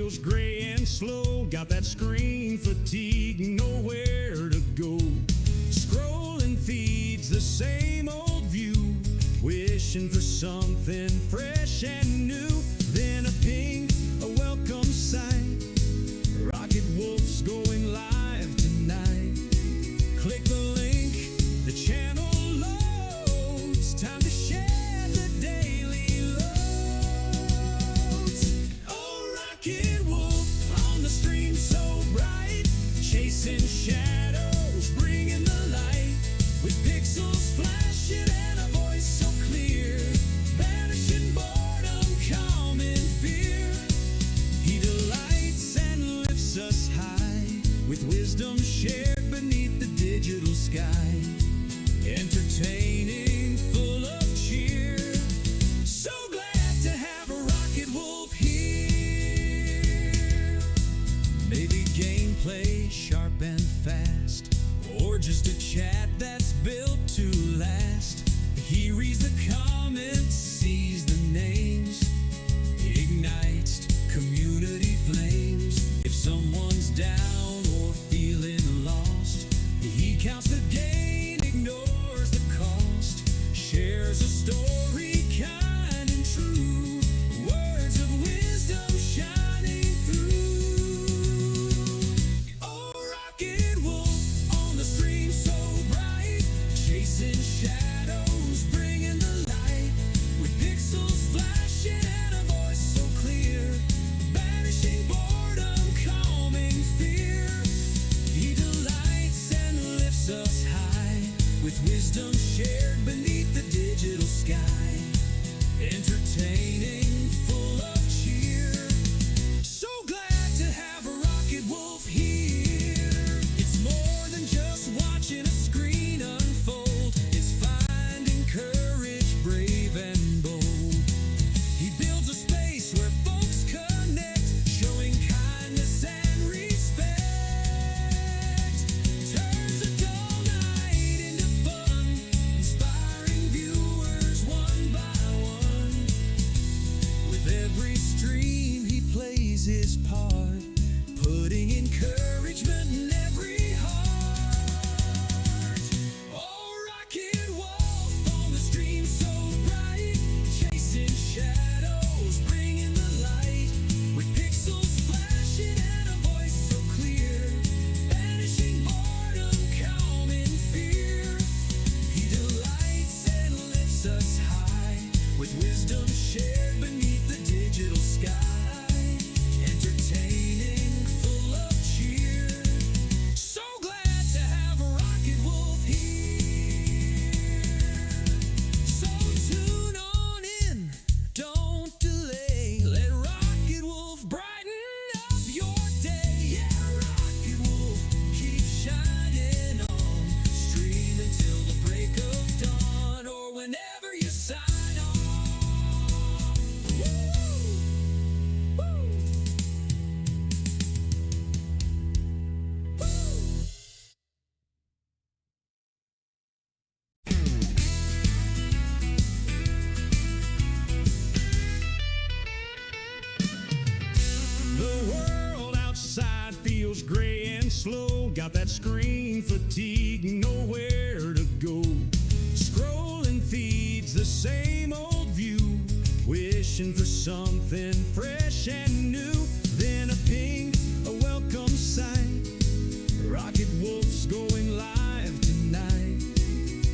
feels gray and slow. Got that screen fatigue, nowhere to go. Scrolling feeds, the same old view. Wishing for something fresh and new. Then a ping, a welcome sight. Rocket Wolf's going live tonight. Click the link, the channel loads. Time to share the daily loads. Oh, Rocket Wolf on the stream so bright. Chasing shadows, bringing the light. With pixels flashing and a voice so clear. Banishing boredom, calming fear. He delights and lifts us high. With wisdom shared beneath the digital sky. Entertaining, full of cheer. So glad to have a Rocket Wolf here. Maybe gameplay sharp and fast, or just a chat that's built to last. He reads the comments, sees the names, ignites community flames. If someone's down or feeling lost, he counts the gain, ignores the cost. Shares a story kind and true. Words of wisdom shining through. Oh, Rocket Wolf on the stream so bright. Chasing shadows, bringing the light. With pixels flashing and a voice so clear. Banishing boredom, calming fear. He delights and lifts us high. With wisdom shared beneath the digital sky. Entertaining, full of cheer. So glad to have a Rocket Wolf here. It's more than just watching a screen unfold. It's finding courage, brave and bold. He builds a space where folks connect, showing kindness and respect. Turns a dull night into fun, inspiring viewers one by one. With every stream he plays his part, putting encouragement in every heart. Oh, Rocket Wolf on the stream so bright. Chasing shadows, bringing the light. With pixels flashing and a voice so clear. Banishing boredom, calming fear. He delights and lifts us high. With wisdom shared beneath the digital sky. Entertaining, full of cheer. So glad to have a Rocket Wolf here. So tune on in, don't delay. Let Rocket Wolf brighten up your day. Yeah, Rocket Wolf, keep shining on. Stream until the break of dawn, or whenever you sign on. Woo! Woo! The world outside feels gray and slow. Got that screen fatigue, nowhere to go. Scrolling feeds, the same old view. Wishing for something fresh and new. Then a ping, a welcome sight. Rocket Wolf's going live tonight.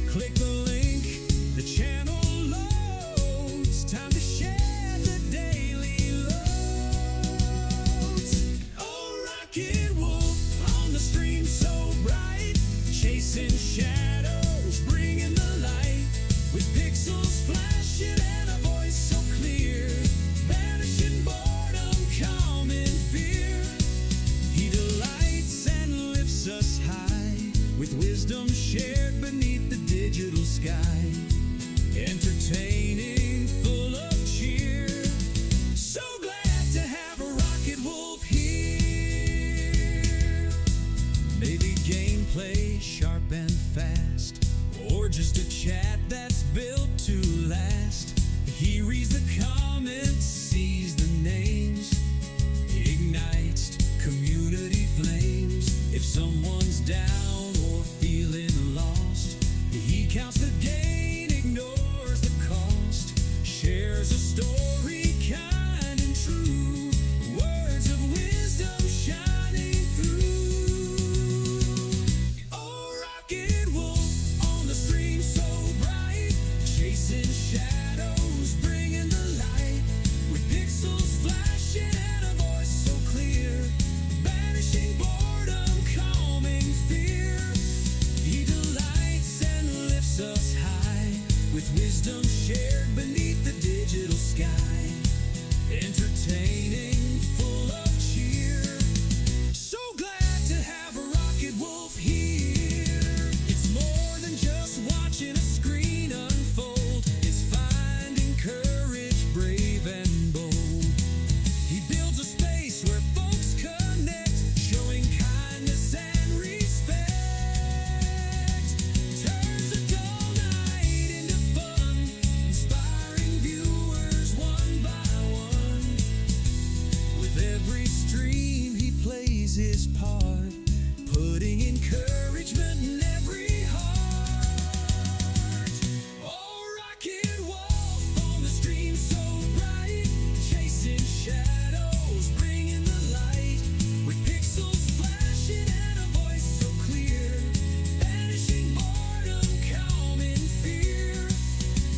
Click the link, the channel loads. Time to share the daily loads. Oh, Rocket Wolf on the stream so bright. Chasing shadows, bringing the light. With pixels flashing and a voice so clear. Banishing boredom, calming fear. He delights and lifts us high. With wisdom shared beneath the digital sky. Entertaining, full of cheer. So glad to have a Rocket Wolf here. Maybe gameplay sharp and fast, or just a chat that's built to last. He reads the comments, sees the names, ignites shadows bringing the light, with pixels flashing and a voice so clear, banishing boredom, calming fear. He delights and lifts us high, with wisdom shared beneath the digital sky, entertaining, full of cheer. So glad to have a rocket wolf here. It's more than just watching a screen unfold. It's finding courage, brave and bold. He builds a space where folks connect, showing kindness and respect. Turns a dull night into fun, inspiring viewers one by one. With every stream he plays his part, putting encouragement in every heart. Oh, Rocket Wolf on the stream so bright, chasing shadows, bringing the light, with pixels flashing and a voice so clear, banishing boredom, calming fear.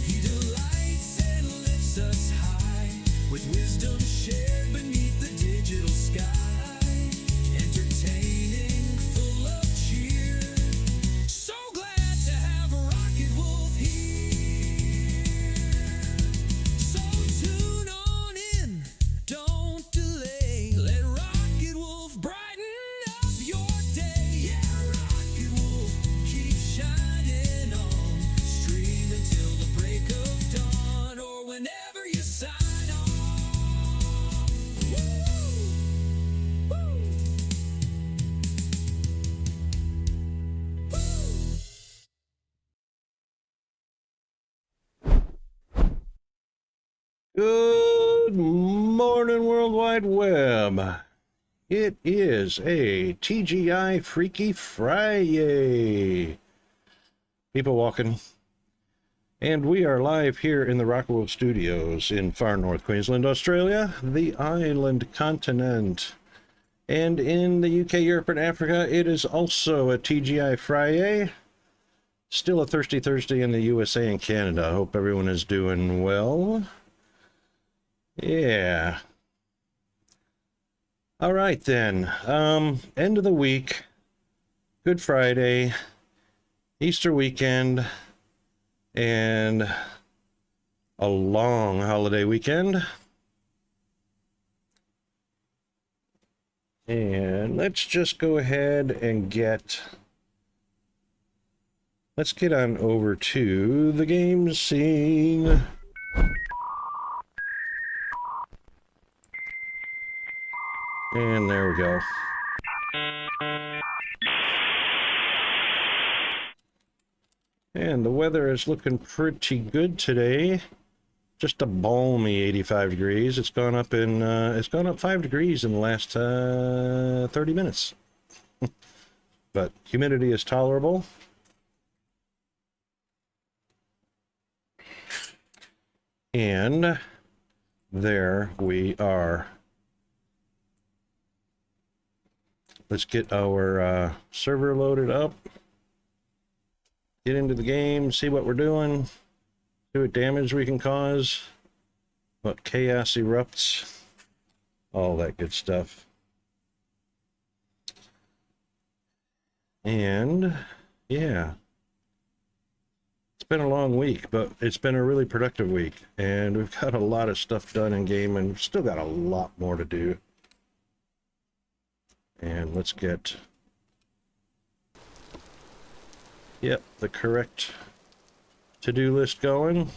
He delights and lifts us high, with wisdom shared beneath the digital sky, entertaining, full of cheer. So glad to have a Rocket Wolf here. So tune on in, don't delay. Let Rocket Wolf brighten up your day. Yeah, Rocket Wolf, keep shining on. Stream until the break of dawn, or whenever you sign off. Woo! Woo! Good morning, World Wide Web. It is a TGI Freaky FriYAY. People walking. And we are live here in the Rockwool Studios in far north Queensland, Australia, the island continent. And in the UK, Europe, and Africa, it is also a TGI FriYAY. Still a Thirsty Thursday in the USA and Canada. I hope everyone is doing well. Yeah. All right then. End of the week. Good Friday. Easter weekend. And a long holiday weekend. And let's just go ahead and let's get on over to the game scene. And there we go. And the weather is looking pretty good today. Just a balmy 85 degrees. It's gone up 5 degrees in the last 30 minutes. But humidity is tolerable. And there we are. Let's get our server loaded up. Get into the game, see what we're doing, see what damage we can cause, what chaos erupts, all that good stuff. And yeah, it's been a long week, but it's been a really productive week, and we've got a lot of stuff done in game, and we've still got a lot more to do. And let's get, yep, the correct to-do list going.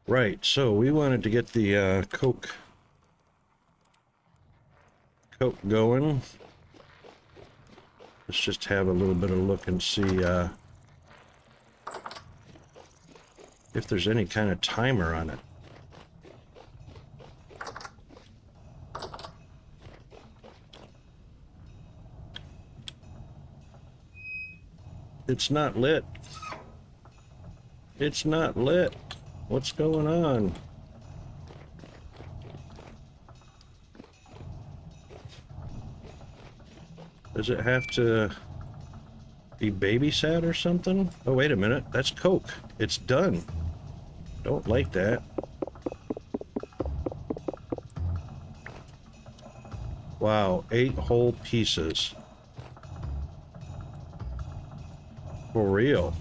Right, so we wanted to get the Coke going. Let's just have a little bit of a look and see if there's any kind of timer on it. It's not lit. It's not lit. What's going on? Does it have to... Be babysat or something? Oh, wait a minute. That's Coke. It's done. Don't like that. Wow, 8 whole pieces. For real.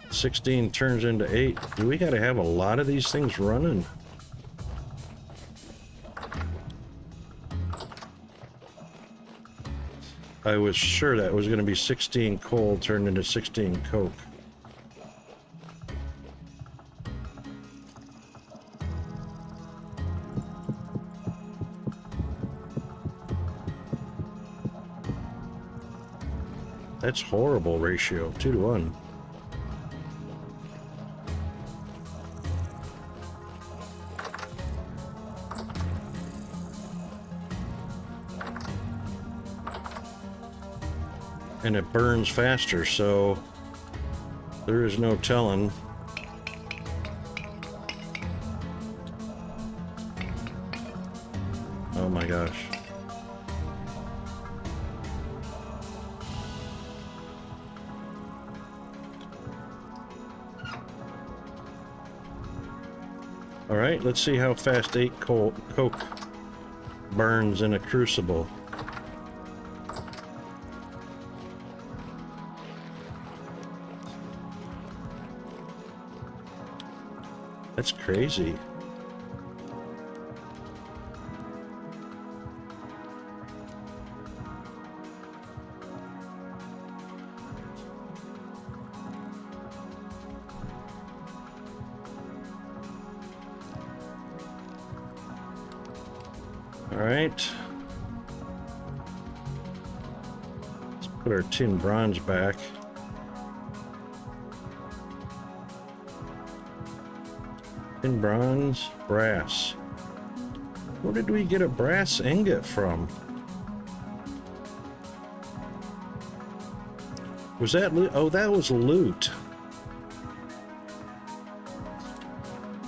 $16 turns into 8. Do we gotta have a lot of these things running? I was sure that was gonna be 16 coal turned into 16 Coke. That's horrible ratio, 2 to 1. And it burns faster, so there is no telling. Oh my gosh. All right, let's see how fast 8 Coke burns in a crucible. That's crazy. All right. Let's put our tin bronze back. Tin bronze, brass. Where did we get a brass ingot from? Was that loot? Oh, that was loot.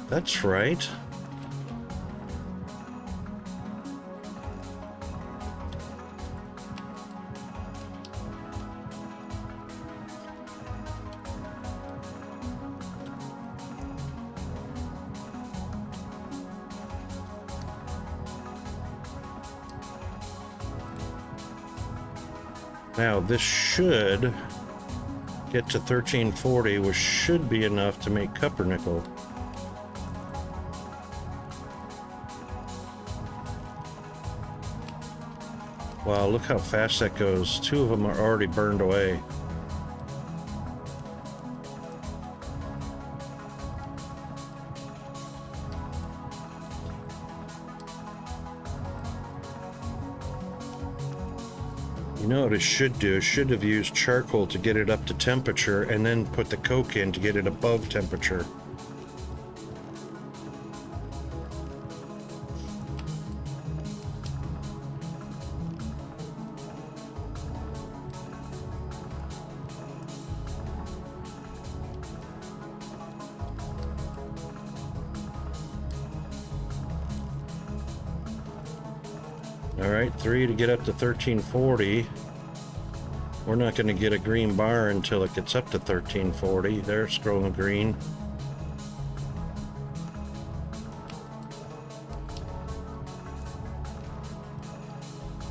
That's right. Now this should get to 1340, which should be enough to make coppernickel. Wow, look how fast that goes. 2 of them are already burned away. You know what it should do? It should have used charcoal to get it up to temperature and then put the coke in to get it above temperature. All right, 3 to get up to 1340. We're not going to get a green bar until it gets up to 1340. There, it's growing green.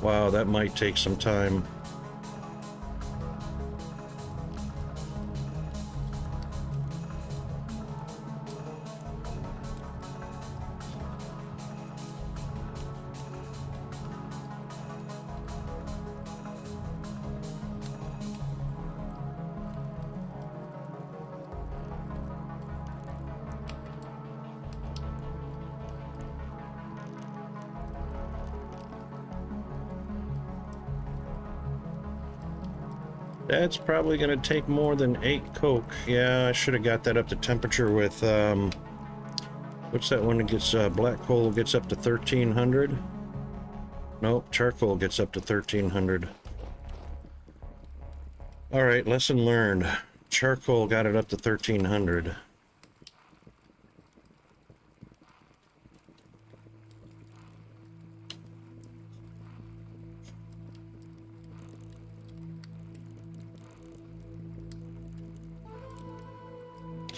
Wow, that might take some time. That's probably going to take more than 8 coke. Yeah, I should have got that up to temperature with, what's that one that gets, black coal gets up to 1300? Nope, charcoal gets up to 1300. All right, lesson learned. Charcoal got it up to 1300.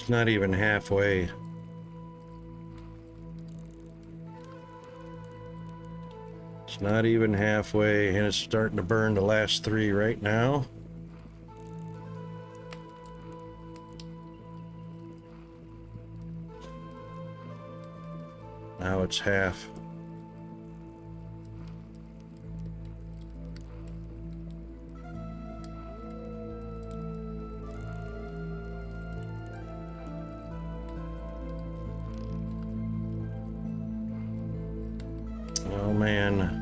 It's not even halfway. It's not even halfway, and it's starting to burn the last 3 right now. Now it's half. Oh man.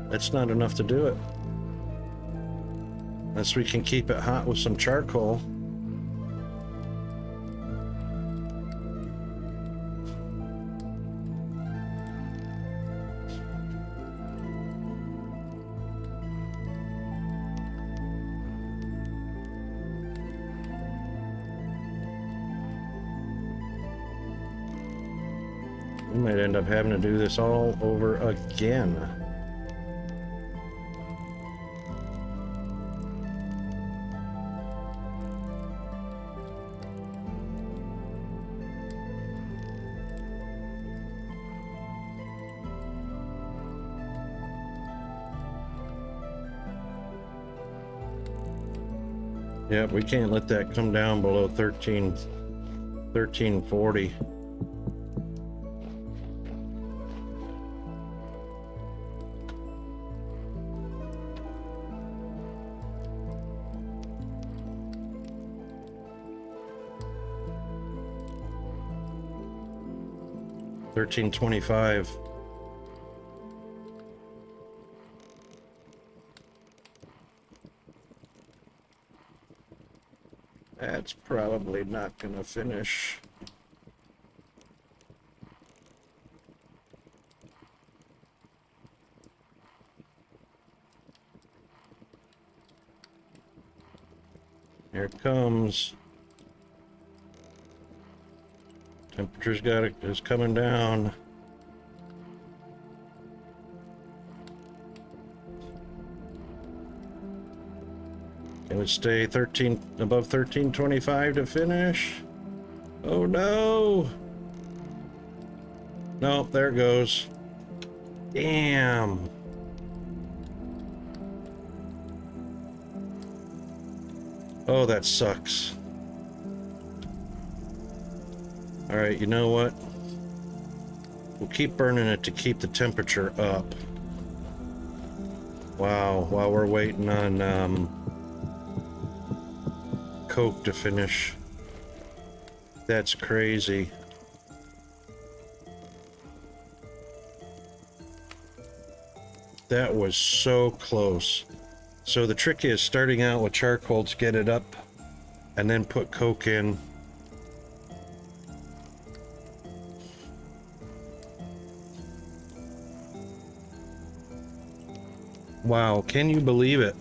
That's not enough to do it. Unless we can keep it hot with some charcoal. We might end up having to do this all over again. Yep, we can't let that come down below 1340. $13.25. That's probably not gonna finish. Here it comes. Temperature's is coming down. It would stay above 1325 to finish. Oh no! Nope, there it goes. Damn. Oh, that sucks. All right, you know what? We'll keep burning it to keep the temperature up. Wow, while we're waiting on coke to finish. That's crazy. That was so close. So the trick is starting out with charcoal to get it up and then put coke in. Wow, can you believe it?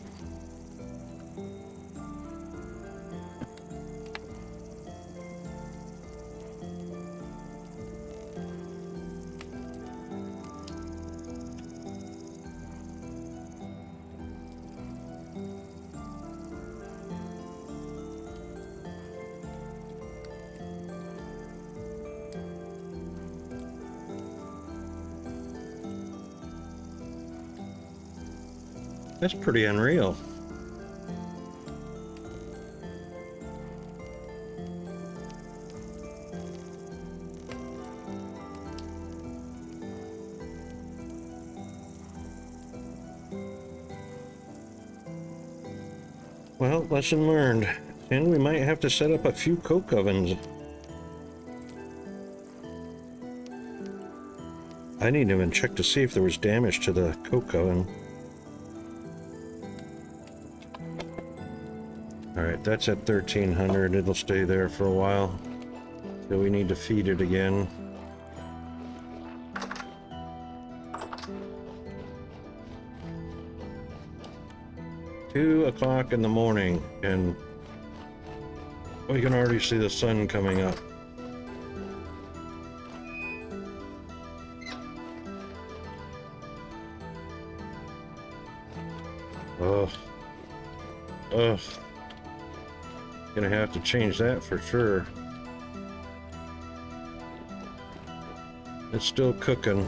That's pretty unreal. Well, lesson learned. And we might have to set up a few coke ovens. I didn't even check to see if there was damage to the coke oven. Alright, that's at 1300. It'll stay there for a while. So we need to feed it again. $2 in the morning, and we can already see the sun coming up. Ugh. Ugh. Gonna have to change that for sure. It's still cooking.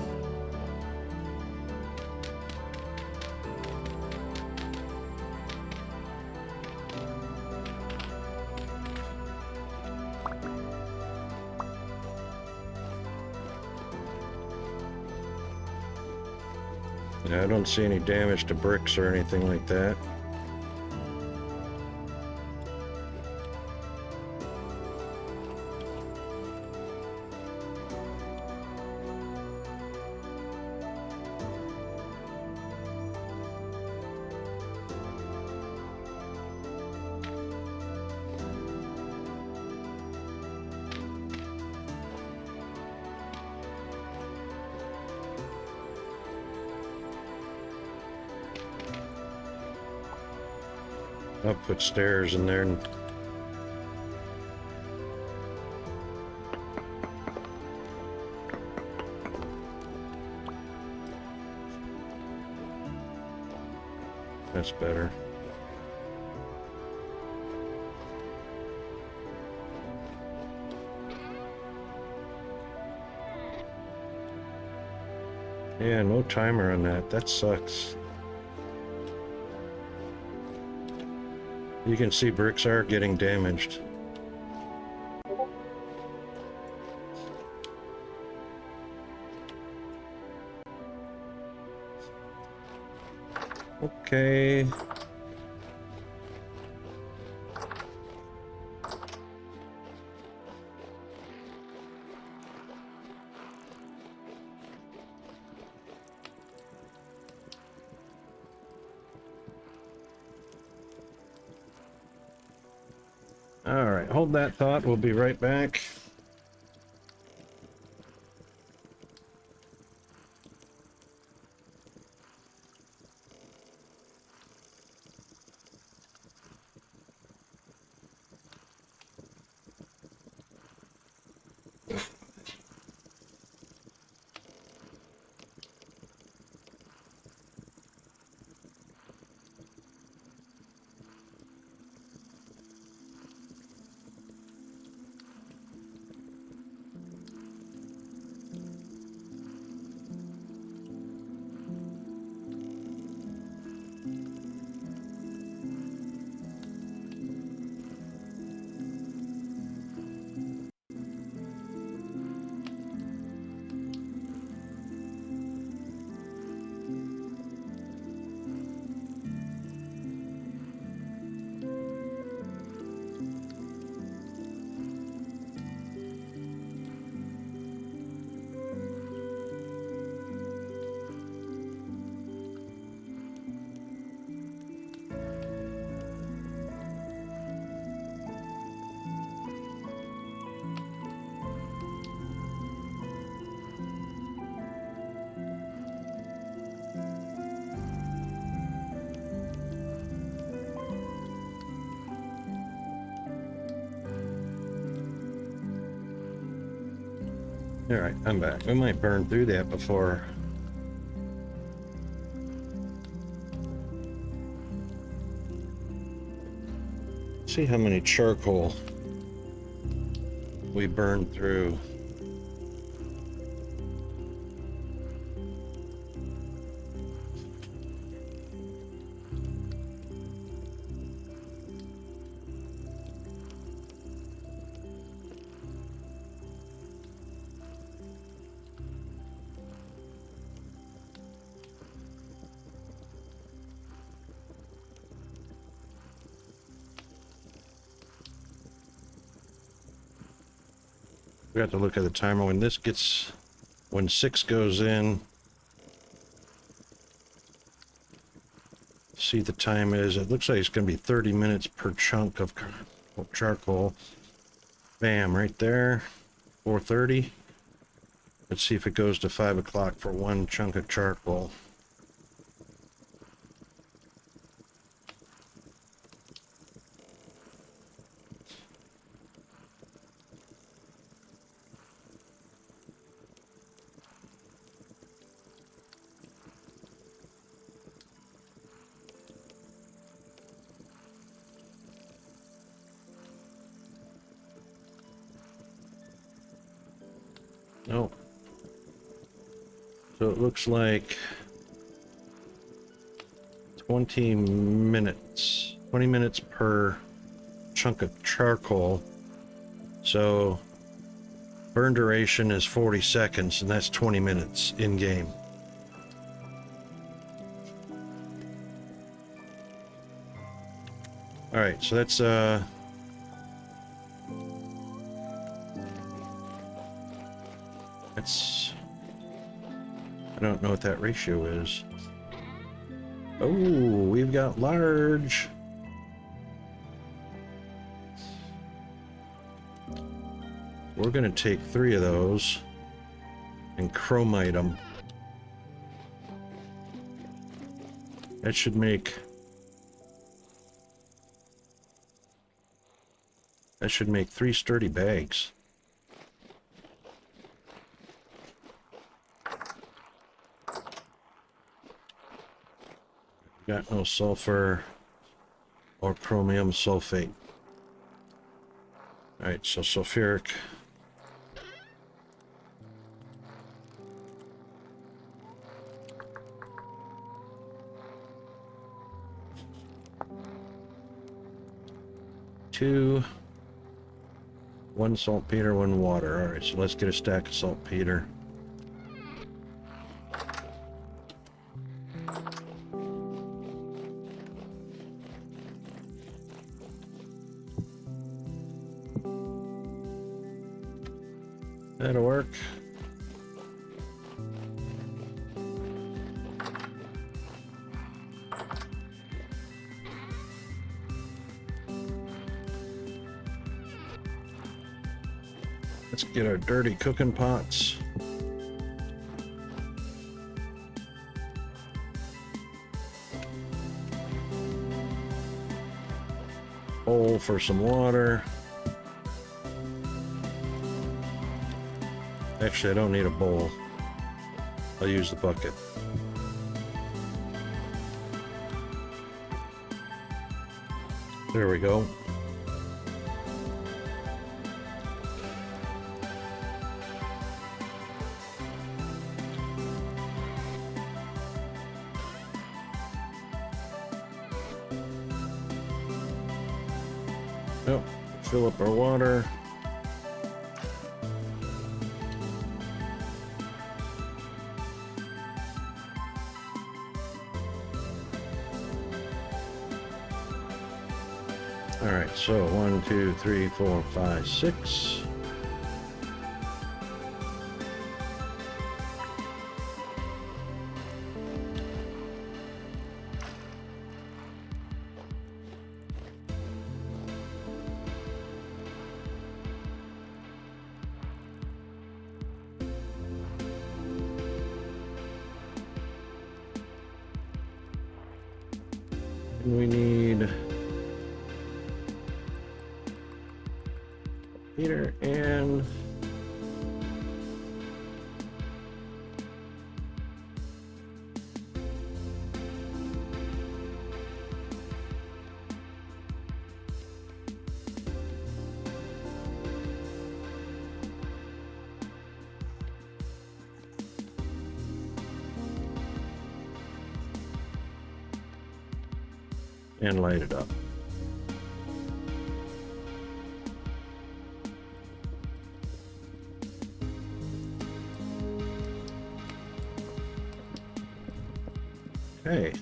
Yeah, I don't see any damage to bricks or anything like that. I'll put stairs in there. That's better. Yeah, no timer on that. That sucks. You can see bricks are getting damaged. Okay. All right, hold that thought. We'll be right back. All right, I'm back. We might burn through that before. See how many charcoal we burned through. We have to look at the timer when this gets, when 6 goes in. See the time is. It looks like it's going to be 30 minutes per chunk of charcoal. Bam, right there. 4:30. Let's see if it goes to 5 o'clock for one chunk of charcoal. Nope. So it looks like 20 minutes. 20 minutes per chunk of charcoal. So burn duration is 40 seconds, and that's 20 minutes in game. All right, so that's I don't know what that ratio is. Oh, we've got large. We're gonna take 3 of those and chromite them. That should make 3 sturdy bags. Got no sulfur or chromium sulfate. All right, so sulfuric. Two. 1 saltpeter, 1 water. All right, so let's get a stack of saltpeter. That'll work. Let's get our dirty cooking pots. Bowl for some water. Actually, I don't need a bowl. I'll use the bucket. There we go. Yep, fill up our water. All right, so 1, 2, 3, 4, 5, 6. And we need heater and light it up. Okay.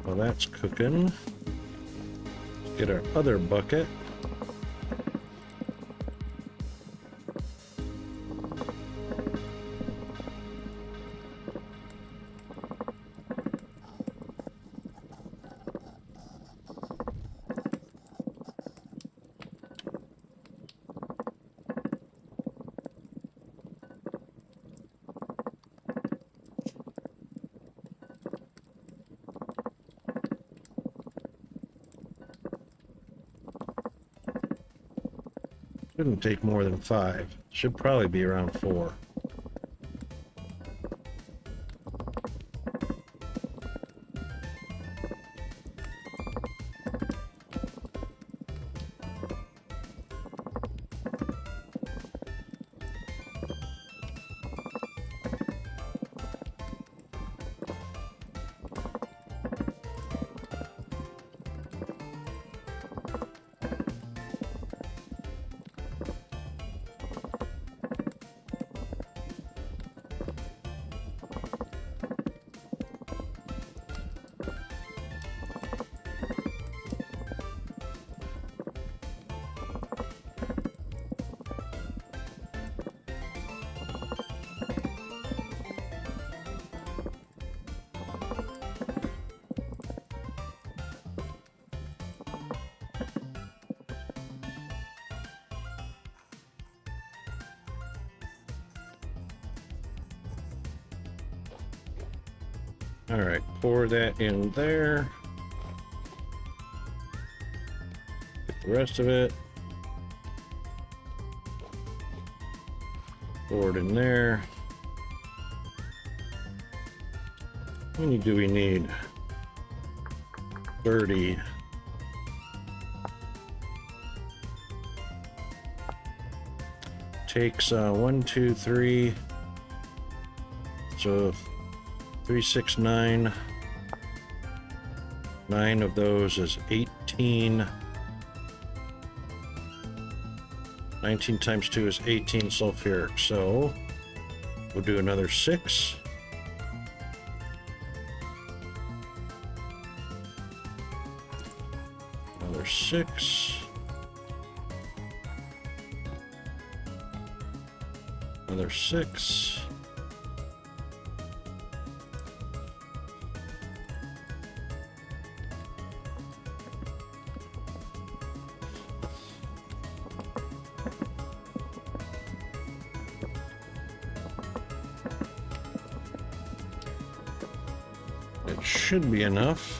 Well, that's cooking. Let's get our other bucket. Shouldn't take more than 5. Should probably be around 4. All right, pour that in there. Get the rest of it. Pour it in there. How many do we need? 30. Takes 1, 2, 3. So 3, 6, 9. 9 of those is 18. 19 times 2 is 18 sulfuric. So we'll do another 6. Another 6. Another 6. It should be enough.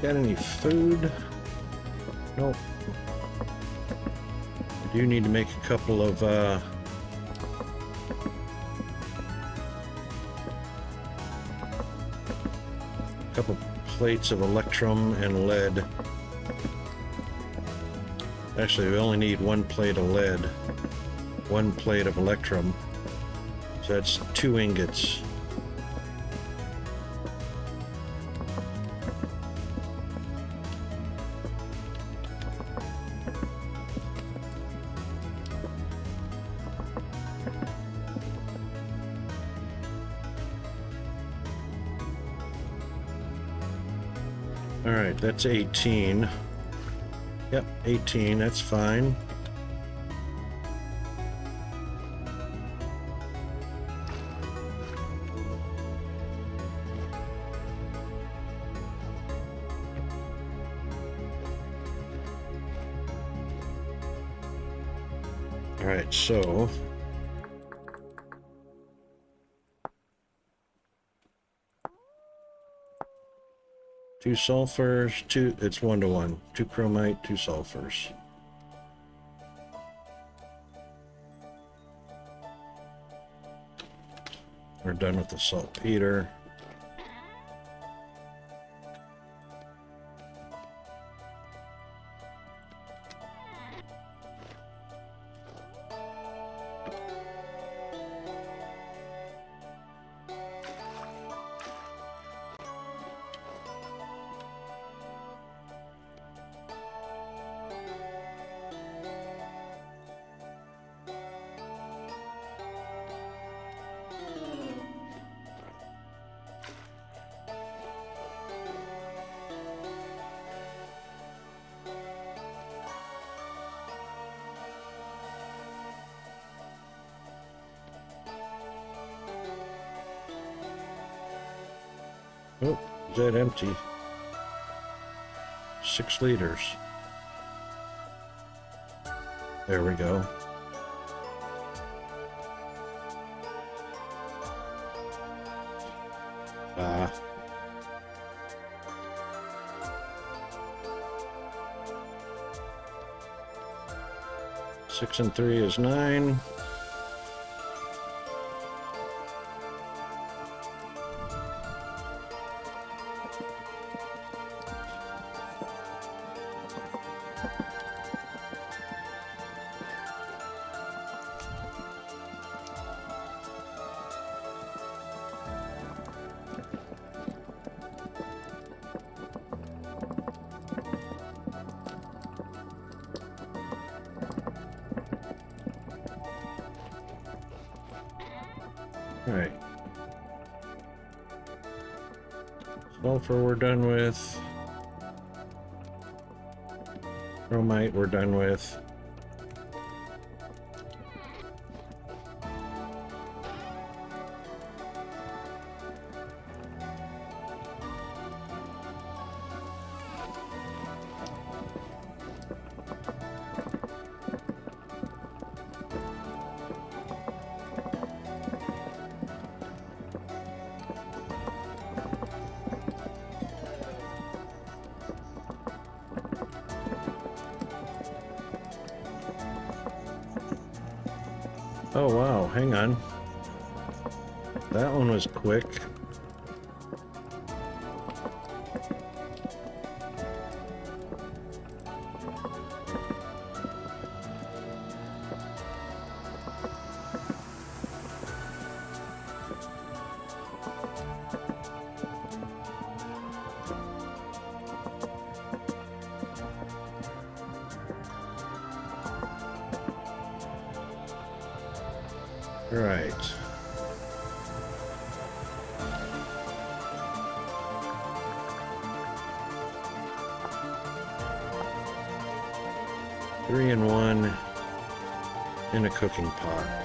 Got any food? Nope. I do need to make a couple of plates of electrum and lead. Actually, we only need 1 plate of lead, 1 plate of electrum. So that's 2 ingots. All right, that's 18. Yep, 18, that's fine. All right, so two sulfurs, it's 1 to 1. 2 chromite, 2 sulfurs. We're done with the saltpeter. Oh, is that empty? 6 liters. There we go. Ah. Six and 3 is 9. All right. Sulfur we're done with. Chromite we're done with. Oh wow, hang on. That one was quick. Right. Three in one in a cooking pot.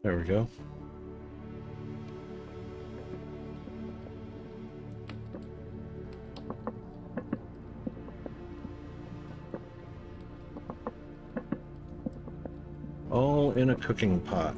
There we go. All in a cooking pot.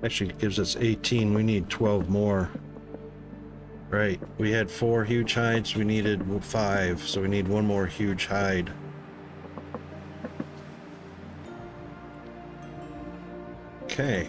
Actually, it gives us 18. We need 12 more. Right. We had 4 huge hides. We needed 5. So we need 1 more huge hide. Okay.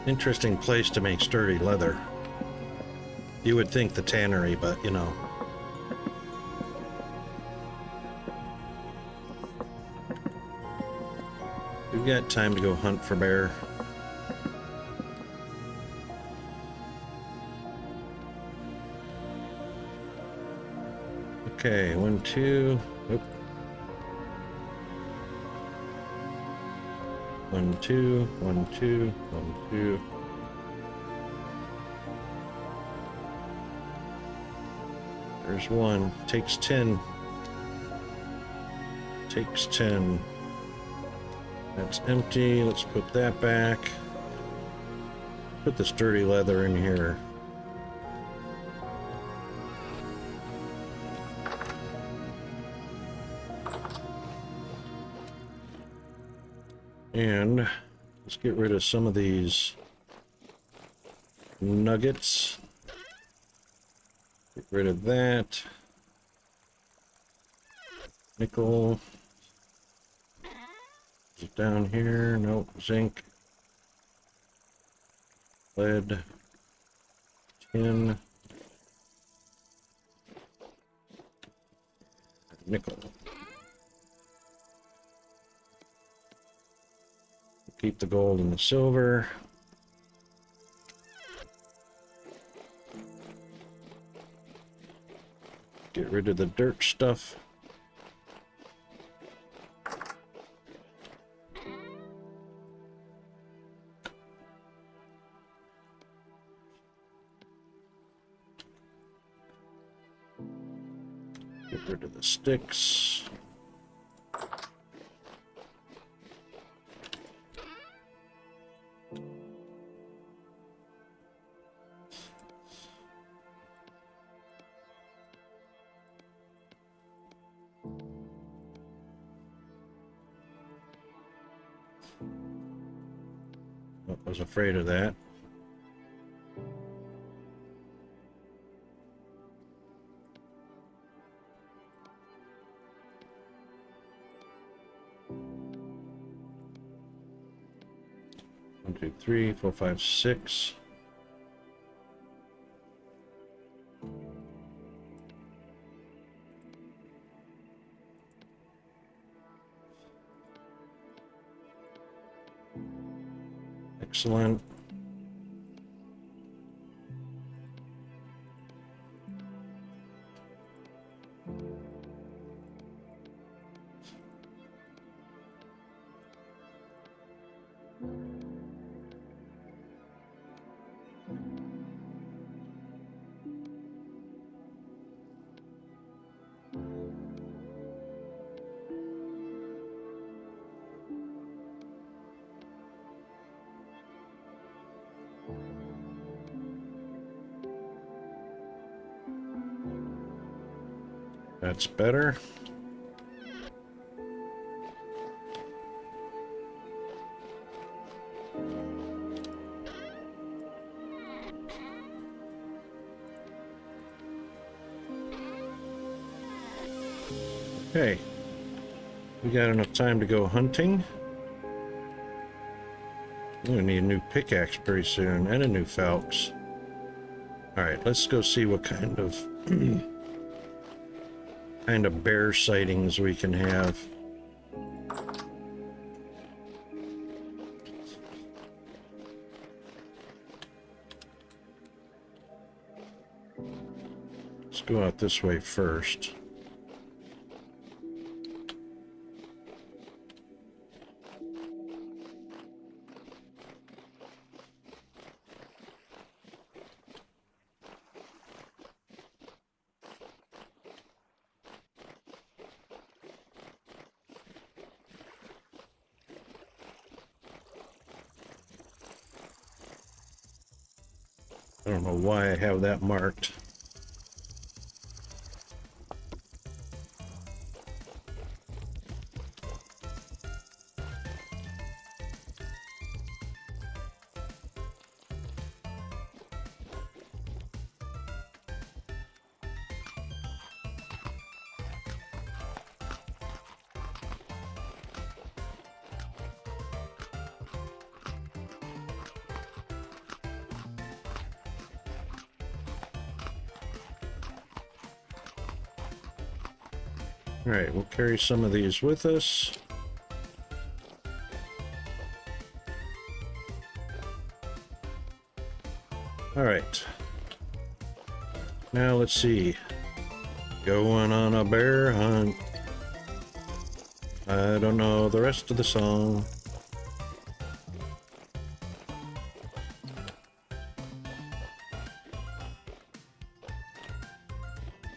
Interesting place to make sturdy leather. You would think the tannery, but you know. We've got time to go hunt for bear. Okay, 1, 2. Oop. 1, 2, 1, 2, 1, 2. There's 1. Takes 10. Takes 10. That's empty. Let's put that back. Put the sturdy leather in here. And let's get rid of some of these nuggets. Get rid of that. Nickel. Is it down here? Nope. Zinc. Lead. Tin. Nickel. Keep the gold and the silver. Get rid of the dirt stuff. Get rid of the sticks. I was afraid of that. One, two, three, four, five, six. Excellent. That's better. Okay. We got enough time to go hunting. I'm gonna need a new pickaxe pretty soon and a new falx. Alright, let's go see what kind of bear sightings we can have. Let's go out this way first. I don't know why I have that marked. All right, we'll carry some of these with us. All right. Now let's see. Going on a bear hunt. I don't know the rest of the song.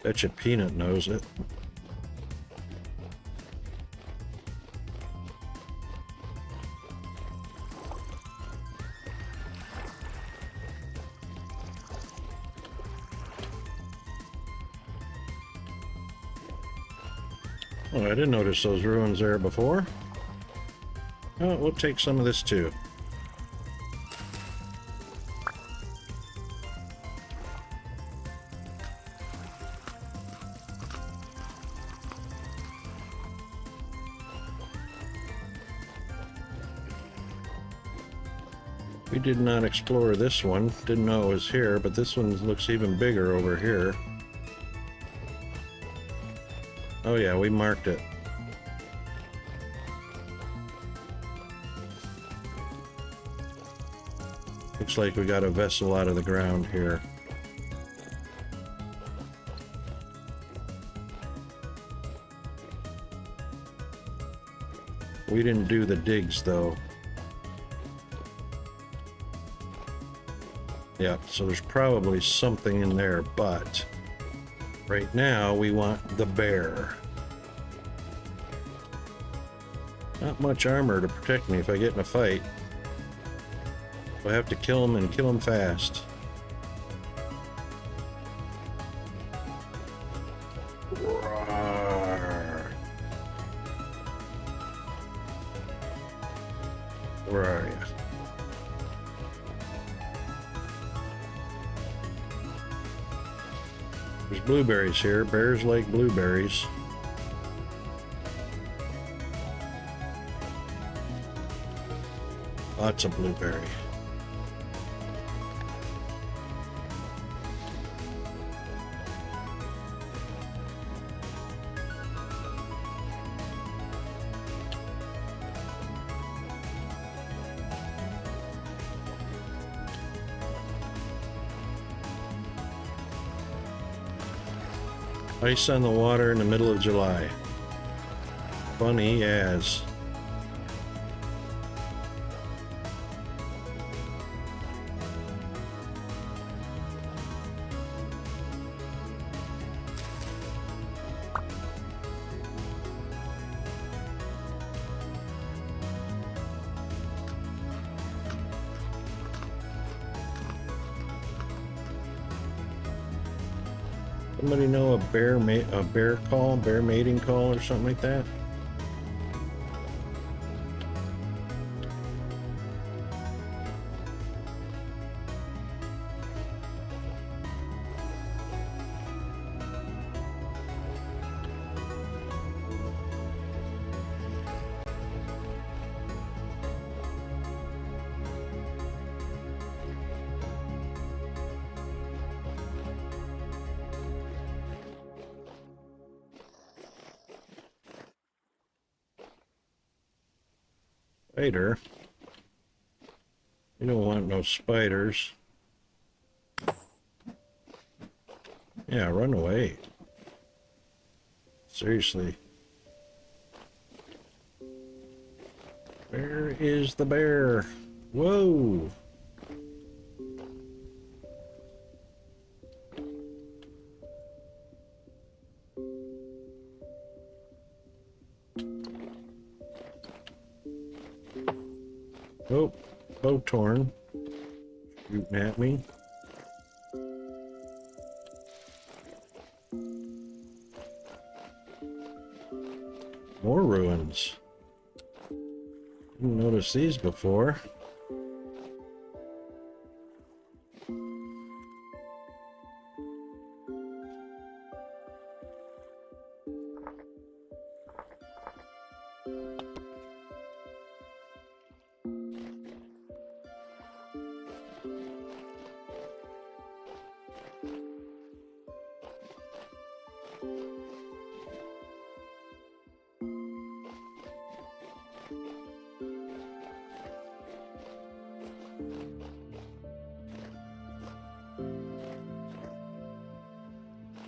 Betcha Peanut knows it. Oh, I didn't notice those ruins there before. Oh, we'll take some of this too. We did not explore this one. Didn't know it was here, but this one looks even bigger over here. Oh yeah, we marked it. Looks like we got a vessel out of the ground here. We didn't do the digs though. Yeah, so there's probably something in there, but right now we want the bear. Not much armor to protect me if I get in a fight. I have to kill him and kill him fast. Roar. Where are you? There's blueberries here. Bears like blueberries. Lots of blueberry. Ice on the water in the middle of July. Funny as. Somebody know a bear mating call or something like that? Spider? You don't want no spiders. Yeah, run away. Seriously. Where is the bear? Whoa! Oh, bow torn. Shooting at me. More ruins. Didn't notice these before.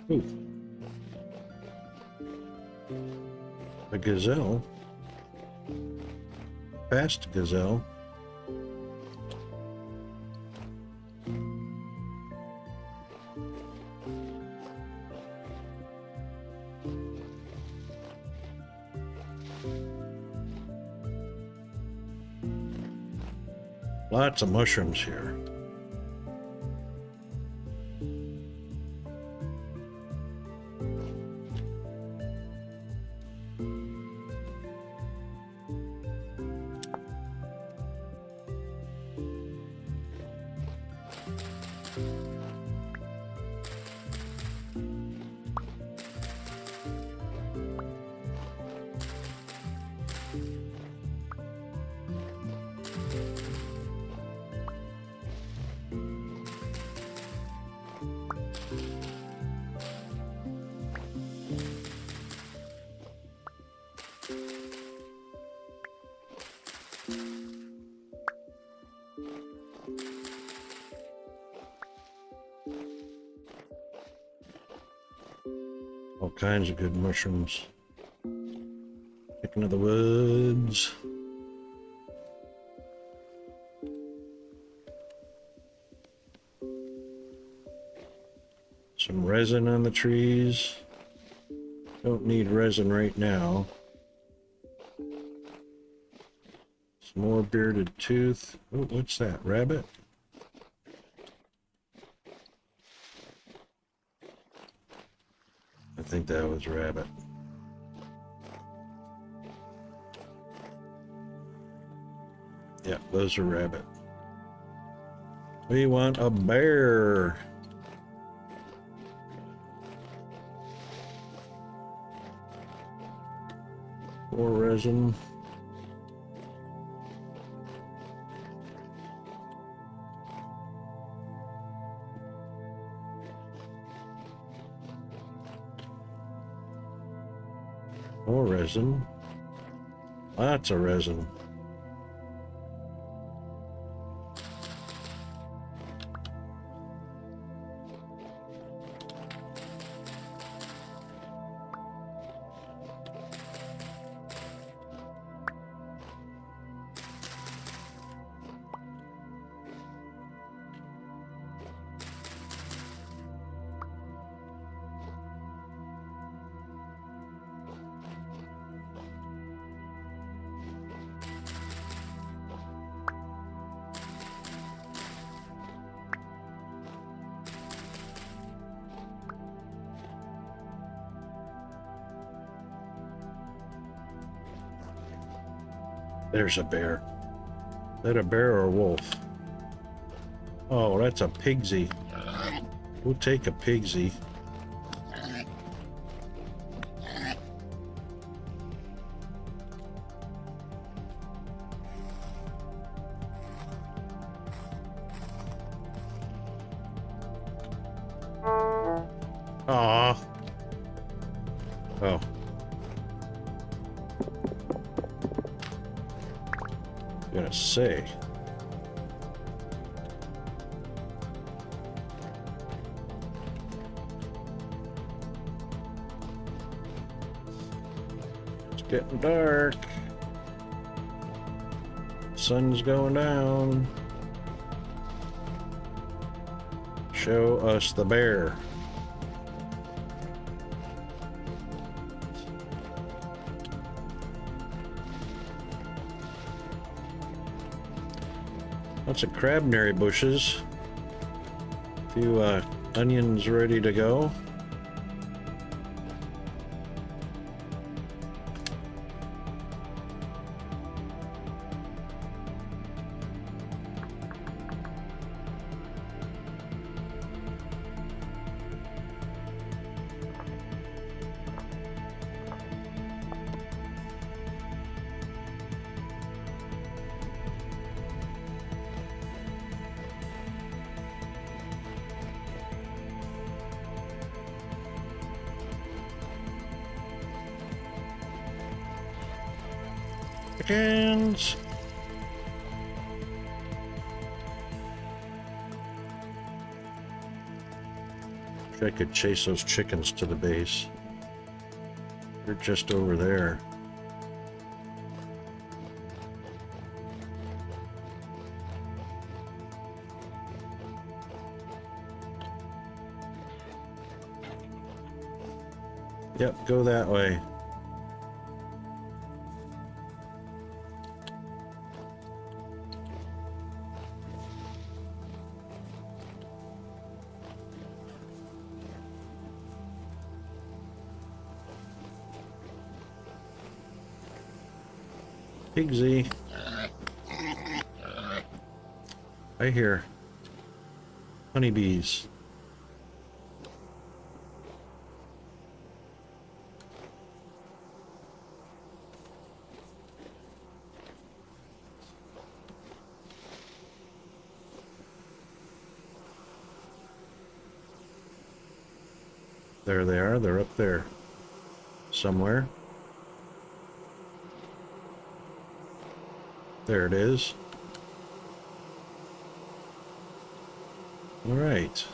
Ooh. A gazelle. Fast gazelle. Lots of mushrooms here. All kinds of good mushrooms. Picking of the woods. Some resin on the trees. Don't need resin right now. Some more bearded tooth. Oh, what's that? Rabbit? I think that was rabbit. Yeah, those are rabbit. We want a bear. More resin. More resin. Lots of resin. There's a bear. Is that a bear or a wolf? Oh, that's a pigsy. We'll take a pigsy. Aw. Oh. Gonna say. It's getting dark. Sun's going down. Show us the bear. Lots of crabberry bushes. A few onions ready to go. Chickens. Wish I could chase those chickens to the base. They're just over there. Yep, go that way. Pigsy. I hear honeybees. There they are. They're up there somewhere. There it is. All right.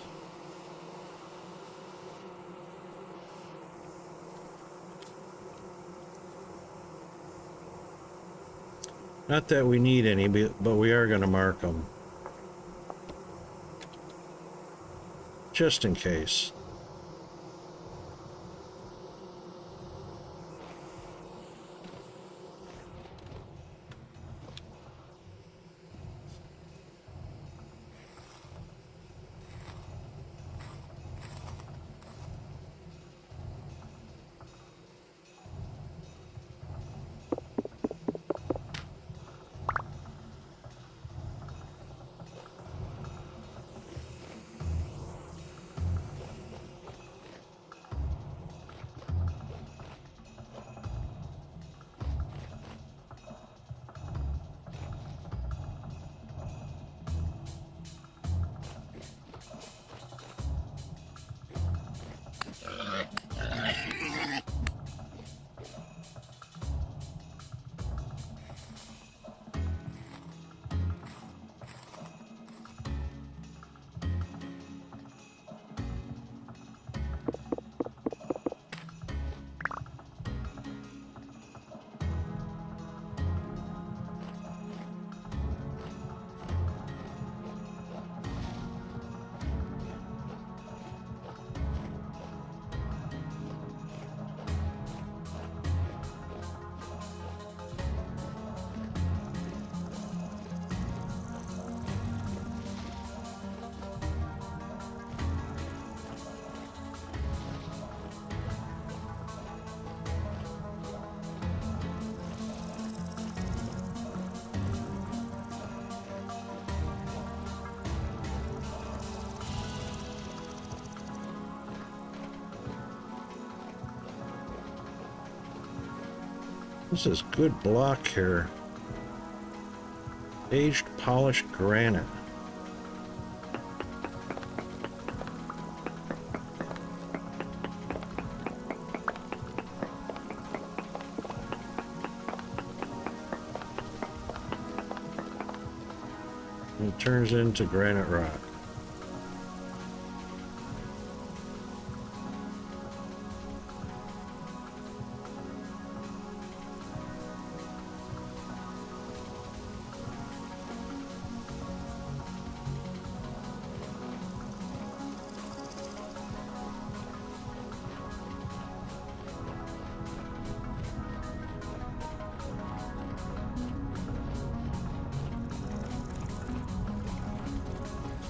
Not that we need any, but we are going to mark them. Just in case. This is good block here. Aged polished granite. It turns into granite rock.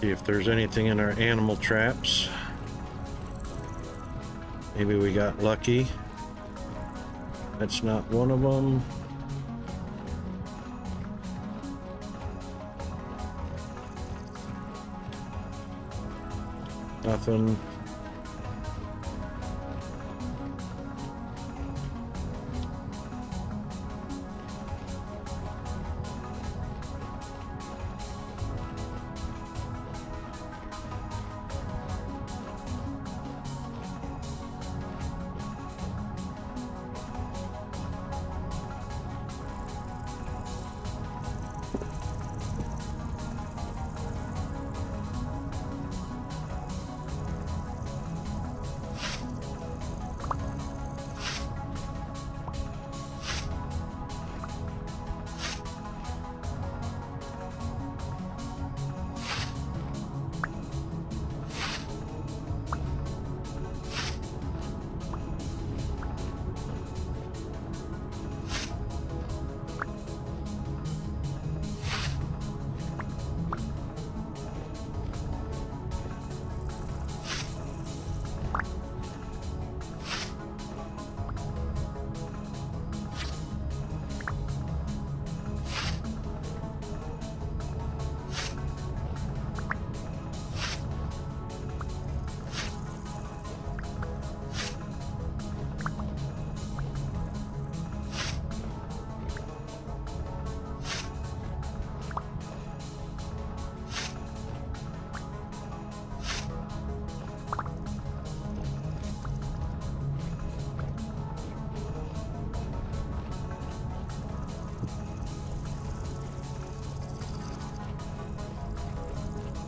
See if there's anything in our animal traps. Maybe we got lucky. That's not one of them. Nothing.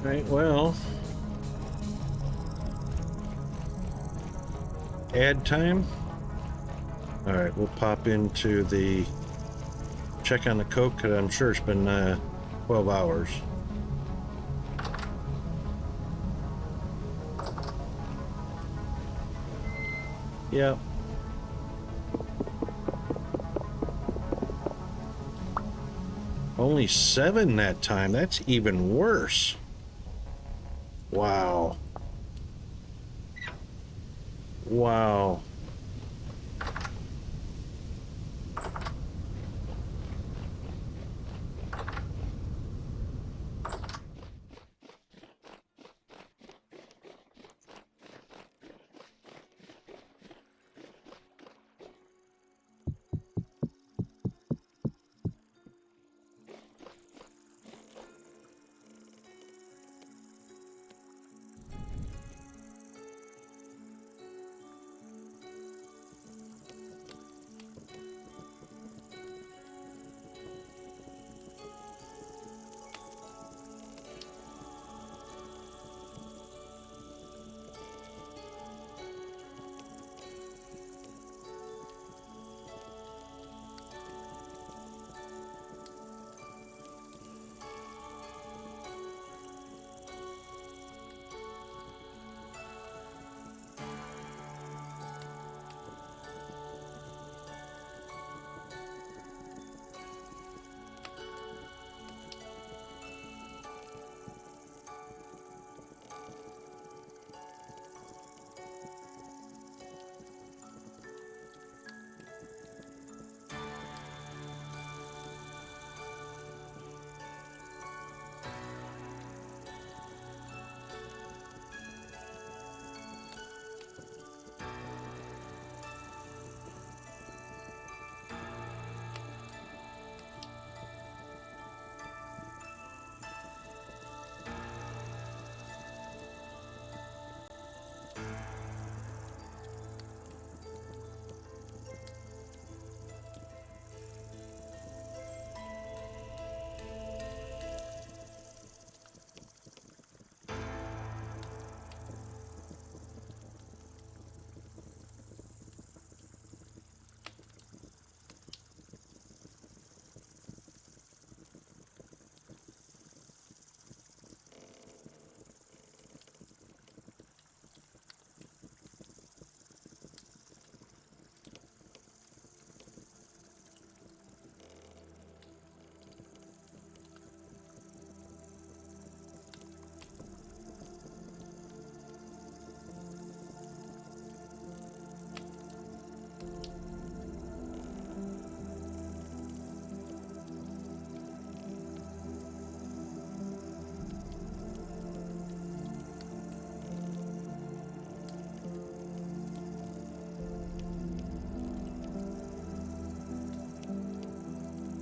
Right, well, add time. All right, we'll pop into the check on the Coke, because I'm sure it's been 12 hours. Yep. Only 7 that time. That's even worse. Wow. Wow.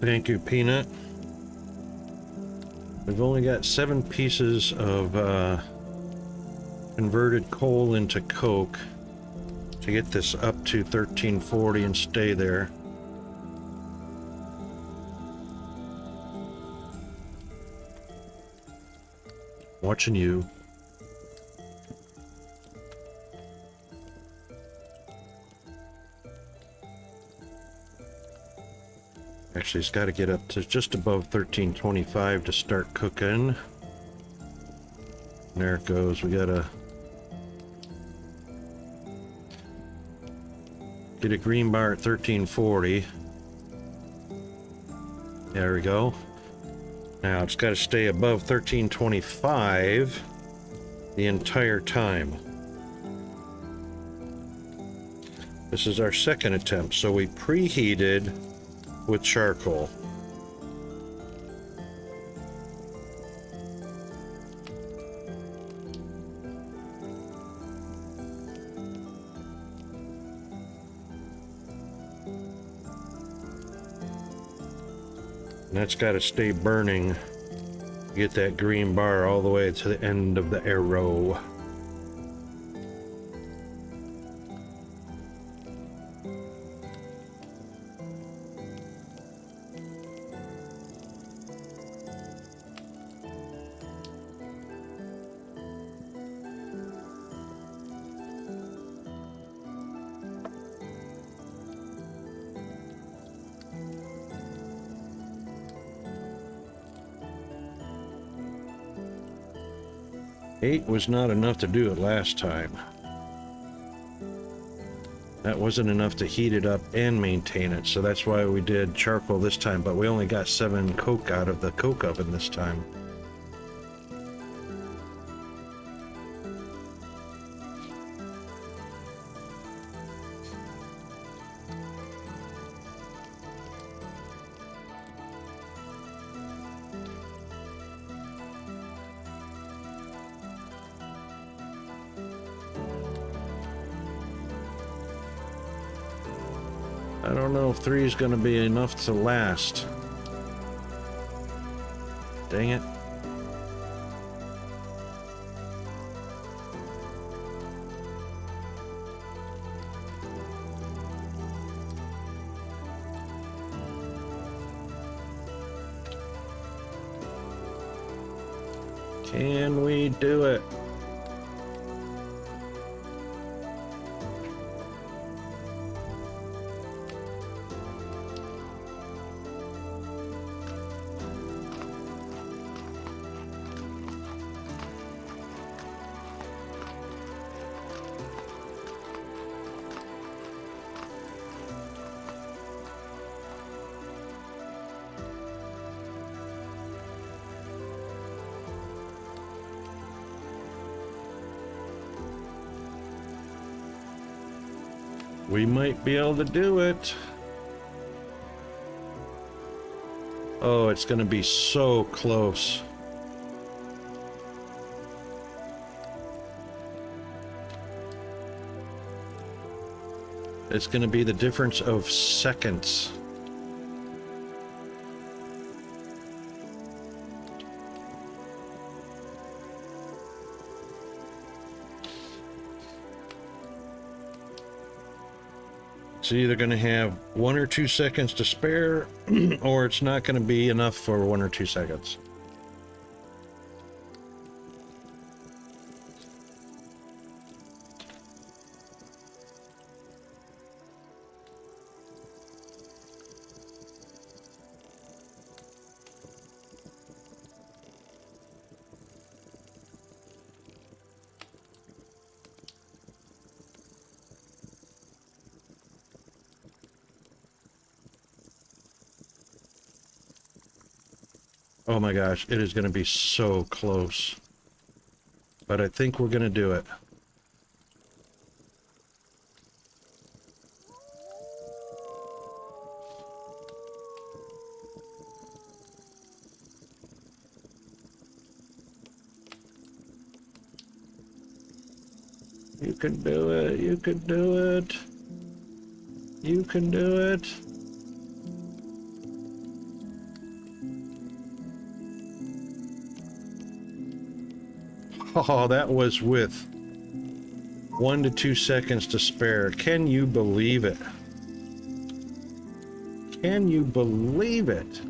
Thank you, Peanut. We've only got 7 pieces of converted coal into coke to get this up to 1340 and stay there. Watching you. Actually, it's got to get up to just above 1325 to start cooking. There it goes. We gotta get a green bar at 1340. There we go. Now it's got to stay above 1325 the entire time. This is our second attempt, so we preheated with charcoal. And that's got to stay burning. Get that green bar all the way to the end of the arrow. 8 was not enough to do it last time. That wasn't enough to heat it up and maintain it, so that's why we did charcoal this time, but we only got 7 coke out of the coke oven this time. I don't know if 3 is going to be enough to last. Dang it. Can we do it? We might be able to do it. Oh, it's going to be so close. It's going to be the difference of seconds. It's either going to have 1 or 2 seconds to spare, or it's not going to be enough for 1 or 2 seconds. Oh my gosh, it is going to be so close. But I think we're going to do it. You can do it, you can do it. You can do it. Oh, that was with 1 to 2 seconds to spare. Can you believe it? Can you believe it?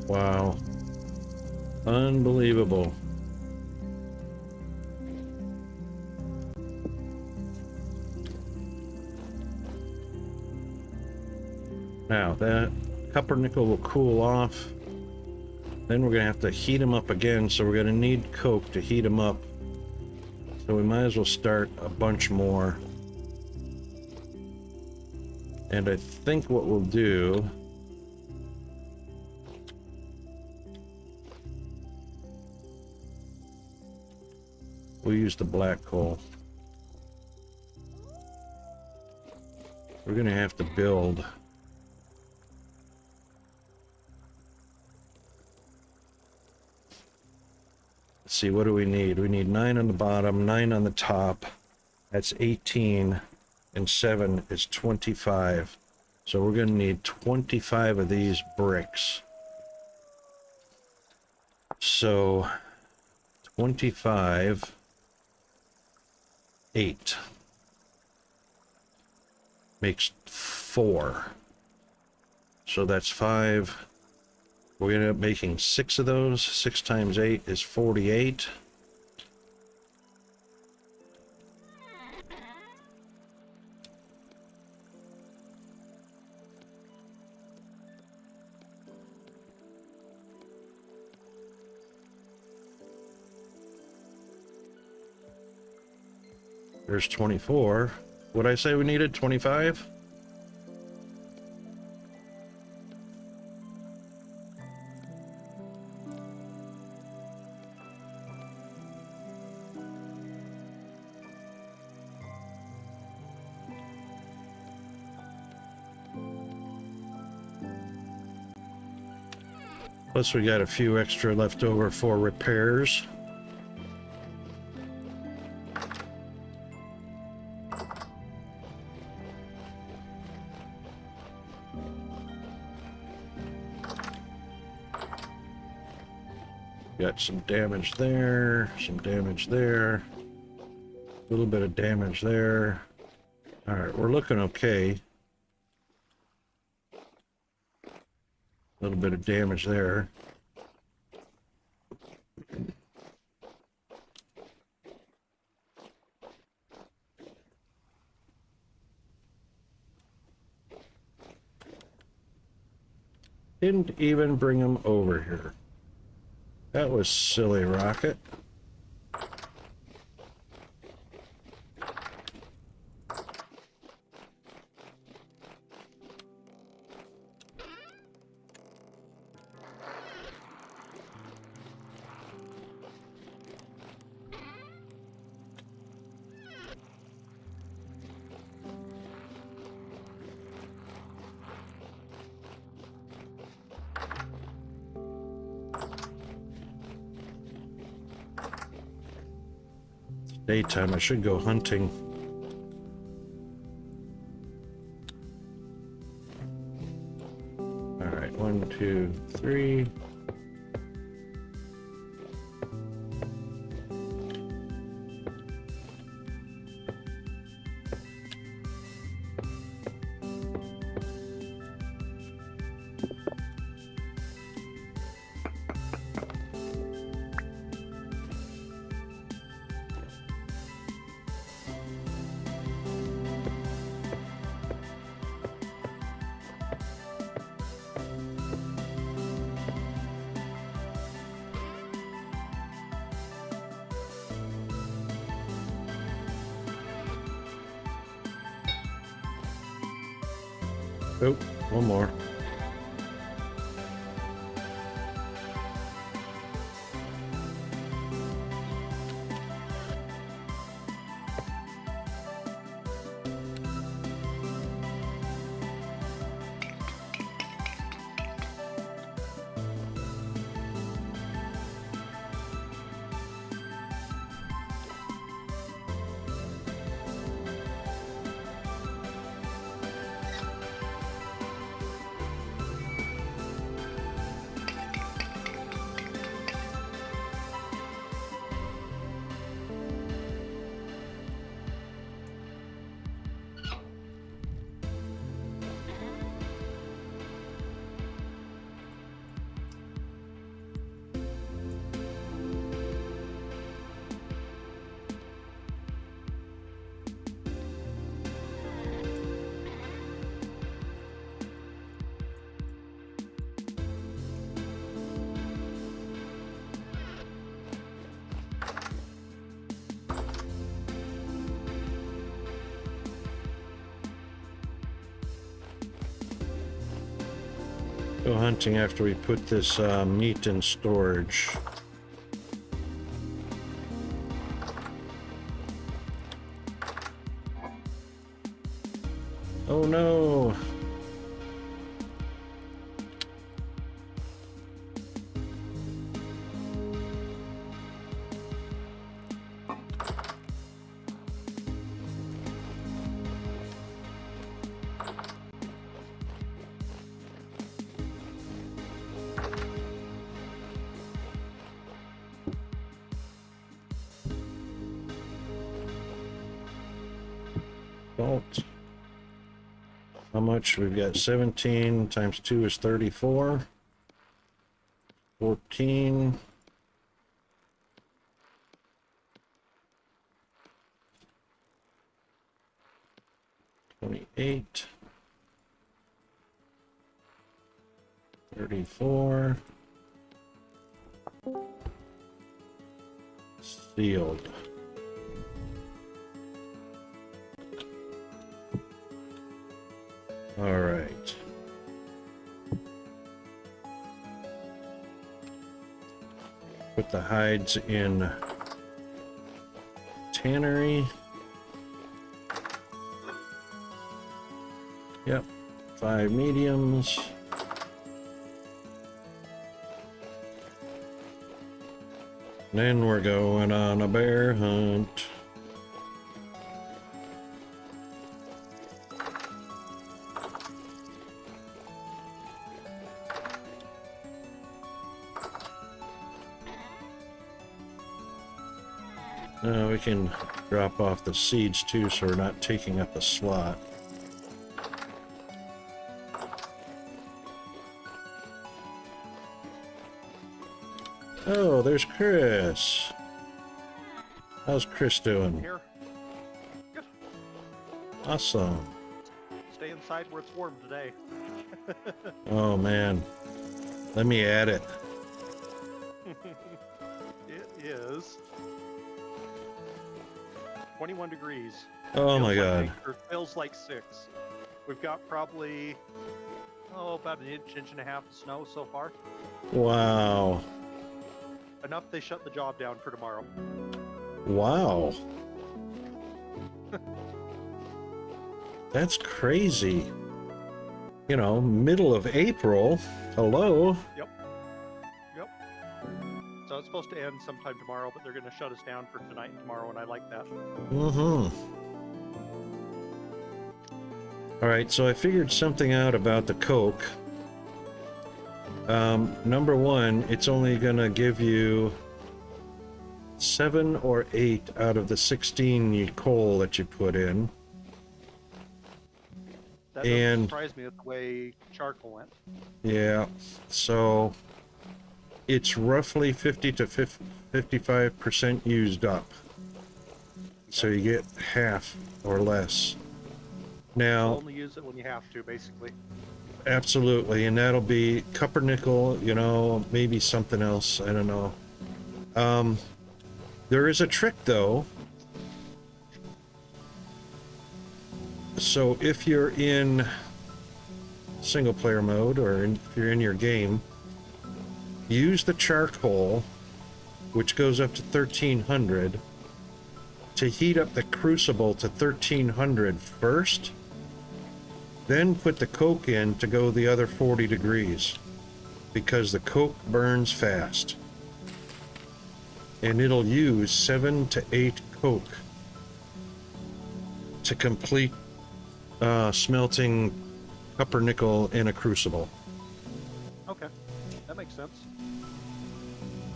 Wow. Unbelievable. Now, that copper nickel will cool off. Then we're going to have to heat them up again, so we're going to need coke to heat them up. So we might as well start a bunch more. And I think what we'll do... we'll use the black coal. We're going to have to build. Let's see, what do we need? We need 9 on the bottom, 9 on the top. That's 18, and 7 is 25. So we're going to need 25 of these bricks. So 25, 8 makes 4. So that's 5. We're going to end up making 6 of those. 6 times 8 is 48. There's 24. Would I say we needed 25? Plus we got a few extra left over for repairs. Got some damage there, some damage there, a little bit of damage there. All right, we're looking okay. A little bit of damage there. Didn't even bring him over here. That was silly, Rocket. Daytime, I should go hunting. All right, 1, 2, 3. Oh, one more. Go hunting after we put this meat in storage. Oh no! Alt. How much? We've got 17 times 2 is 34. 14. 28. 34. Sealed. All right. Put the hides in tannery. Yep, 5 mediums. Then we're going on a bear hunt. Now we can drop off the seeds too, so we're not taking up a slot. Oh, there's Chris. How's Chris doing? Here. Good. Awesome. Stay inside where it's warm today. Oh man. Let me add it. It is 21 degrees. Oh my God. It feels like 6. We've got probably, about an inch and a half of snow so far. Wow. Enough they shut the job down for tomorrow. Wow. That's crazy. You know, middle of April. Hello. Yep. So it's supposed to end sometime tomorrow, but they're going to shut us down for tonight and tomorrow, and I like that. Mm-hmm. All right, so I figured something out about the Coke. Number one, it's only gonna give you 7 or 8 out of the 16 coal that you put in. That doesn't surprise me with the way charcoal went. Yeah, so it's roughly 50 to 55% used up. So you get half or less. Now, You'll only use it when you have to, basically. absolutely, and that'll be copper nickel, you know, maybe something else, I don't know. There is a trick though. So if you're in single player mode, or if you're in your game, use the charcoal, which goes up to 1300, to heat up the crucible to 1300 first. Then put the coke in to go the other 40 degrees, because the coke burns fast. And it'll use 7 to 8 coke to complete smelting copper nickel in a crucible. Okay, that makes sense.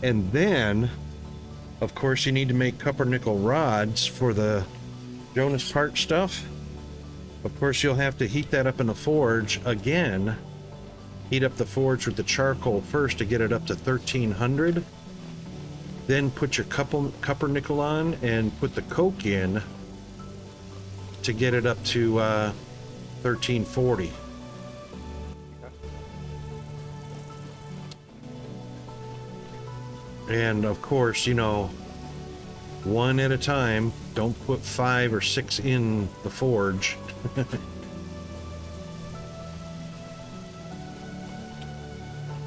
And then, of course, you need to make copper nickel rods for the Jonas Park stuff. Of course, you'll have to heat that up in the forge again. Heat up the forge with the charcoal first to get it up to 1300. Then put your copper nickel on and put the coke in to get it up to 1340. And of course, you know, one at a time. Don't put 5 or 6 in the forge. What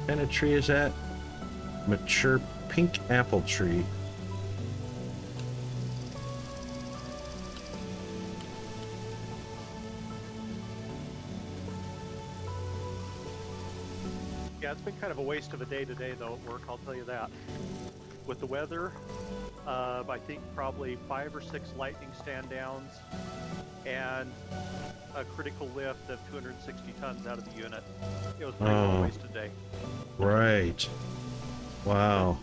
kind of tree is that? Mature pink apple tree. Yeah, it's been kind of a waste of a day today, though, at work, I'll tell you that. With the weather, I think probably 5 or 6 lightning stand downs and a critical lift of 260 tons out of the unit. It was pretty well wasted day. Right. Wow.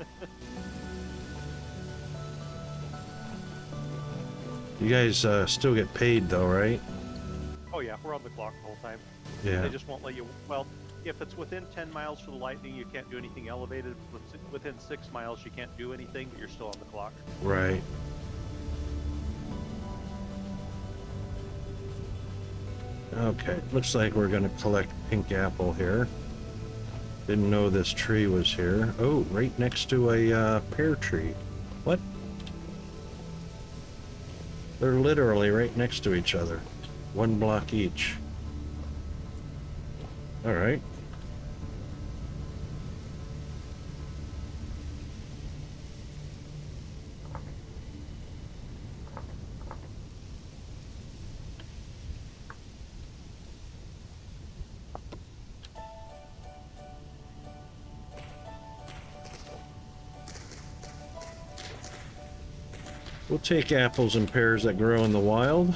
You guys still get paid though, right? Oh yeah, we're on the clock the whole time. Yeah. They just won't let you. Well, if it's within 10 miles for the lightning, you can't do anything elevated. If it's within 6 miles, you can't do anything, but you're still on the clock. Right. Okay, looks like we're gonna collect pink apple here. Didn't know this tree was here. Oh, right next to a pear tree. What? They're literally right next to each other. 1 block each. All right. We'll take apples and pears that grow in the wild.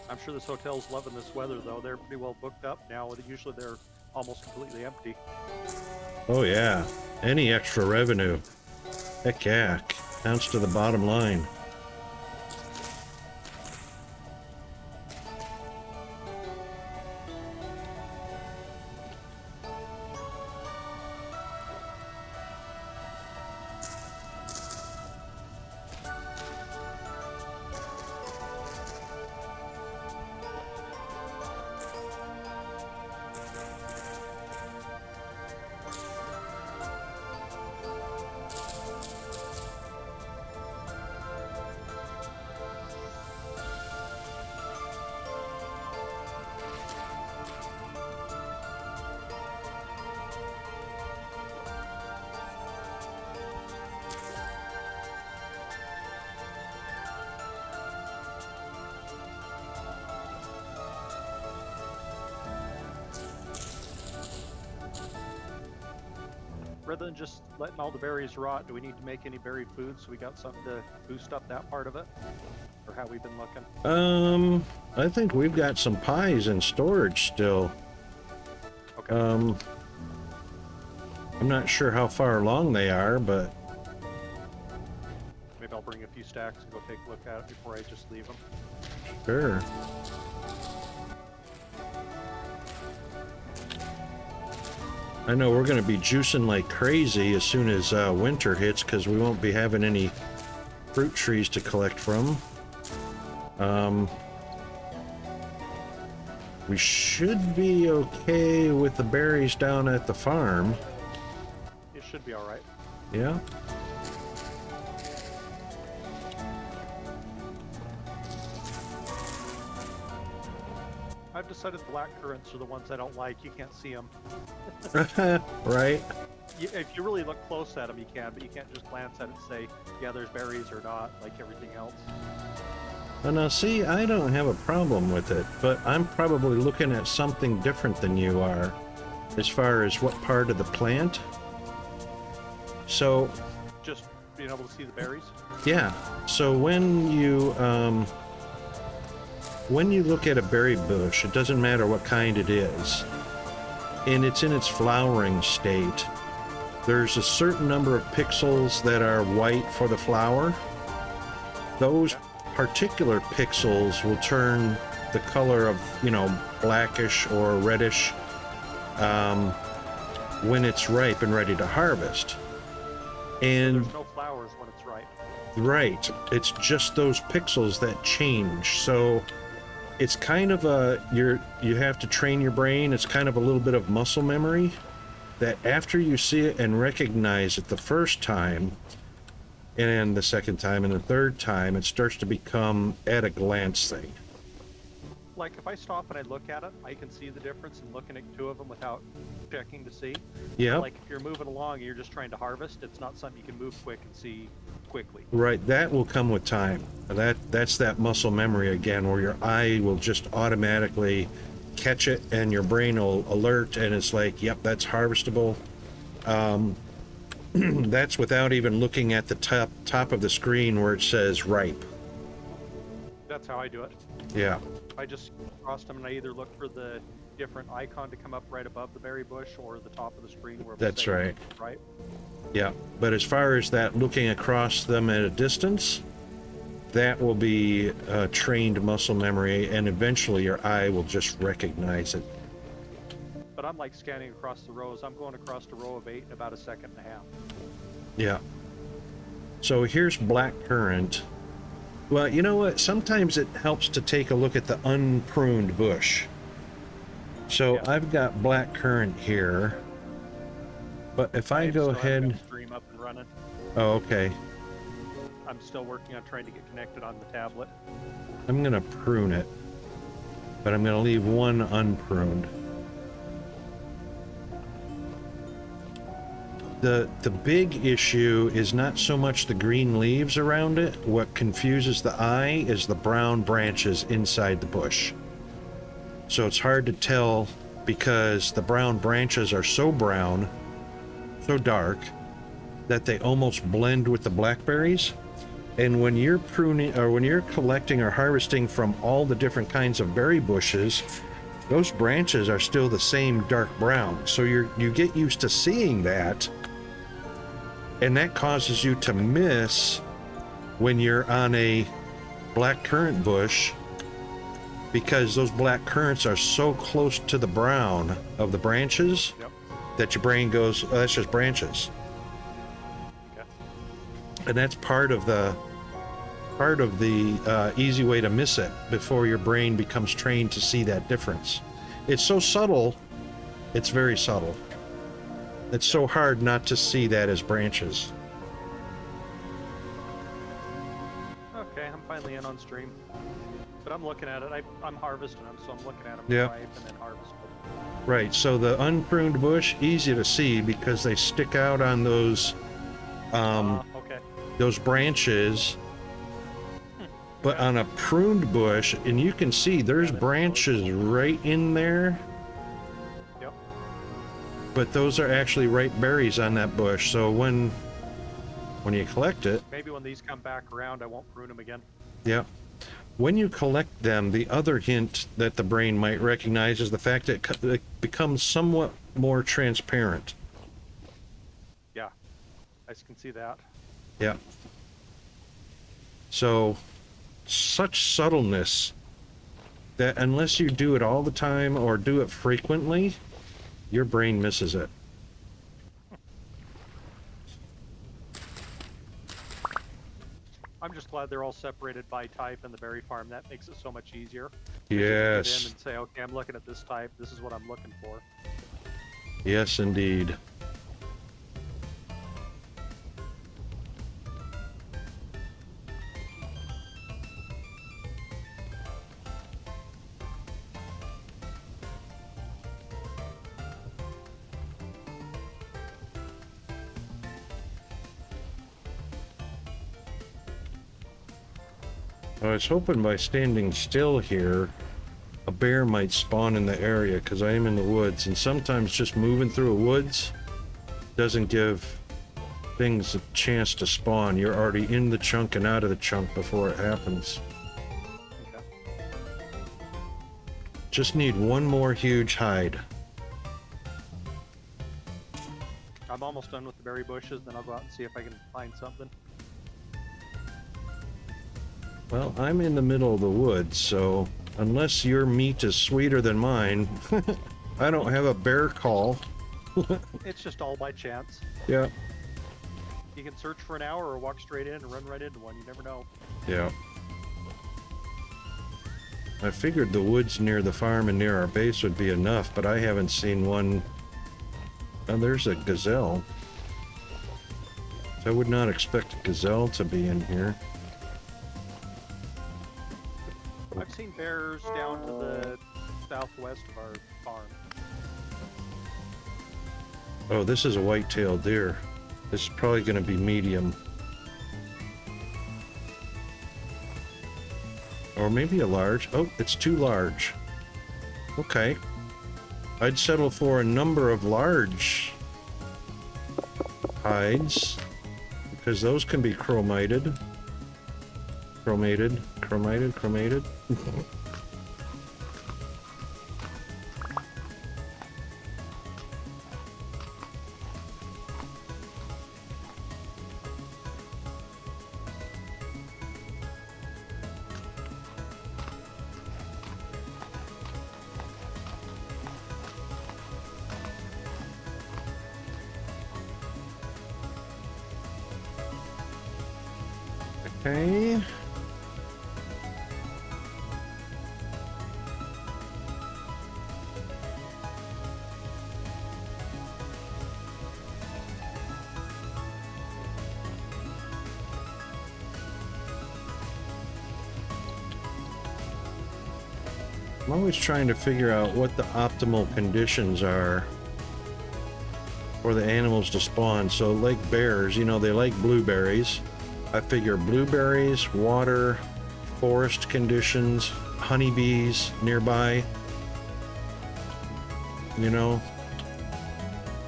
I'm sure this hotel's loving this weather, though. They're pretty well booked up now. Usually they're almost completely empty. Oh yeah, any extra revenue. Heck yeah, counts to the bottom line. Rather than just letting all the berries rot, do we need to make any berry food so we got something to boost up that part of it? Or how we've been looking? I think we've got some pies in storage still. Okay. I'm not sure how far along they are, but Maybe I'll bring a few stacks and go take a look at it before I just leave them. sure. I know we're going to be juicing like crazy as soon as winter hits because we won't be having any fruit trees to collect from. We should be okay with the berries down at the farm. It should be all right. Yeah. I've decided black currants are the ones I don't like. You can't see them. Right. If you really look close at them, you can, but you can't just glance at it and say, yeah, there's berries or not, like everything else. Now, see, I don't have a problem with it, but I'm probably looking at something different than you are as far as what part of the plant. So, Just being able to see the berries. yeah. So when you look at a berry bush, it doesn't matter what kind it is, and it's in its flowering state, there's a certain number of pixels that are white for the flower. Those particular pixels will turn the color of, blackish or reddish when it's ripe and ready to harvest. And There's no flowers when it's ripe. right, it's just those pixels that change. So it's kind of you have to train your brain. It's kind of a little bit of muscle memory that after you see it and recognize it the first time and the second time and the third time, it starts to become at a glance thing. Like if I stop and I look at it, I can see the difference in looking at two of them without checking to see. Yeah. Like if you're moving along and you're just trying to harvest, it's not something you can move quick and see quickly. Right, that will come with time. That's that muscle memory again, where your eye will just automatically catch it and your brain will alert and it's like, yep, that's harvestable. That's without even looking at the top of the screen where it says ripe. That's how I do it. Yeah. I just cross them and I either look for the different icon to come up right above the berry bush or the top of the screen where That's right. Right. Yeah, but as far as that looking across them at a distance, that will be trained muscle memory, and eventually your eye will just recognize it. But I'm like scanning across the rows. I'm going across a row of 8 in about a second and a half. Yeah. So here's black currant. Well, you know what? Sometimes it helps to take a look at the unpruned bush. So yeah. I've got black currant here. But if I go ahead... Stream up and running. Oh, okay. I'm still working on trying to get connected on the tablet. I'm going to prune it. But I'm going to leave one unpruned. The big issue is not so much the green leaves around it. What confuses the eye is the brown branches inside the bush. So it's hard to tell because the brown branches are so brown, so dark, that they almost blend with the blackberries. And when you're pruning, or when you're collecting or harvesting from all the different kinds of berry bushes, those branches are still the same dark brown. So you get used to seeing that, and that causes you to miss when you're on a black currant bush, because those black currants are so close to the brown of the branches. Yep. That your brain goes, oh, that's just branches. Okay. And that's part of the easy way to miss it before your brain becomes trained to see that difference. It's so subtle, it's very subtle. It's so hard not to see that as branches. Okay, I'm finally in on stream. But I'm looking at it. I'm harvesting them, so I'm looking at them yep. ripe and then harvestable. Right, so the unpruned bush, easy to see because they stick out on those okay. those branches. But on a pruned bush, and you can see there's branches right in there. Yep. But those are actually ripe berries on that bush. So when you collect it, maybe when these come back around, I won't prune them again. Yeah. When you collect them, the other hint that the brain might recognize is the fact that it becomes somewhat more transparent. Yeah, I can see that. Yeah. So, such subtleness that unless you do it all the time or do it frequently, your brain misses it. I'm just glad they're all separated by type in the berry farm. That makes it so much easier. Yes. Get in and say, okay, I'm looking at this type. This is what I'm looking for. Yes, indeed. I was hoping by standing still here, a bear might spawn in the area because I am in the woods, and sometimes just moving through a woods doesn't give things a chance to spawn. You're already in the chunk and out of the chunk before it happens. Okay. Just need one more huge hide. I'm almost done with the berry bushes, then I'll go out and see if I can find something. Well, I'm in the middle of the woods, so unless your meat is sweeter than mine, I don't have a bear call. It's just all by chance. Yeah. You can search for an hour or walk straight in and run right into one. You never know. Yeah. I figured the woods near the farm and near our base would be enough, but I haven't seen one. Oh, there's a gazelle. I would not expect a gazelle to be in here. I've seen bears down to the southwest of our farm. Oh, this is a white-tailed deer. This is probably going to be medium. Or maybe a large. Oh, it's too large. Okay. I'd settle for a number of large hides, because those can be chromated. Chromated. Okay. I'm always trying to figure out what the optimal conditions are for the animals to spawn. So like bears, you know, they like blueberries. I figure blueberries, water, forest conditions, honeybees nearby, you know,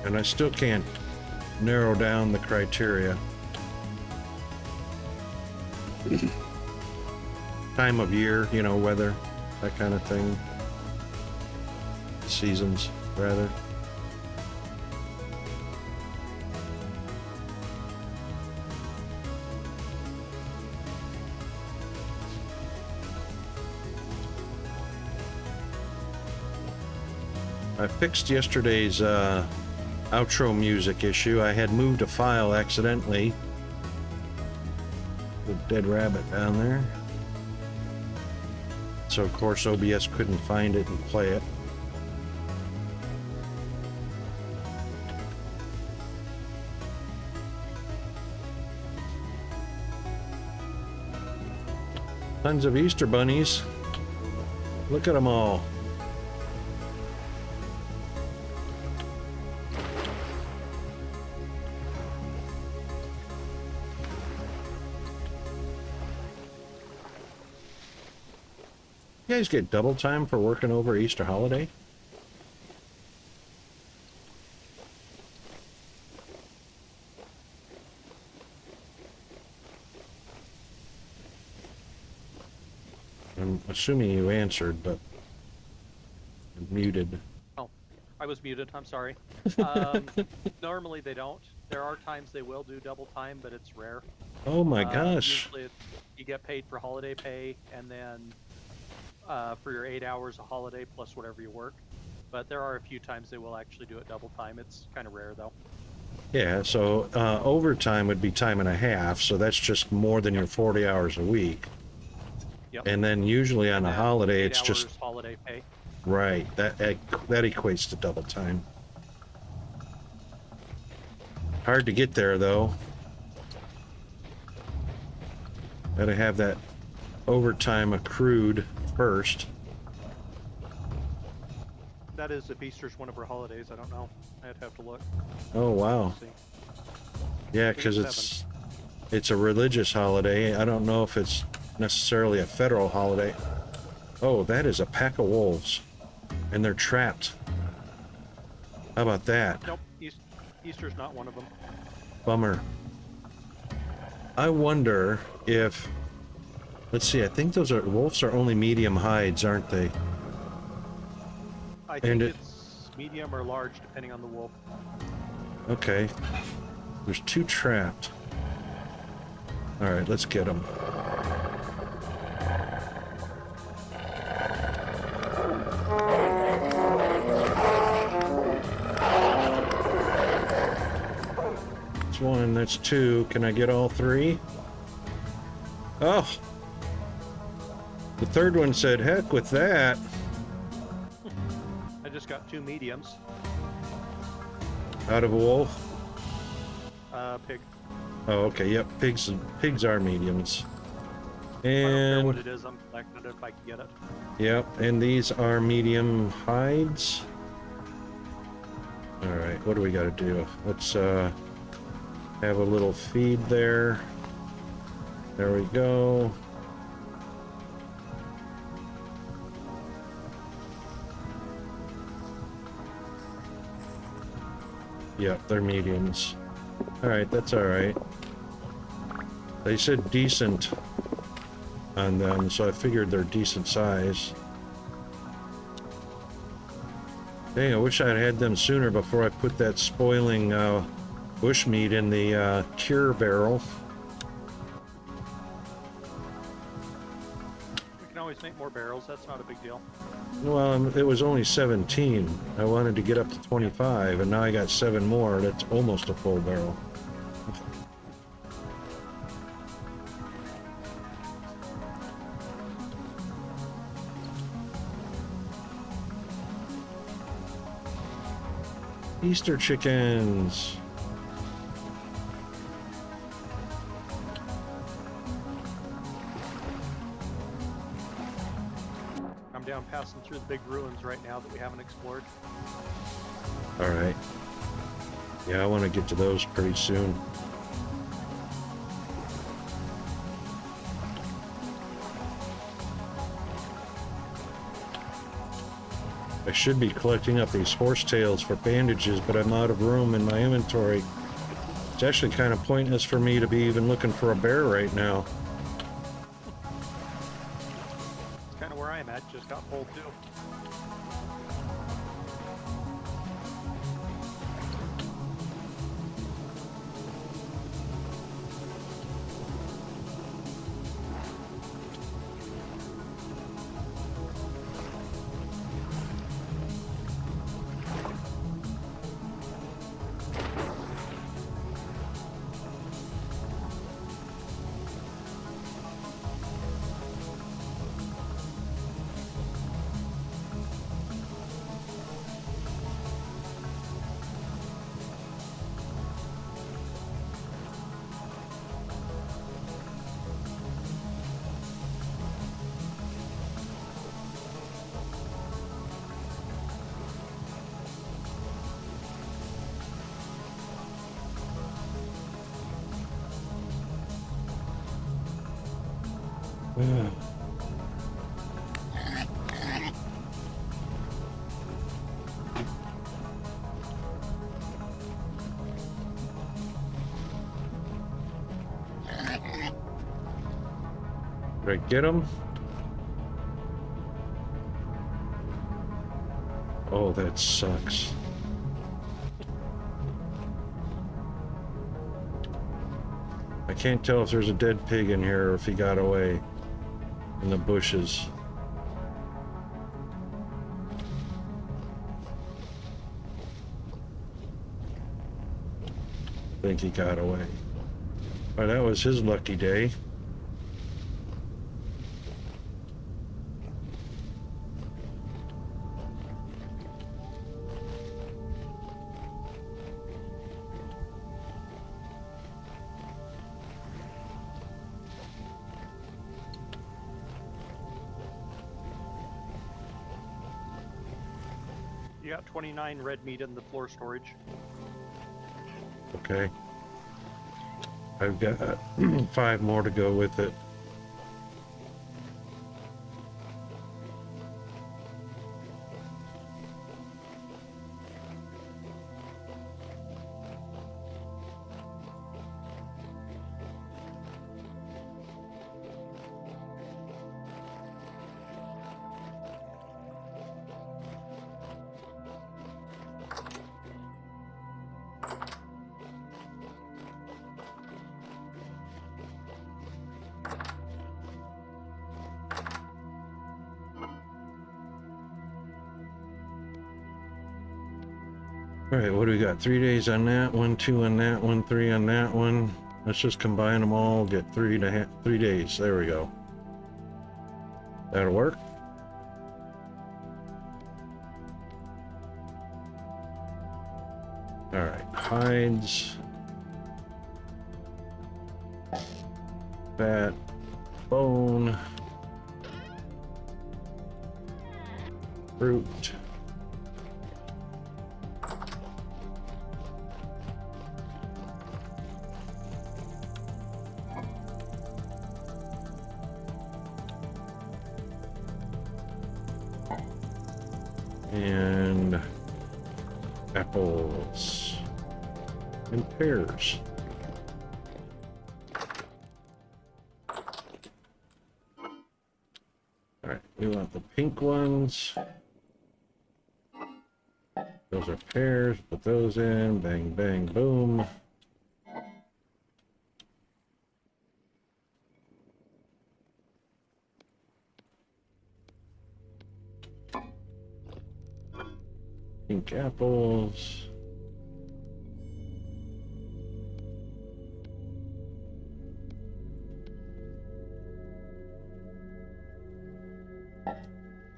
and I still can't narrow down the criteria. Time of year, you know, weather, that kind of thing. Seasons, rather. I fixed yesterday's outro music issue. I had moved a file accidentally. The dead rabbit down there. So of course OBS couldn't find it and play it. Tons of Easter bunnies. Look at them all. You guys get double time for working over Easter holiday? I'm assuming you answered, but you're muted. Oh, I was muted. I'm sorry. Normally they don't. There are times they will do double time, but it's rare. Oh my gosh. Usually you get paid for holiday pay, and then for your 8 hours of holiday plus whatever you work. But there are a few times they will actually do it double time. It's kind of rare though. Yeah, so overtime would be time and a half, so that's just more than your 40 hours a week. Yep. And then usually on a holiday, it's 8 just hours holiday pay. right. That equates to double time. Hard to get there though. Gotta have that overtime accrued first. That is if Easter's one of our holidays. I don't know. I'd have to look. Oh wow. See. Yeah, because it's a religious holiday. I don't know if it's necessarily a federal holiday. Oh, that is a pack of wolves, and they're trapped. How about that? Nope, Easter's not one of them. Bummer. I wonder if, let's see, I think those are, wolves are only medium hides, aren't they? I think it's medium or large, depending on the wolf. Okay. There's two trapped. All right, let's get them. That's one, that's two. Can I get all three? Oh! The third one said, heck with that. I just got 2 mediums. Out of a wolf? Pig. Oh, okay, yep, pigs are mediums. I don't care what And, it is, I'm collecting it if I can get it. yep, and these are medium hides. Alright, what do we gotta do? Let's, have a little feed there. There we go. Yep, they're mediums. Alright, that's alright. They said decent on them, so I figured they're decent size. Dang, I wish I'd had them sooner before I put that spoiling bushmeat in the cure barrel. We can always make more barrels. That's not a big deal. Well, it was only 17. I wanted to get up to 25, and now I got 7 more. That's almost a full barrel. Easter chickens. I'm down passing through the big ruins right now that we haven't explored. All right. Yeah, I want to get to those pretty soon. I should be collecting up these horsetails for bandages, but I'm out of room in my inventory. It's actually kind of pointless for me to be even looking for a bear right now. It's kind of where I'm at. Just got pulled too. Yeah. Did I get him? Oh, that sucks. I can't tell if there's a dead pig in here or if he got away in the bushes. I think he got away. Well, that was his lucky day. You got 29 red meat in the floor storage. Okay. I've got 5 more to go with it. All right, what do we got? 3 days on that one, 2 on that one, 3 on that one. Let's just combine them all, get 3 days. There we go. That'll work. All right, hides, fat, bone, fruit. And apples. and pears. All right, we want the pink ones. Those are pears. Put those in. Bang, bang, boom. Pink apples.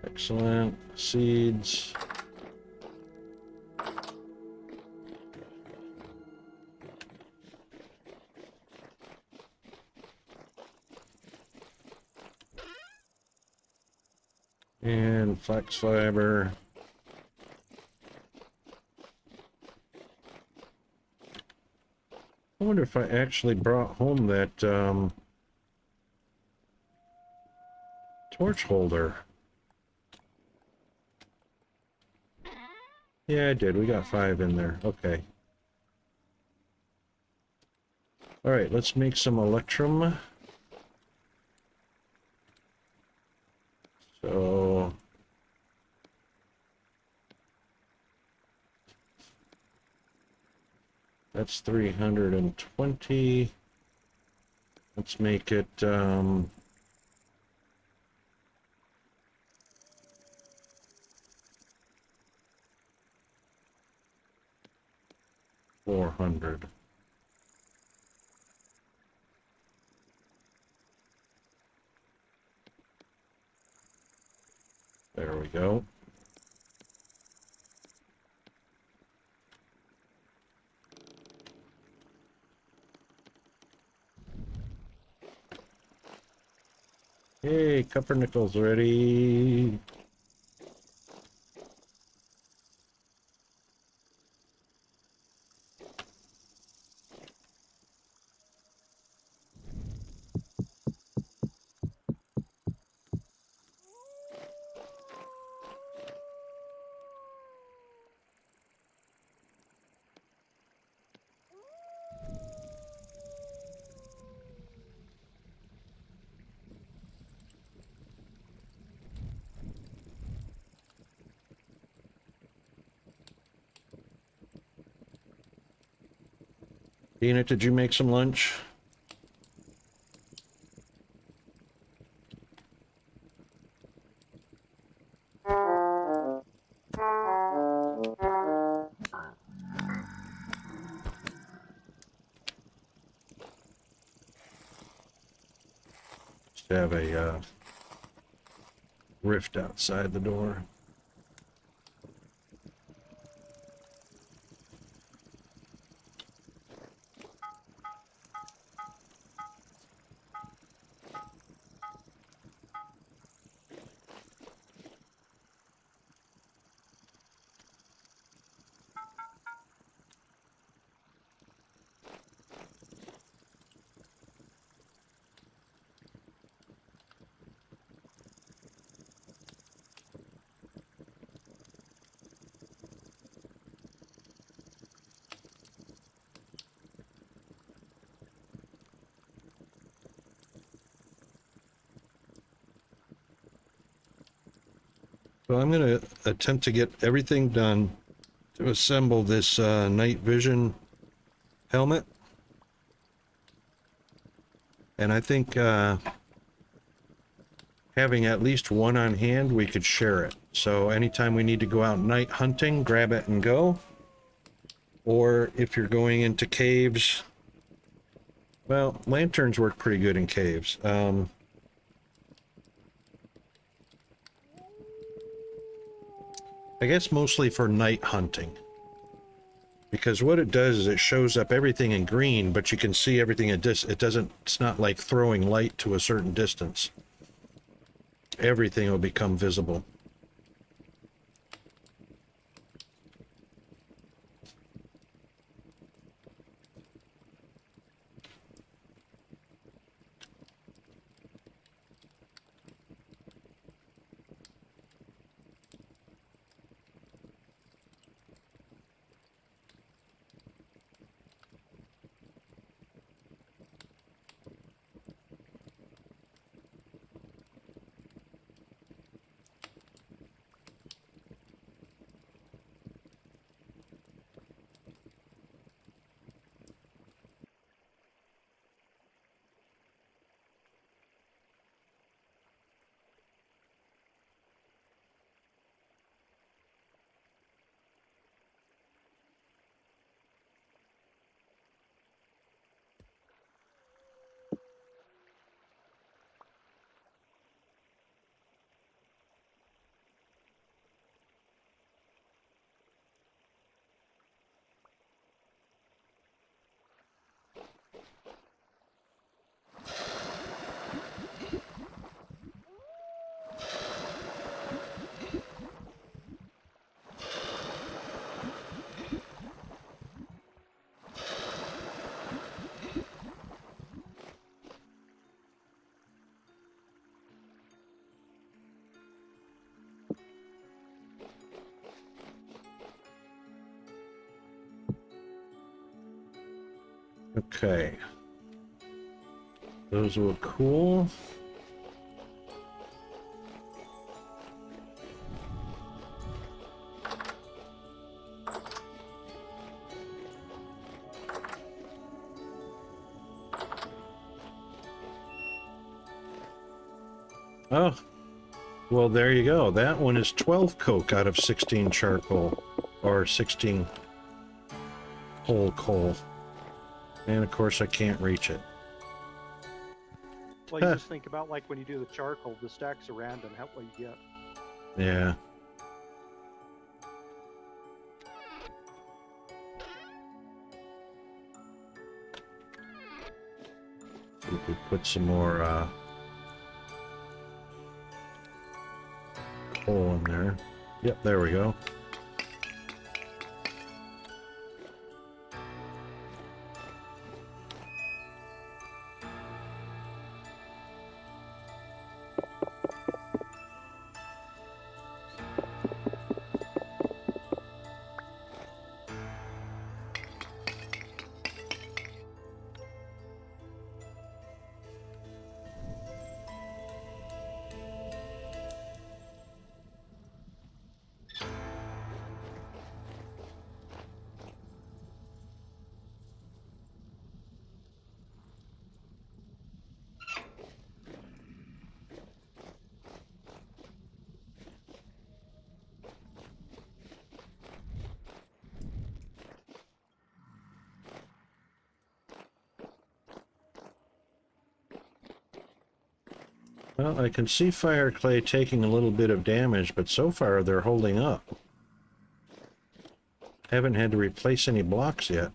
Excellent. Seeds. And flax fiber. I wonder if I actually brought home that torch holder. Yeah, I did. We got 5 in there. Okay. All right, let's make some electrum. So that's 320. Let's make it 400. There we go. Hey, Cuppernickel's ready. Dina, did you make some lunch? Just have a rift outside the door. So I'm going to attempt to get everything done to assemble this night vision helmet. And I think having at least one on hand, we could share it. So anytime we need to go out night hunting, grab it and go. Or if you're going into caves, well, lanterns work pretty good in caves. I guess mostly for night hunting. Because what it does is it shows up everything in green, but you can see everything at it's not like throwing light to a certain distance. Everything will become visible. Okay. Those were cool. Oh, well, there you go. That one is 12 coke out of 16 charcoal, or 16 whole coal. And of course I can't reach it. Well, you just think about like when you do the charcoal, the stacks are random, how what you get. Yeah. We could put some more coal in there. Yep, there we go. Well, I can see fire clay taking a little bit of damage, but so far they're holding up. Haven't had to replace any blocks yet.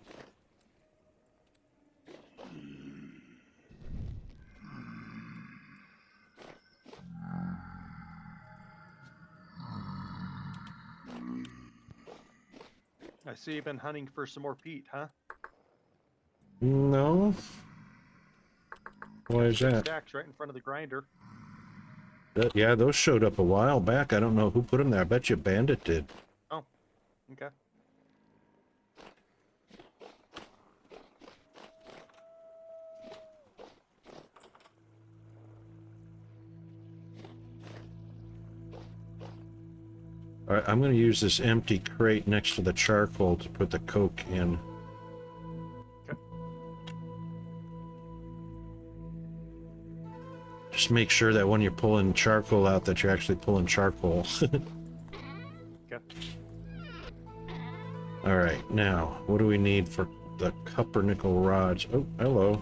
I see you've been hunting for some more peat, huh? No. Why is 6 that? stacks right in front of the grinder. Yeah, those showed up a while back. I don't know who put them there. I bet you Bandit did. Oh, okay. All right, I'm going to use this empty crate next to the charcoal to put the coke in. Okay. Just make sure that when you're pulling charcoal out that you're actually pulling charcoal. Okay. All right, now, what do we need for the copper nickel rods? Oh, hello.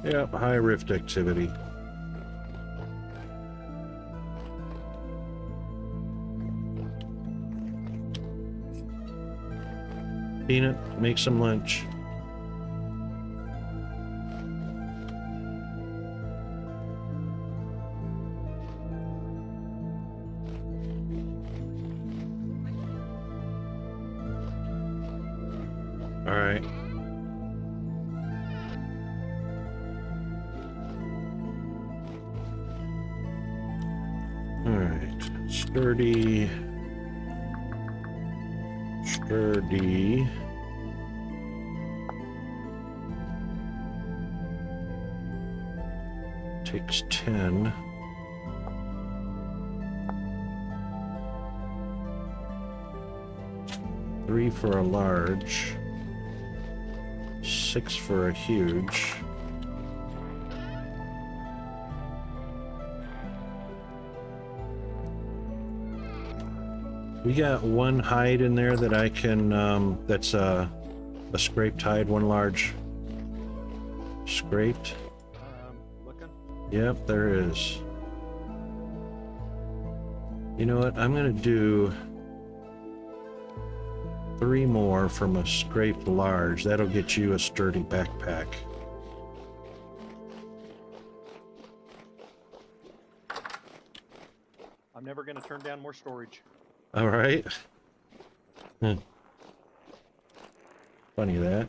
Yep, high rift activity. Peanut, make some lunch. All right. All right. Sturdy. Sturdy. Takes 10. Three for a large. 6 for a huge. We got one hide in there that I can, that's a scraped hide, one large scraped. Looking. Yep, there is. You know what? I'm gonna do 3 more from a scraped large. That'll get you a sturdy backpack. I'm never going to turn down more storage. All right. Funny that.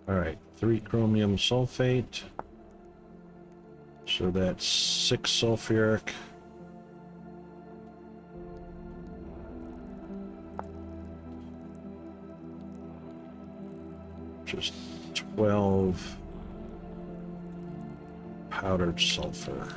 All right, 3 chromium sulfate. So that's 6 sulfuric. Just 12 powdered sulfur.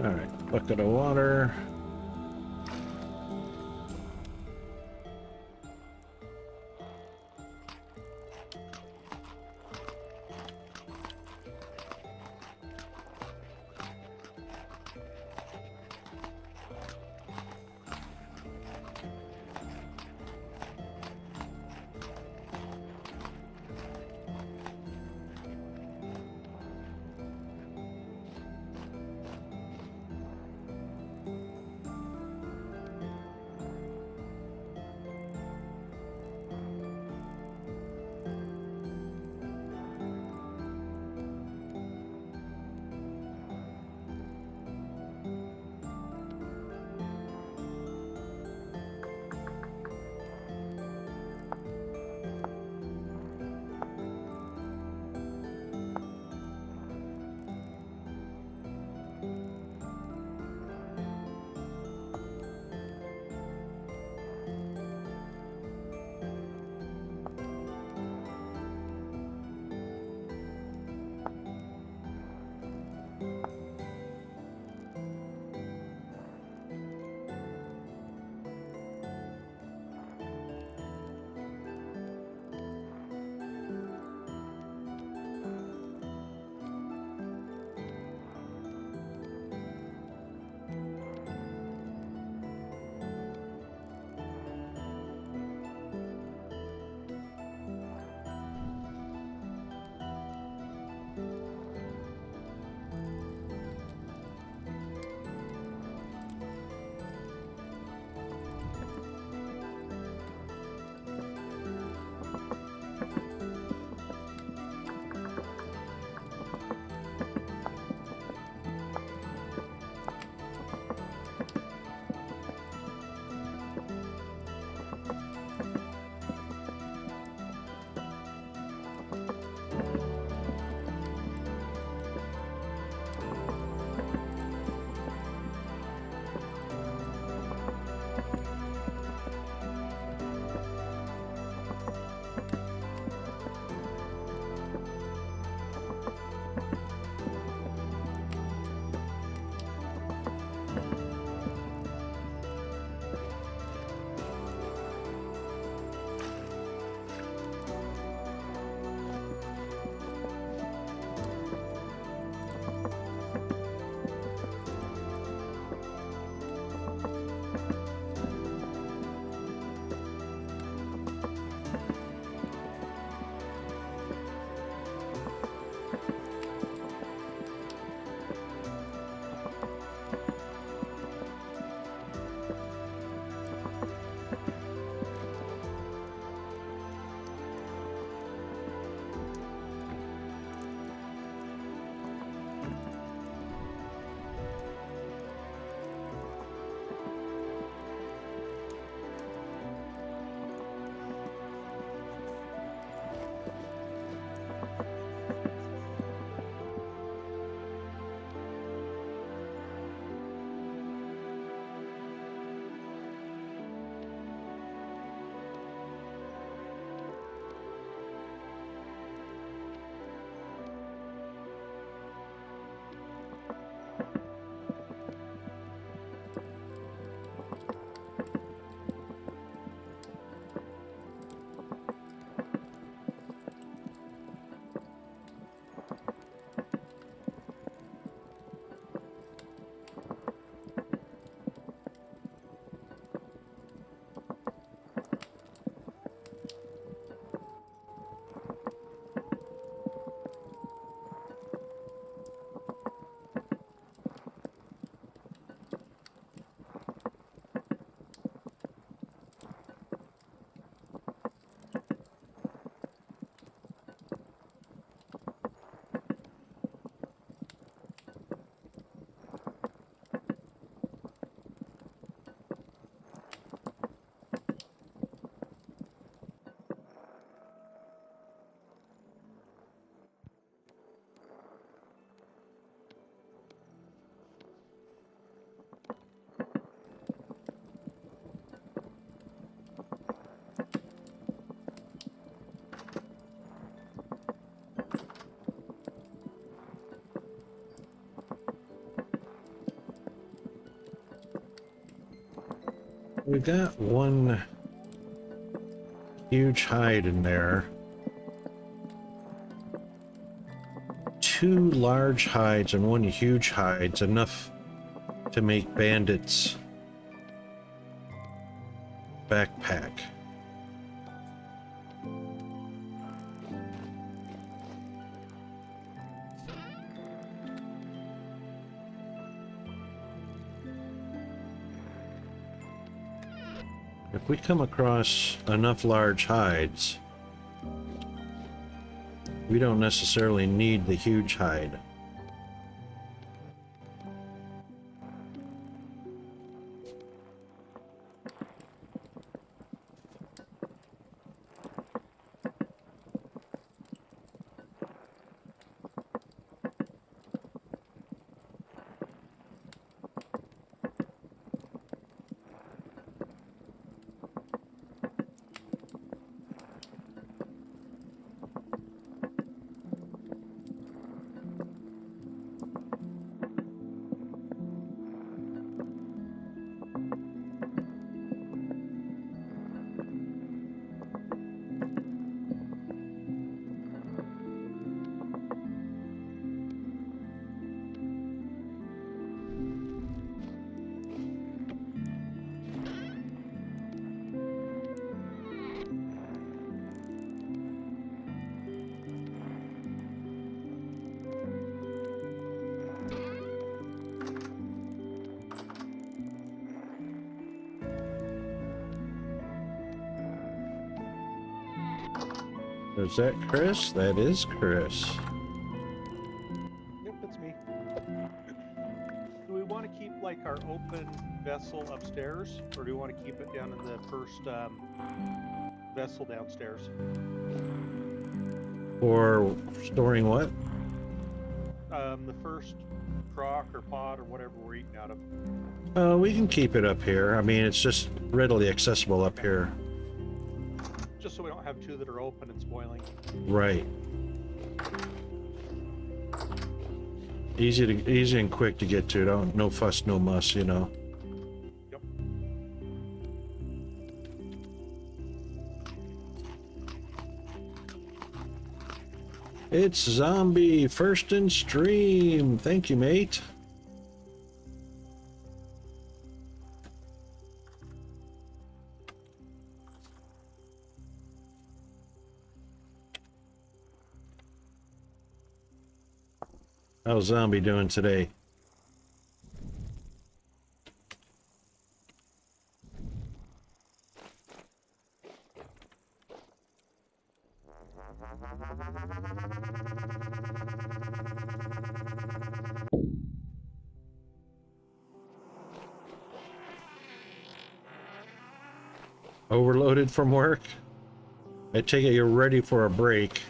All right, bucket of water. We got one huge hide in there. Two large hides and one huge hide's enough to make Bandit's backpack. If we come across enough large hides, we don't necessarily need the huge hide. Is that Chris? That is Chris. Yep, it's me. Do we want to keep like our open vessel upstairs, or do we want to keep it down in the first vessel downstairs? For storing what? The first crock or pot or whatever we're eating out of. We can keep it up here. I mean, it's just readily accessible up here. Just so we don't have two that are open and spoiling. Right. Easy and quick to get to. Don't, no fuss, no muss, you know. Yep. It's Zombie first in stream. Thank you, mate. How's Zombie doing today? Overloaded from work? I take it you're ready for a break.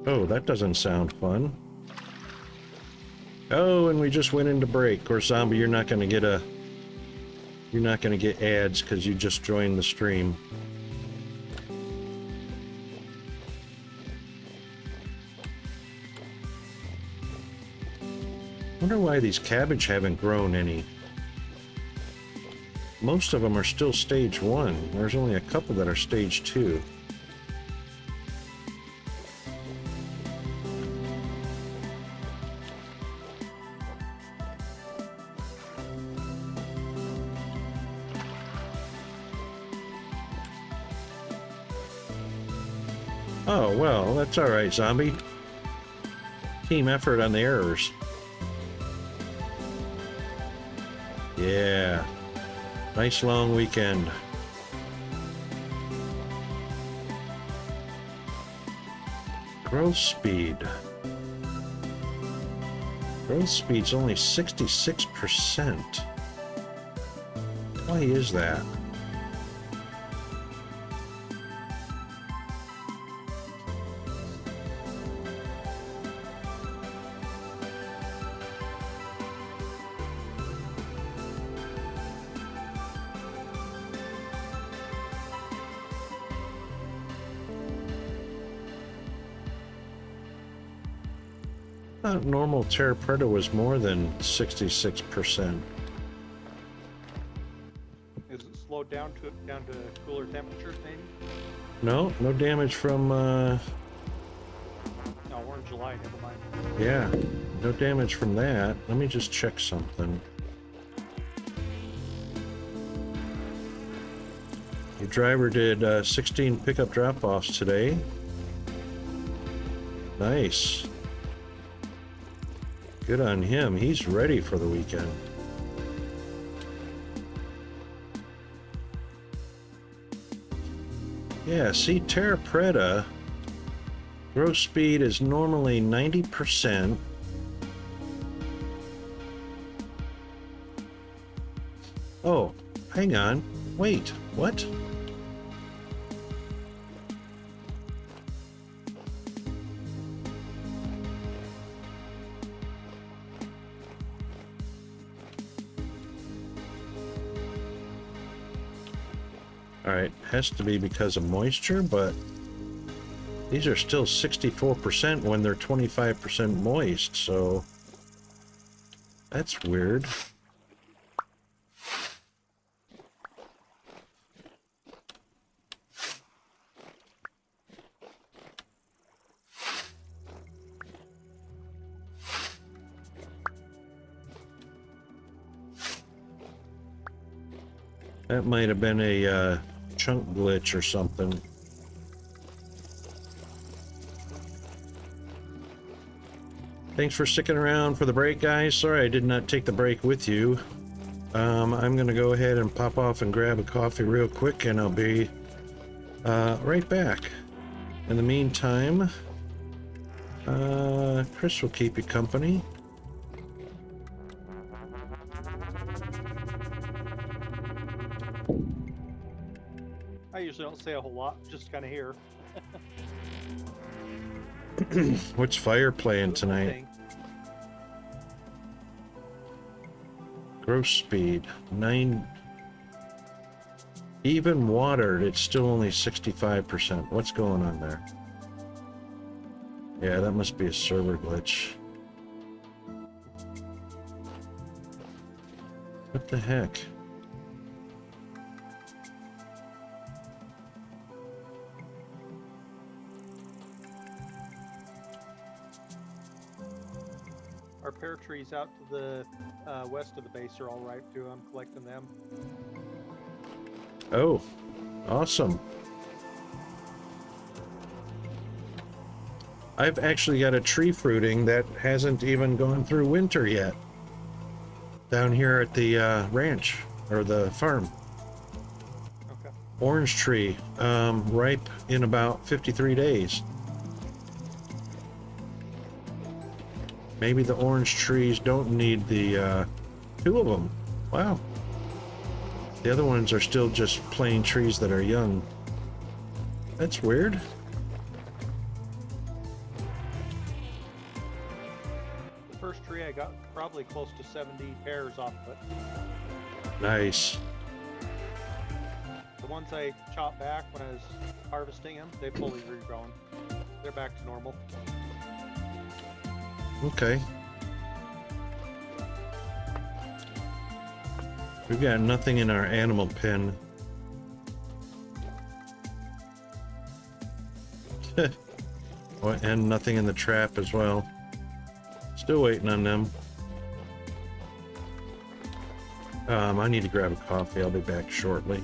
Oh, that doesn't sound fun. Oh, and we just went into break. Of course, Zombie, you're not gonna get ads because you just joined the stream. Wonder why these cabbage haven't grown any. Most of them are still stage 1. There's only a couple that are stage 2. Oh, well, that's all right, Zombie. Team effort on the errors. Yeah. Nice long weekend. Growth speed. Growth speed's only 66%. Why is that? thought normal Terra Preta was more than 66%. Is it slowed down to cooler temperatures, maybe? No, no damage from, No, we're in July, never mind. yeah, no damage from that. Let me just check something. Your driver did 16 pickup drop-offs today. Nice. Good on him. He's ready for the weekend. Yeah, see, Terra Preta, gross speed is normally 90%. Oh, hang on. Wait, what? Alright, has to be because of moisture, but these are still 64% when they're 25% moist, so that's weird. That might have been a chunk glitch or something. Thanks for sticking around for the break, guys. Sorry I did not take the break with you. I'm gonna go ahead and pop off and grab a coffee real quick, and I'll be right back. In the meantime, Chris will keep you company. I usually don't say a whole lot, just kind of hear. What's Fire playing tonight? Gross speed 9. Even watered, it's still only 65%. What's going on there? Yeah, that must be a server glitch. What the heck? Our pear trees out to the west of the base are all ripe too. I'm collecting them. Oh, awesome. I've actually got a tree fruiting that hasn't even gone through winter yet. Down here at the ranch, or the farm. Okay. Orange tree, ripe in about 53 days. Maybe the orange trees don't need the 2 of them. Wow. The other ones are still just plain trees that are young. That's weird. The first tree I got probably close to 70 pears off of it. Nice. The ones I chopped back when I was harvesting them, they've fully regrown. They're back to normal. Okay. We've got nothing in our animal pen. And nothing in the trap as well. Still waiting on them. I need to grab a coffee. I'll be back shortly.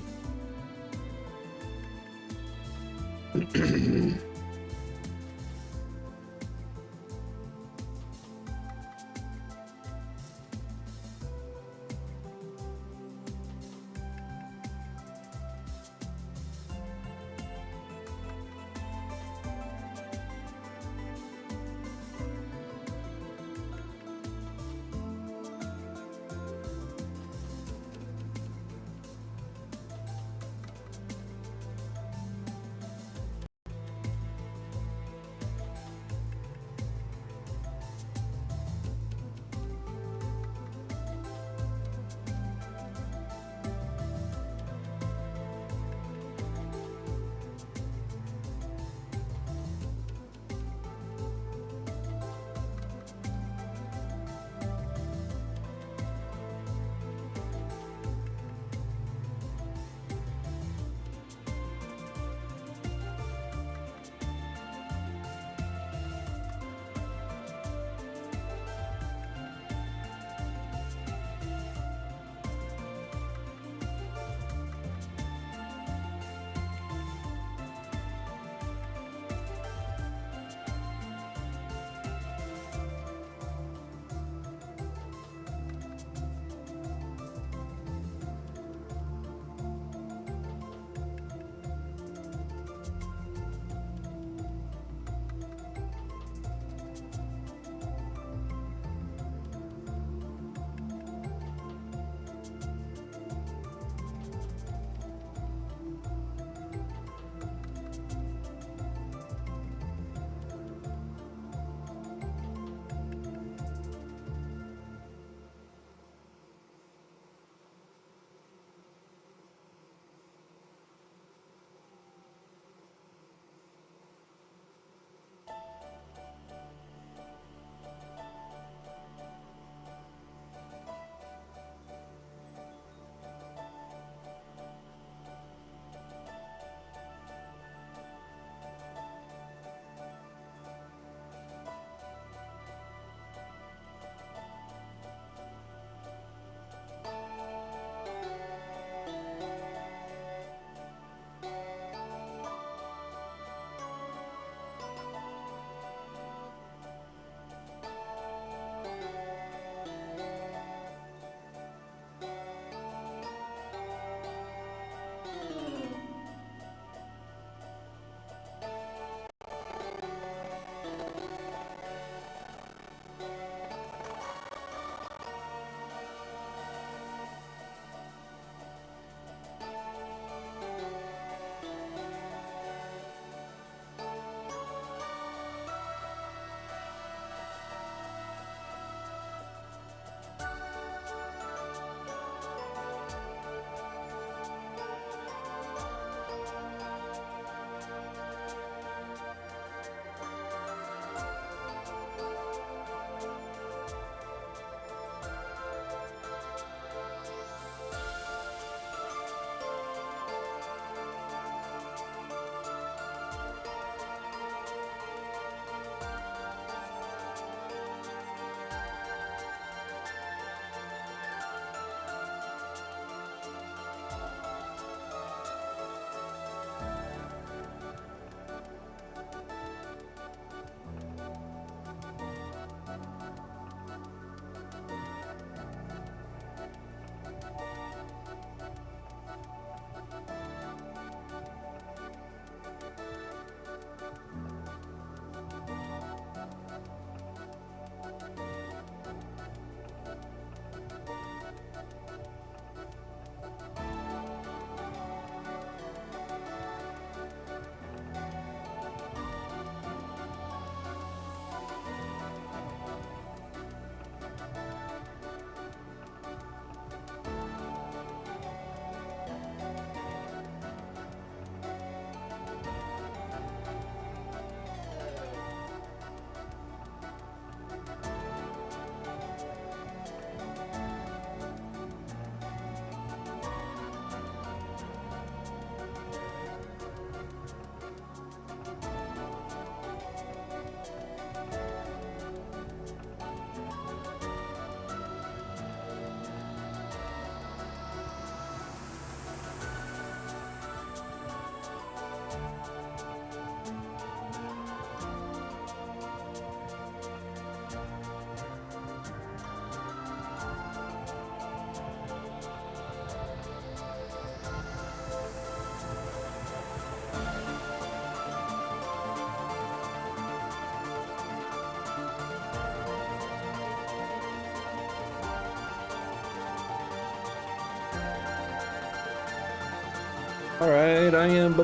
All right, I am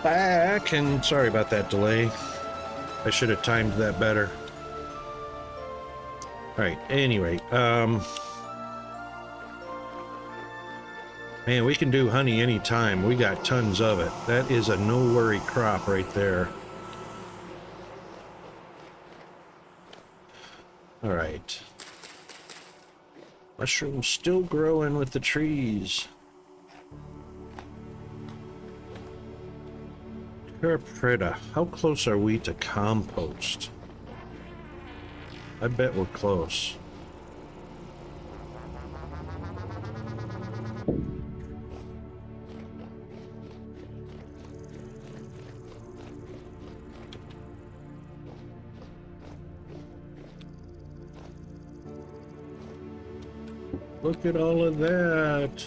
back, and sorry about that delay. I should have timed that better. All right, anyway, man, we can do honey anytime. We got tons of it. That is a no-worry crop right there. All right. Mushrooms still growing with the trees. Curaprita, how close are we to compost? I bet we're close. Look at all of that.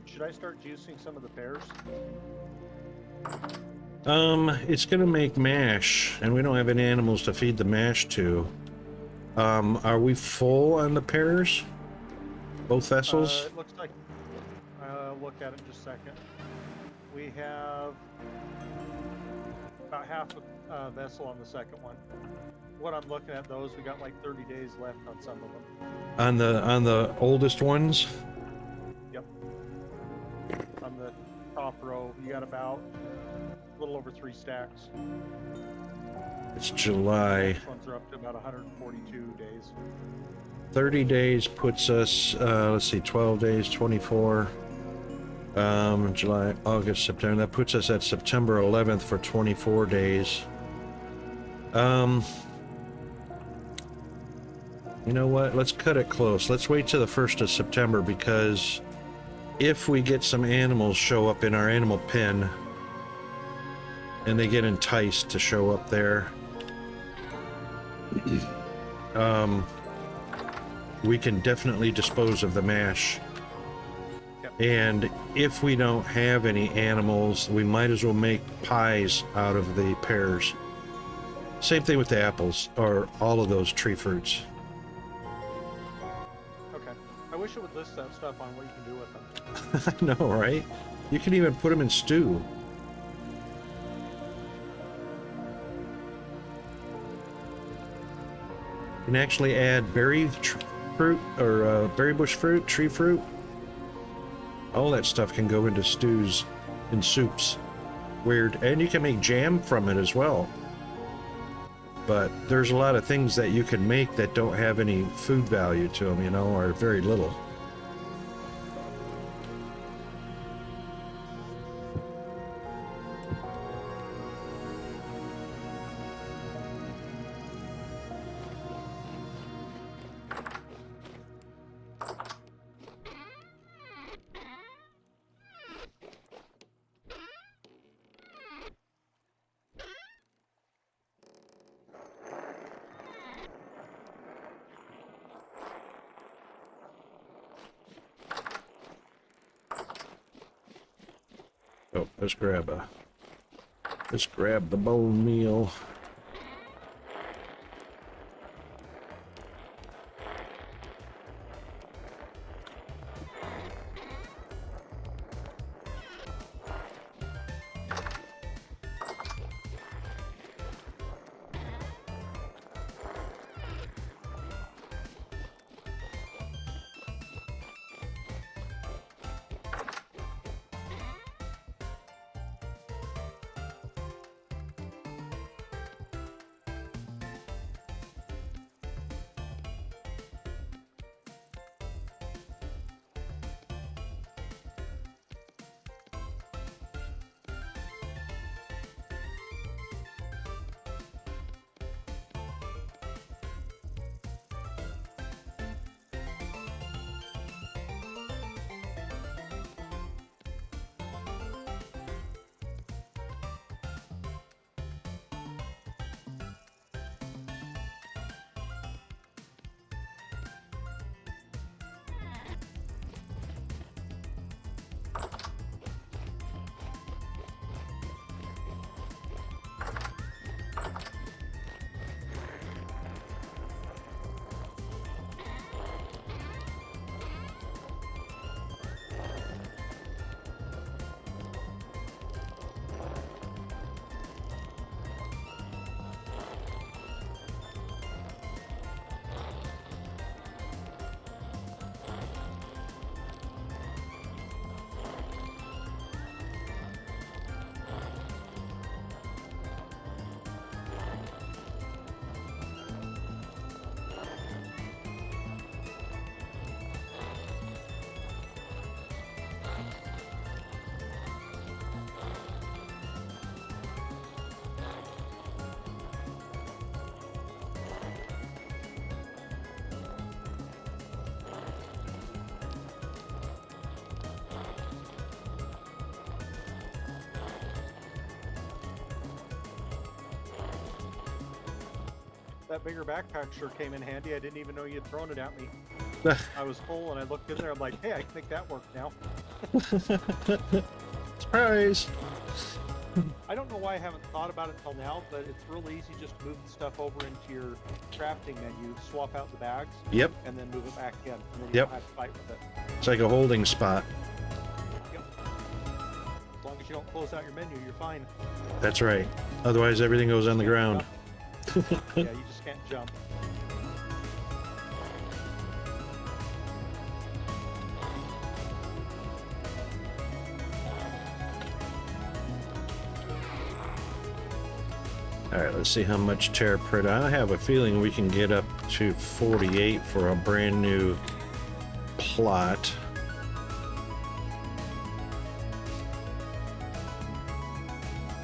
Should I start juicing some of the pears? It's gonna make mash, and we don't have any animals to feed the mash to. Are we full on the pears? Both vessels? It looks like, look at it in just a second. We have about half a vessel on the second one. What I'm looking at those, we got like 30 days left on some of them. On the oldest ones? Yep. On the top row, you got about a little over 3 stacks. It's July. These ones are up to about 142 days. 30 days puts us, let's see, 12 days, 24. July, August, September. That puts us at September 11th for 24 days. You know what? Let's cut it close. Let's wait till the 1st of September, because if we get some animals show up in our animal pen and they get enticed to show up there, we can definitely dispose of the mash. Yep. And if we don't have any animals, we might as well make pies out of the pears. Same thing with the apples, or all of those tree fruits. Okay. I wish it would list that stuff on what you can do with them. I know, right? You can even put them in stew. You can actually add berry fruit, or berry bush fruit, tree fruit. All that stuff can go into stews and soups. Weird. And you can make jam from it as well. But there's a lot of things that you can make that don't have any food value to them, you know, or very little. Oh, let's grab the bone meal. That bigger backpack sure came in handy. I didn't even know you'd thrown it at me. I was full and I looked in there. I'm like, hey, I can make that work now. Surprise! I don't know why I haven't thought about it till now, but it's real easy. Just move the stuff over into your crafting menu, swap out the bags, Yep. and then move it back in. And then you Yep. don't have to fight with it. It's like a holding spot. Yep. As long as you don't close out your menu, you're fine. That's right. Otherwise, everything goes on the ground. Yeah, you just can't jump. All right, let's see how much tear print. I have a feeling we can get up to 48 for a brand new plot.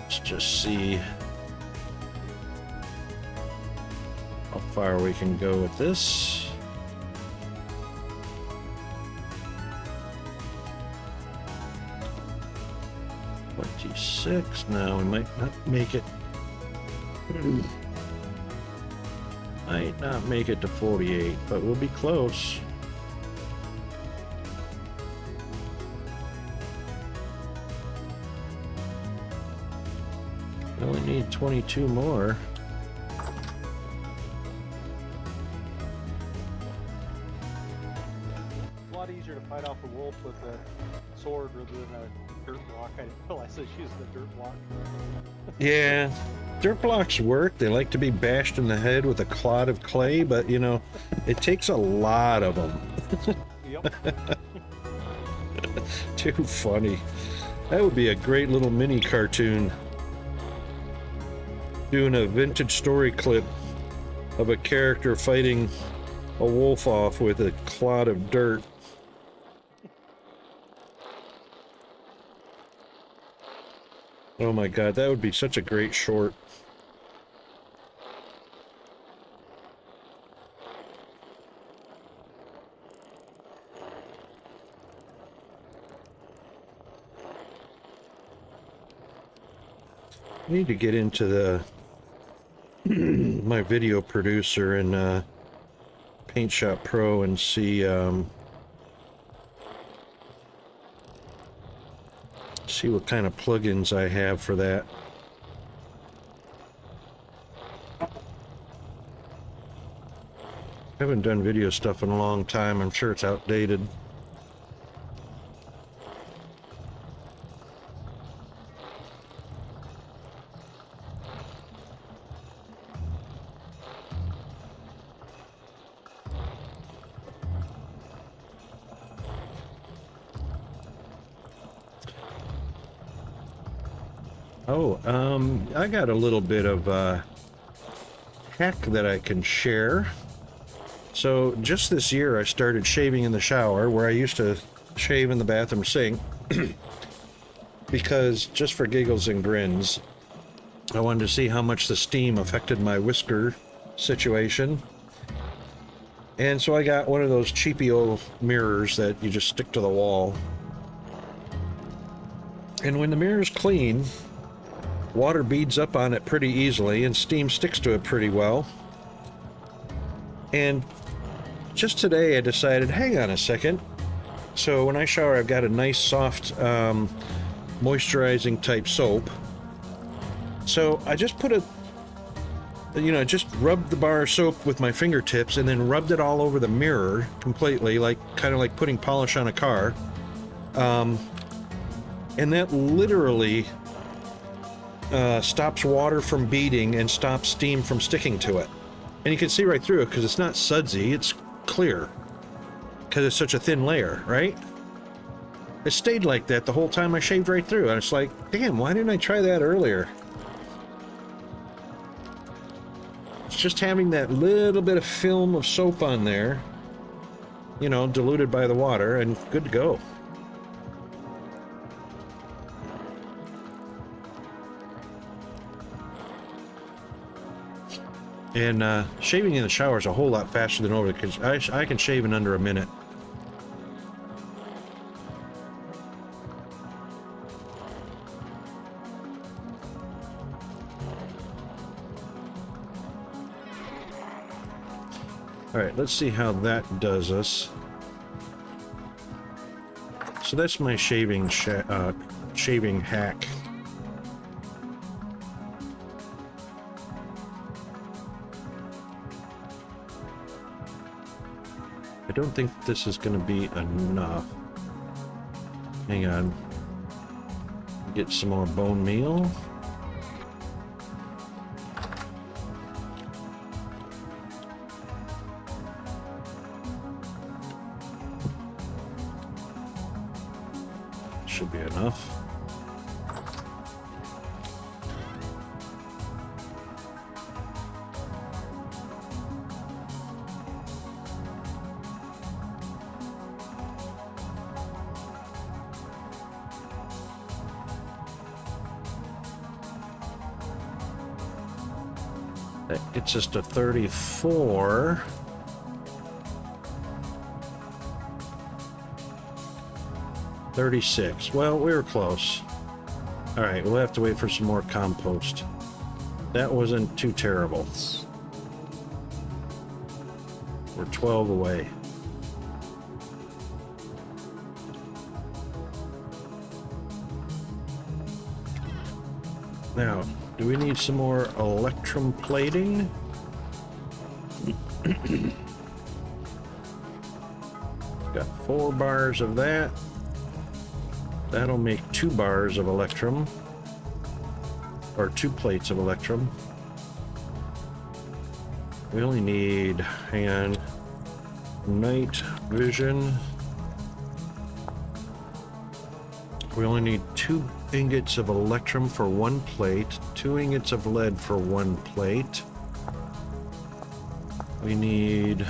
Let's just see how far we can go with this. $26. No, we might not make it. Might not make it to 48, but we'll be close. We only need 22 more. It's a lot easier to fight off a wolf with a sword rather than a dirt block. I didn't realize I was using the dirt block. Yeah, dirt blocks work. They like to be bashed in the head with a clod of clay, but you know, it takes a lot of them. Yep. Too funny. That would be a great little mini cartoon. Doing a vintage story clip of a character fighting a wolf off with a clod of dirt. Oh my god, that would be such a great short. I need to get into the my video producer in Paint Shop Pro and see see what kind of plugins I have for that. I haven't done video stuff in a long time. I'm sure it's outdated. Oh, I got a little bit of hack that I can share. So just this year I started shaving in the shower where I used to shave in the bathroom sink because just for giggles and grins I wanted to see how much the steam affected my whisker situation. And so I got one of those cheapy old mirrors that you just stick to the wall. And when the mirror's clean, water beads up on it pretty easily and steam sticks to it pretty well. And just today I decided, hang on a second. So when I shower, I've got a nice soft moisturizing type soap. So I just put just rubbed the bar of soap with my fingertips and then rubbed it all over the mirror completely, like kind of like putting polish on a car. And that literally stops water from beading and stops steam from sticking to it. And you can see right through it because it's not sudsy, it's clear. Because it's such a thin layer, right? It stayed like that the whole time I shaved right through. And it's like, damn, why didn't I try that earlier? It's just having that little bit of film of soap on there, you know, diluted by the water, and good to go. And shaving in the shower is a whole lot faster than over because I can shave in under a minute. Alright, let's see how that does us. So that's my shaving hack. I don't think this is going to be enough. Hang on. Get some more bone meal. Should be enough. That gets us to 34. $36. Well, we were close. Alright, we'll have to wait for some more compost. That wasn't too terrible. We're 12 away. Now, do we need some more electrum plating? Got 4 bars of that. That'll make 2 bars of electrum. Or 2 plates of electrum. We only need, hang on, night vision. We only need 2 ingots of electrum for 1 plate, 2 ingots of lead for 1 plate. We need...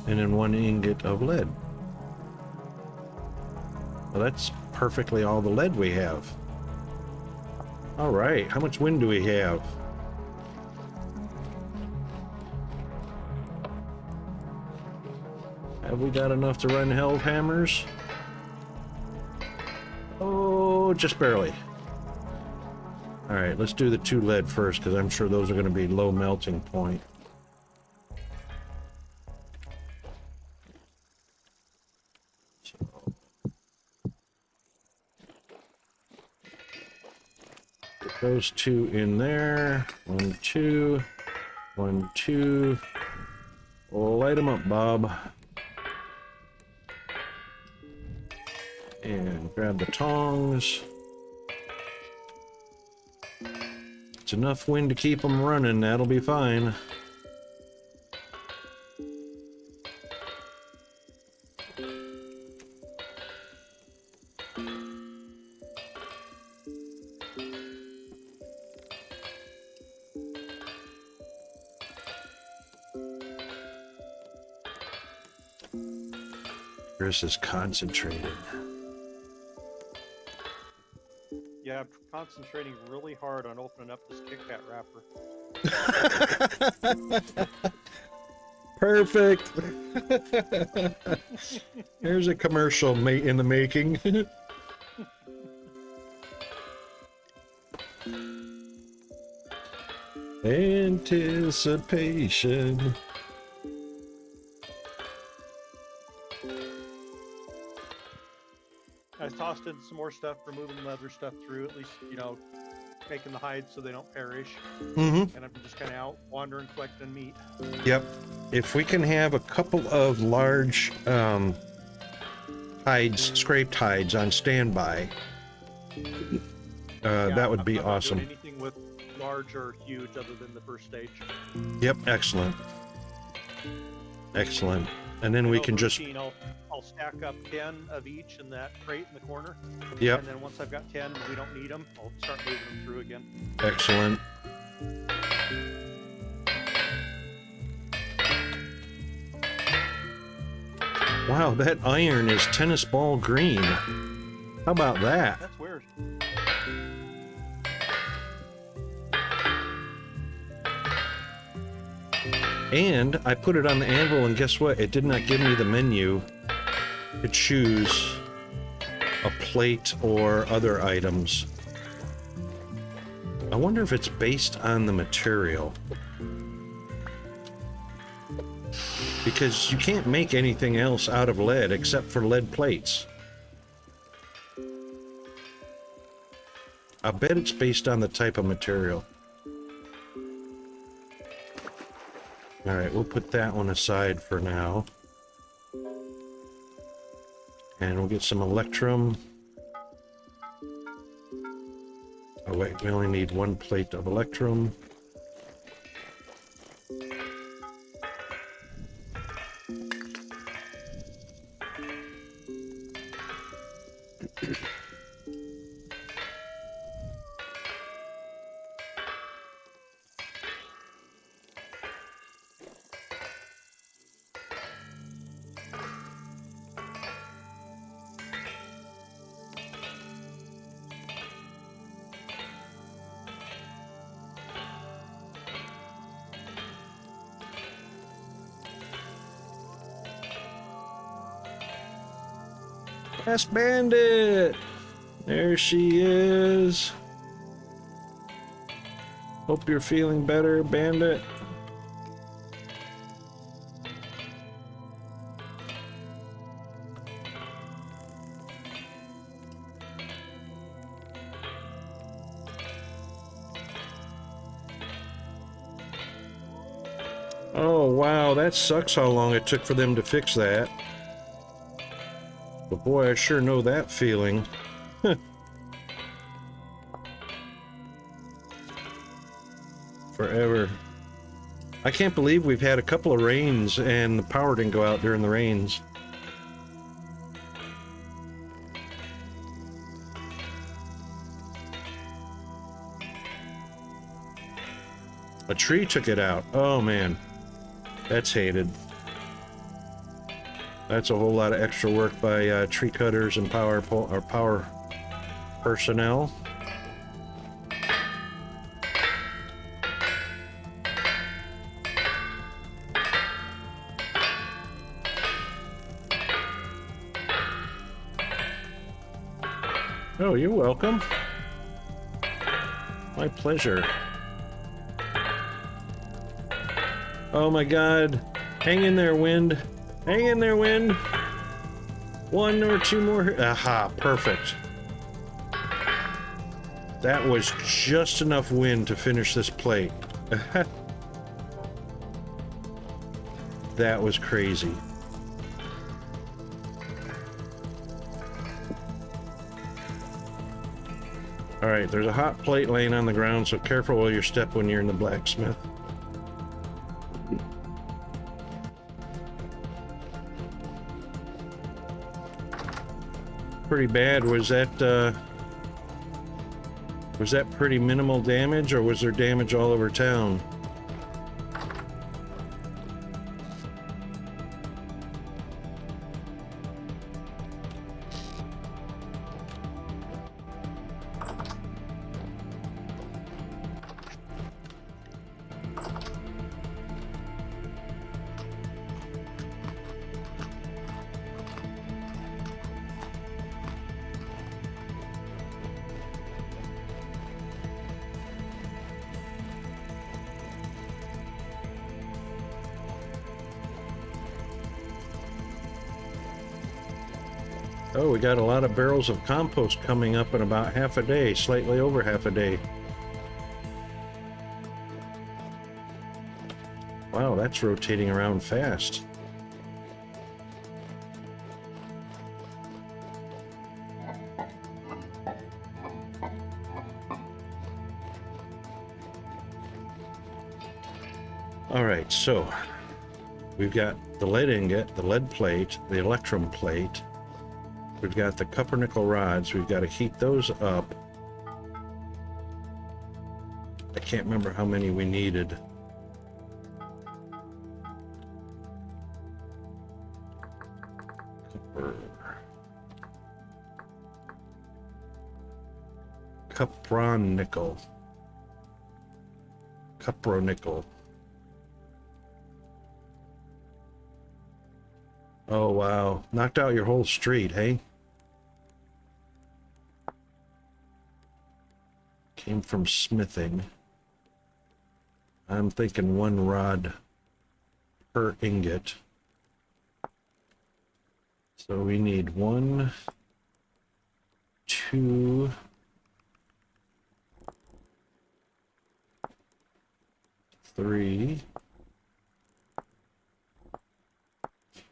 and then 1 ingot of lead. Well, that's perfectly all the lead we have. All right, how much wind do we have? Have we got enough to run held hammers? Oh, just barely. All right, let's do the 2 lead first, because I'm sure those are going to be low melting point. Those 2 in there. 1, 2. 1, 2. Light them up, Bob. And grab the tongs. It's enough wind to keep them running. That'll be fine. Chris is concentrated. Yeah, I'm concentrating really hard on opening up this Kit Kat wrapper. Perfect. Here's a commercial in the making. Anticipation. I tossed in some more stuff, removing the other stuff through, at least, you know, making the hides so they don't perish. Mm-hmm. And I'm just kind of out wandering, collecting meat. Yep. If we can have a couple of large hides, scraped hides on standby, that would be awesome. I'm not doing anything with large or huge other than the first stage. Yep, excellent. Excellent. And then we can just... I'll stack up 10 of each in that crate in the corner. Yep. And then once I've got 10 and we don't need them, I'll start moving them through again. Excellent. Wow, that iron is tennis ball green. How about that? That's weird. And I put it on the anvil, and guess what? It did not give me the menu to choose a plate or other items. I wonder if it's based on the material. Because you can't make anything else out of lead except for lead plates. I bet it's based on the type of material. Alright, we'll put that one aside for now. And we'll get some electrum. Oh wait, we only need one plate of electrum. Yes, Bandit! There she is. Hope you're feeling better, Bandit. Oh, wow, that sucks how long it took for them to fix that. But boy, I sure know that feeling. Forever. I can't believe we've had a couple of rains and the power didn't go out during the rains. A tree took it out. Oh man, that's hated. That's a whole lot of extra work by tree cutters and power personnel. Oh, you're welcome. My pleasure. Oh my God. Hang in there, wind. Hang in there, wind. One or two more. Aha, perfect. That was just enough wind to finish this plate. That was crazy. Alright, there's a hot plate laying on the ground, so careful where you step when you're in the blacksmith. Pretty bad. Was that pretty minimal damage, or was there damage all over town? Oh, we got a lot of barrels of compost coming up in about half a day, slightly over half a day. Wow, that's rotating around fast. All right, so we've got the lead ingot, the lead plate, the electrum plate. We've got the copper nickel rods. We've got to heat those up. I can't remember how many we needed. Cupron nickel. Cupro nickel. Oh, wow. Knocked out your whole street, hey? Came from smithing. I'm thinking 1 rod per ingot. So we need 1, 2, 3.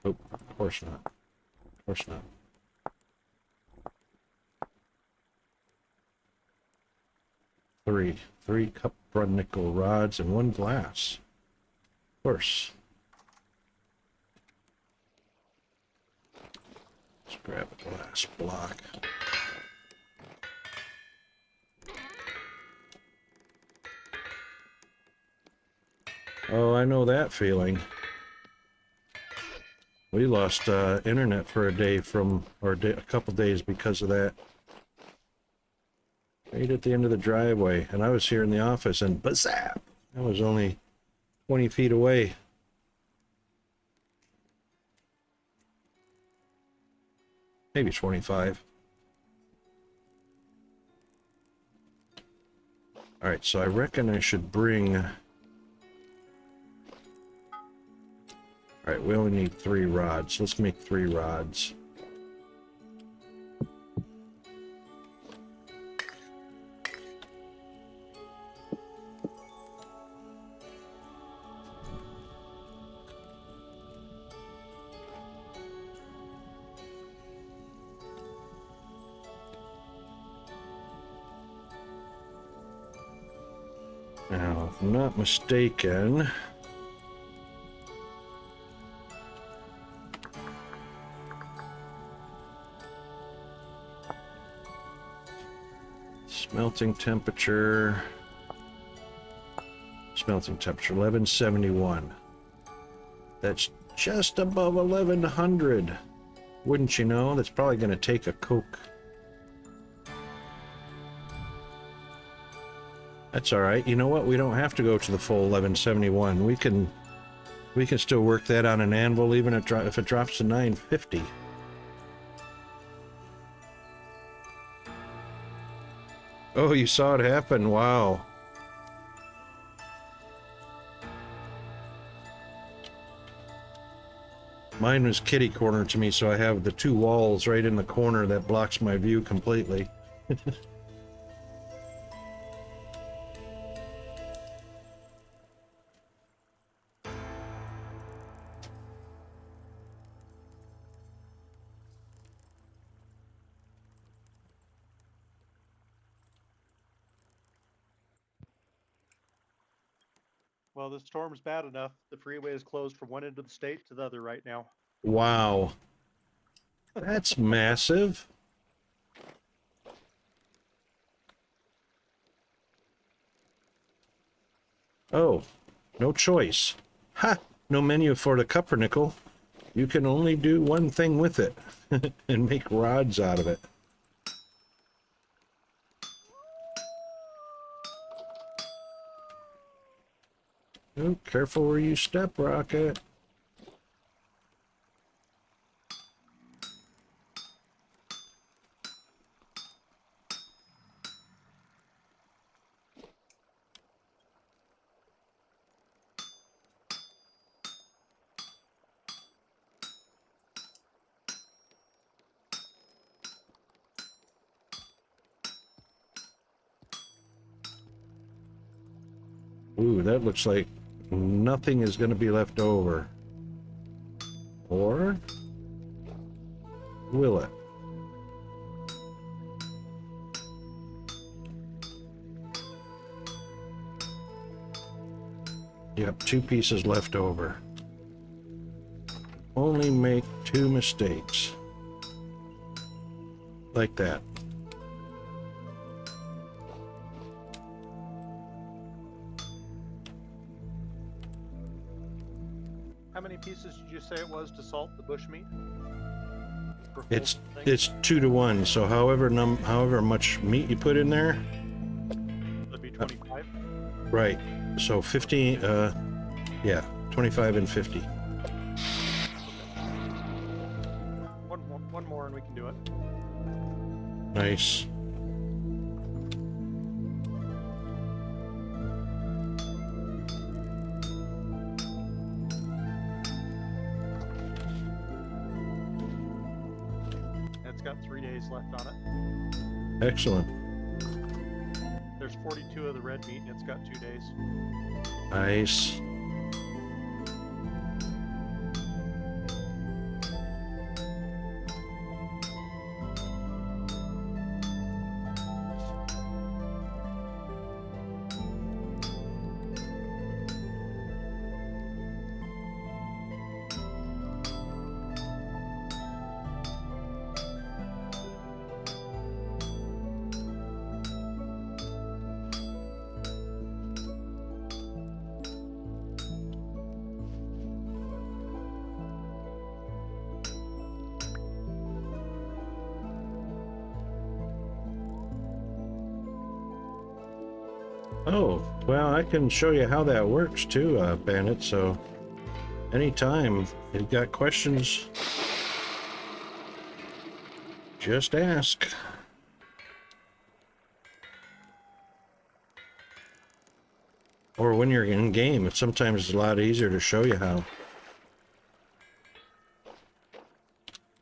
Oh, of course not. Of course not. 3 cup run nickel rods and 1 glass. Of course. Let's grab a glass block. Oh, I know that feeling. We lost internet for a day a couple days because of that. Right at the end of the driveway, and I was here in the office, and bazap! I was only 20 feet away. Maybe 25. All right, so I reckon I should bring... All right, we only need 3 rods. Let's make 3 rods. Now, if I'm not mistaken... Smelting temperature 1171. That's just above 1100. Wouldn't you know? That's probably going to take a Coke. That's all right. You know what? We don't have to go to the full 1171. We can still work that on an anvil even if it drops to 950. Oh, you saw it happen. Wow. Mine was kitty corner to me, so I have the 2 walls right in the corner that blocks my view completely. Well, the storm's bad enough. The freeway is closed from one end of the state to the other right now. Wow. That's massive. Oh, no choice. Ha! No menu for the cuppernickel. You can only do one thing with it and make rods out of it. Oh, careful where you step, Rocket. Ooh, that looks like nothing is going to be left over. Or will it? Yep, 2 pieces left over. Only make 2 mistakes. Like that. How many pieces did you say it was to salt the bushmeat? It's 2 to 1, so however much meat you put in there. That'd be 25. Right. So 15 yeah, 25 and 50. one more and we can do it. Nice. It's got 3 days left on it. Excellent. There's 42 of the red meat and it's got 2 days. Nice. Oh, well, I can show you how that works too, Bandit, so anytime you've got questions, just ask. Or when you're in game, it's sometimes a lot easier to show you how.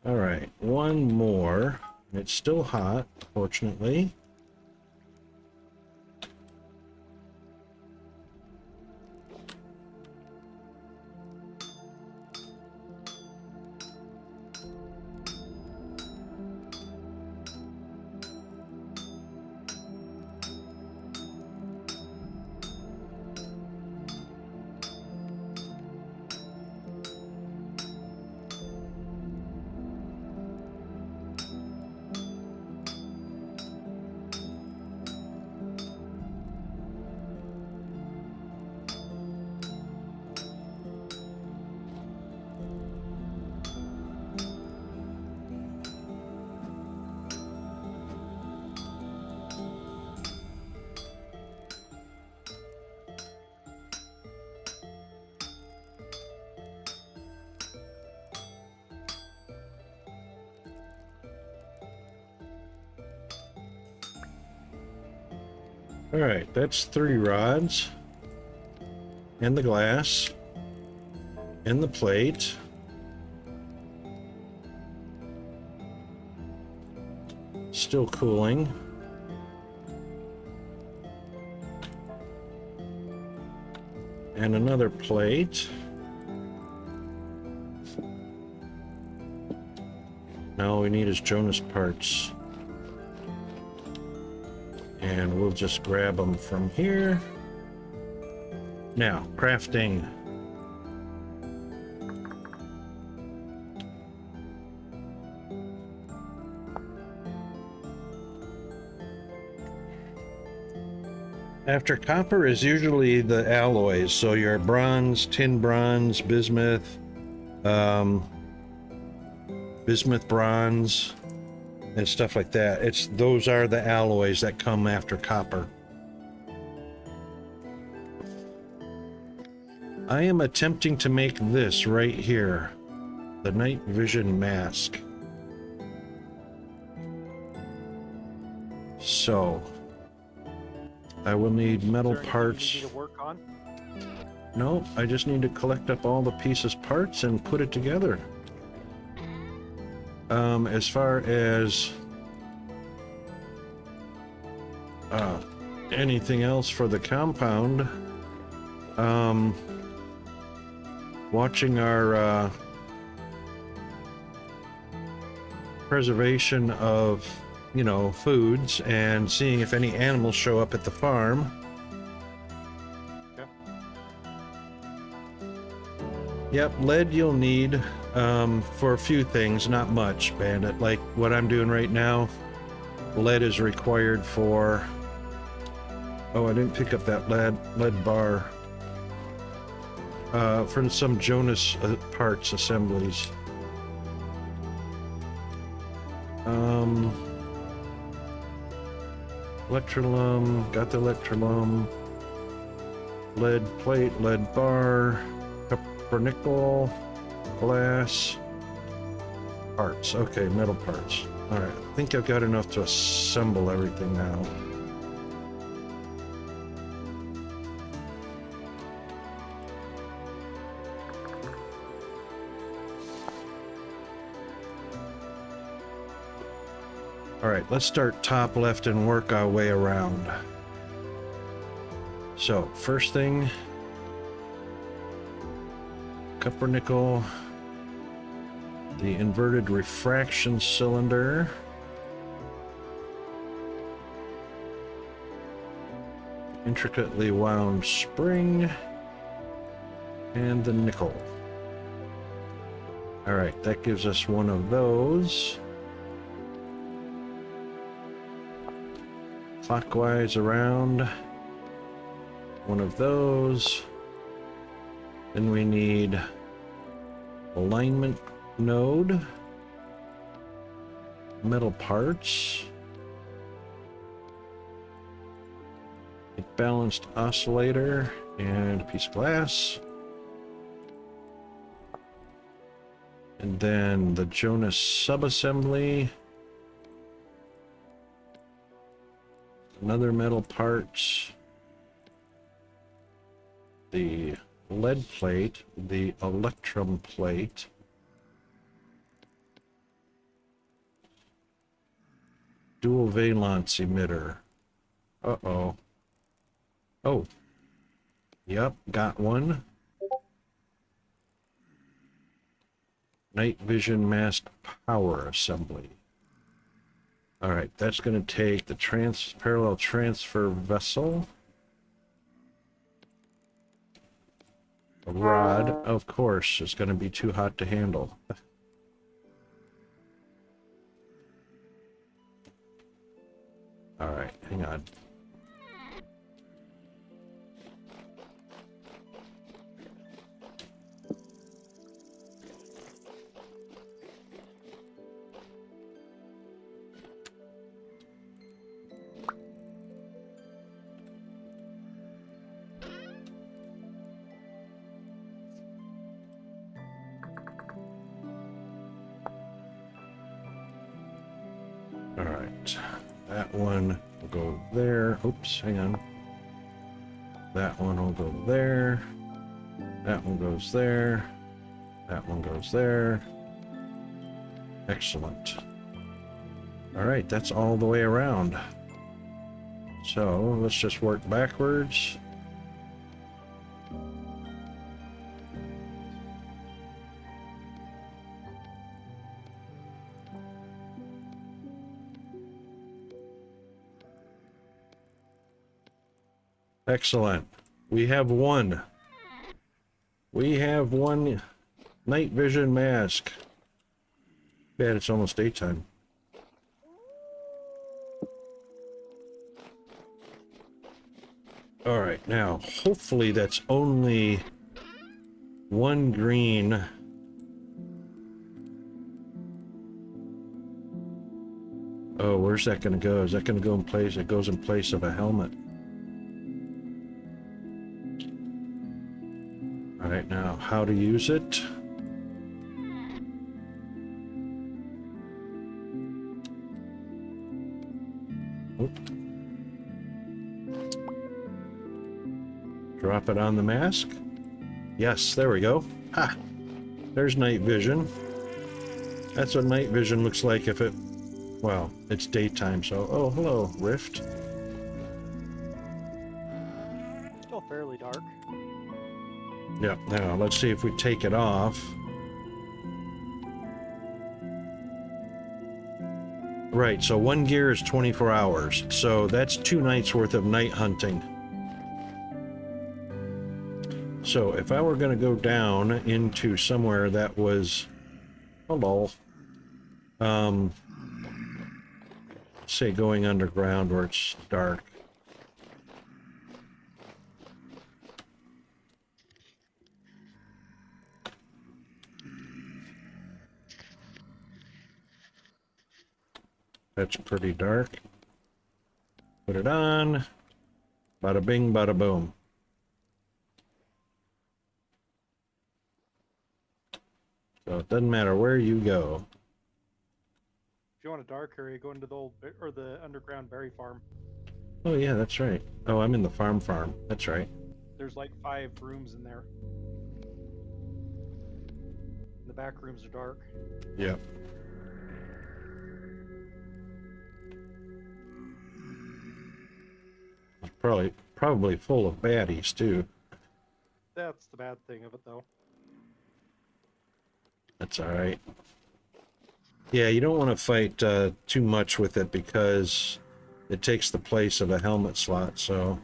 Alright, one more. It's still hot, fortunately. All right, that's 3 rods, and the glass, and the plate. Still cooling. And another plate. Now all we need is Jonas parts. And we'll just grab them from here. Now, crafting. After copper is usually the alloys, so your bronze, tin bronze, bismuth, bismuth bronze, and stuff like that. Those are the alloys that come after copper. I am attempting to make this right here, the night vision mask. So I will need metal parts. You need to work on? No, I just need to collect up all the pieces parts and put it together. As far as anything else for the compound, watching our preservation of, you know, foods and seeing if any animals show up at the farm. Okay. Yep, lead you'll need for a few things, not much, Bandit. Like what I'm doing right now, lead is required for... Oh, I didn't pick up that lead bar. For some Jonas parts assemblies. Electrolum, got the electrolum. Lead plate, lead bar, copper nickel, glass. Parts. Okay, metal parts. All right, I think I've got enough to assemble everything now. All right, let's start top left and work our way around. So, first thing, copper nickel, the inverted refraction cylinder, intricately wound spring, and the nickel. All right, that gives us one of those. Clockwise around, one of those. Then we need alignment node, metal parts, a balanced oscillator, and a piece of glass. And then the Jonas subassembly. Another metal parts, the lead plate, the electrum plate, dual valence emitter. Uh-oh. Oh. Yep, got one. Night vision mask power assembly. All right, that's going to take the parallel transfer vessel. A rod, of course, is going to be too hot to handle. All right, hang on. All right, that one will go there. Oops, hang on. That one will go there. That one goes there. That one goes there. Excellent. All right, that's all the way around. So let's just work backwards. Excellent. We have one. We have one night vision mask. Bad, it's almost daytime. All right, now, hopefully that's only one green. Oh, where's that going to go? Is that going to go in place? It goes in place of a helmet. All right, now, how to use it? Oop. Drop it on the mask. Yes, there we go. Ha! There's night vision. That's what night vision looks like if it... Well, it's daytime, so... Oh, hello, Rift. Still fairly dark. Yeah, now let's see if we take it off. Right, so one gear is 24 hours. So that's 2 nights worth of night hunting. So if I were going to go down into somewhere that was... Hello. Say going underground where it's dark. That's pretty dark. Put it on. Bada bing, bada boom. So it doesn't matter where you go. If you want a dark area, go into the or the underground berry farm. Oh yeah, that's right. Oh, I'm in the farm. That's right. There's like 5 rooms in there. The back rooms are dark. Yep. It's probably full of baddies too. That's the bad thing of it, though. That's all right. Yeah, you don't want to fight too much with it because it takes the place of a helmet slot, so.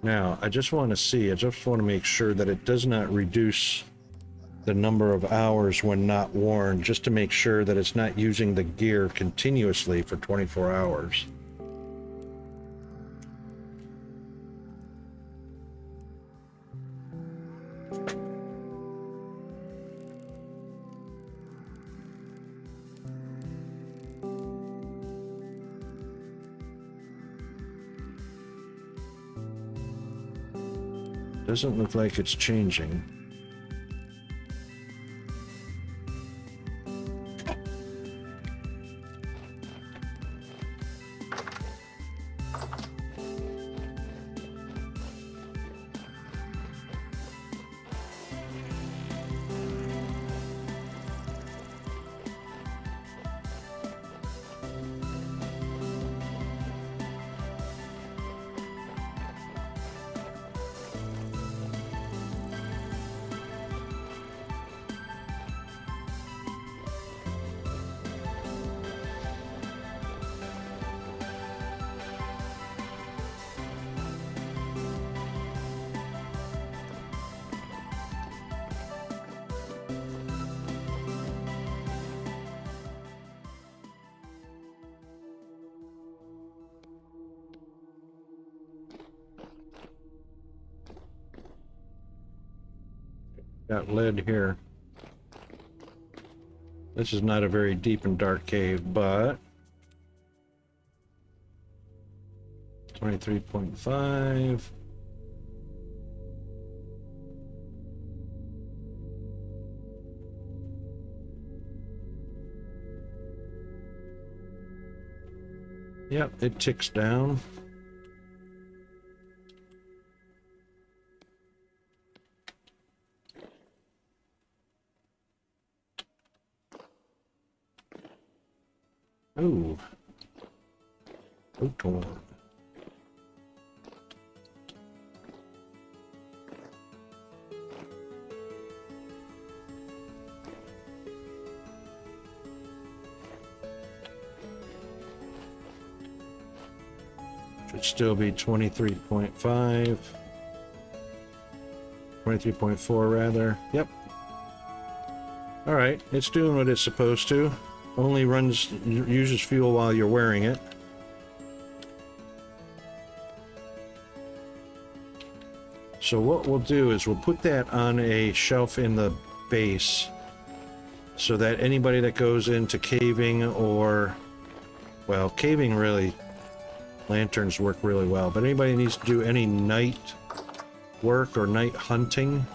Now, I just want to make sure that it does not reduce the number of hours when not worn, just to make sure that it's not using the gear continuously for 24 hours. Doesn't look like it's changing. Got lead here. This is not a very deep and dark cave, but 23.5. Yep, it ticks down. Ooh. Photon. Should still be 23.5. 23.4 rather. Yep. All right, it's doing what it's supposed to. Only uses fuel while you're wearing it. So what we'll do is we'll put that on a shelf in the base so that anybody that goes into caving or, well, caving really, lanterns work really well, but anybody who needs to do any night work or night hunting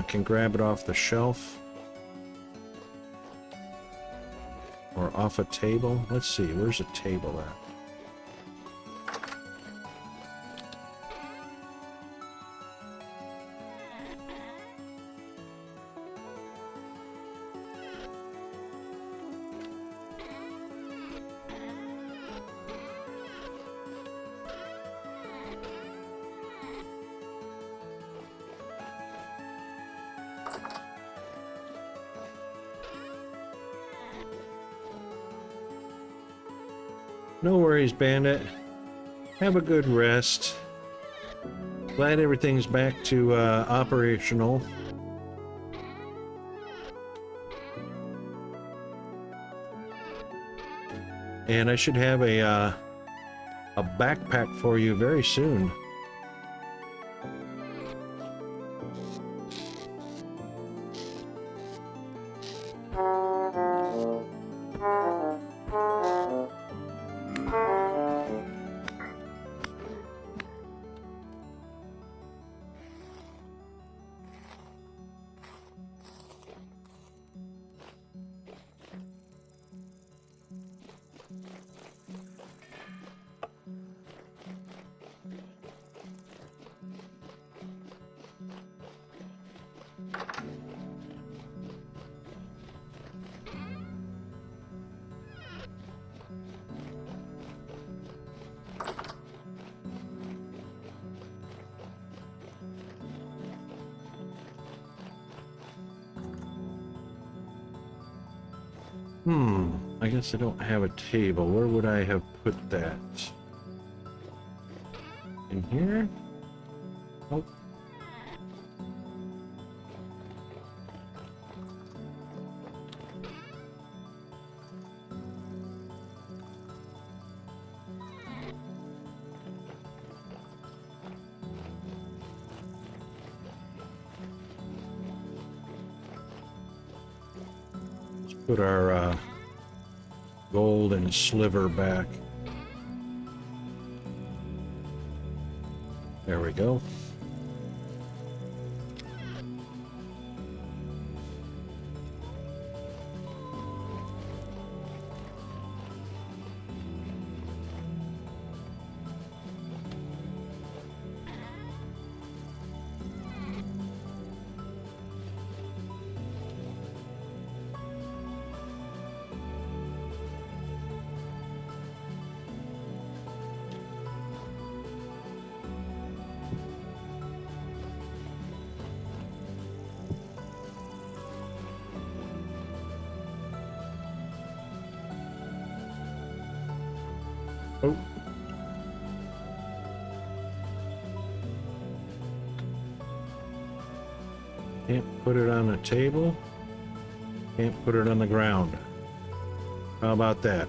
can grab it off the shelf or off a table. Let's see, where's a table at? No worries, Bandit. Have a good rest. Glad everything's back to operational. And I should have a backpack for you very soon. I guess I don't have a table. Where would I have put that? In here? Oh. Let's put our golden sliver back. There we go. Oh. Can't put it on a table. Can't put it on the ground. How about that?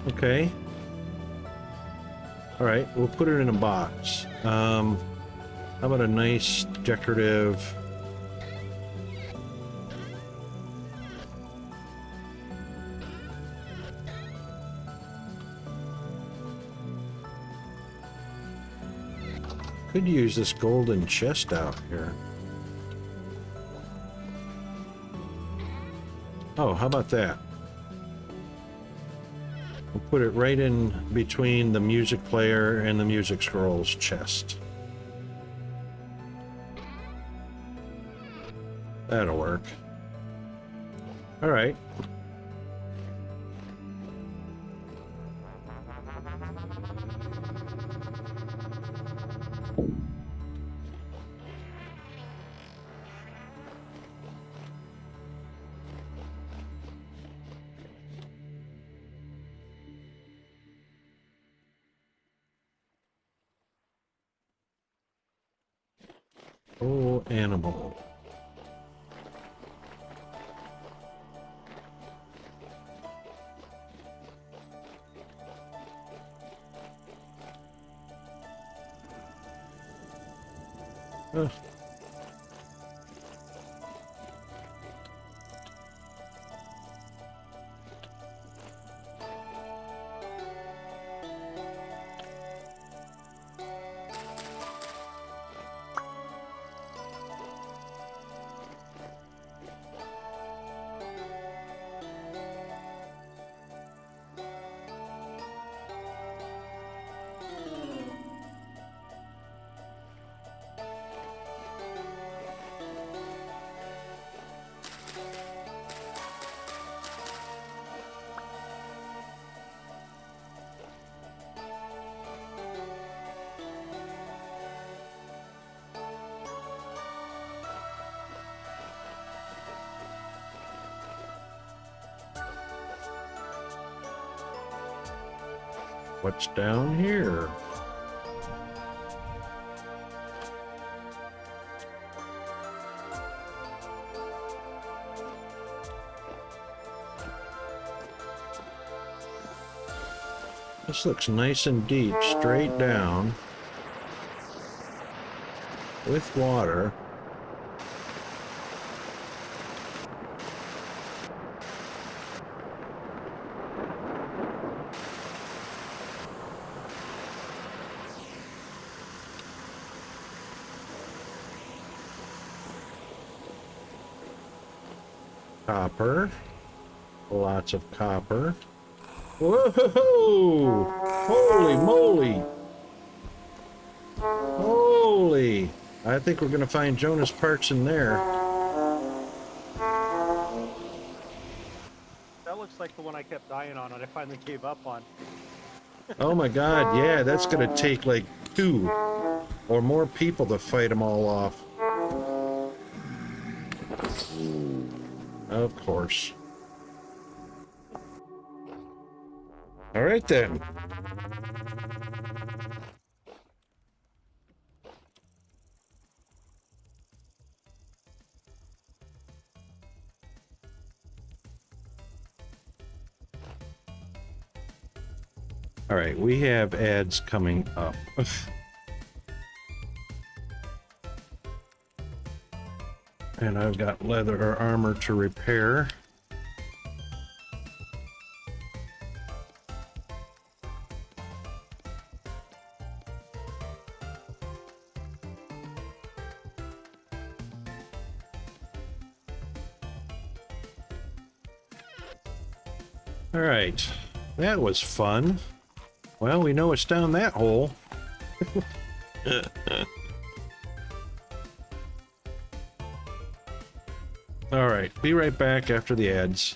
Okay. All right, we'll put it in a box. How about a nice decorative... Could use this golden chest out here. Oh, how about that? We'll put it right in between the music player and the music scrolls chest. That'll work. All right. Oh, animal. Ugh. What's down here? This looks nice and deep, straight down, with water. Copper. Lots of copper. Whoa! Holy moly! I think we're gonna find Jonas parts in there. That looks like the one I kept dying on and I finally gave up on. Oh my god, yeah, that's gonna take like 2 or more people to fight them all off. Of course. All right then. All right, we have ads coming up. And I've got leather or armor to repair. All right, that was fun. Well, we know it's down that hole. All right, be right back after the ads.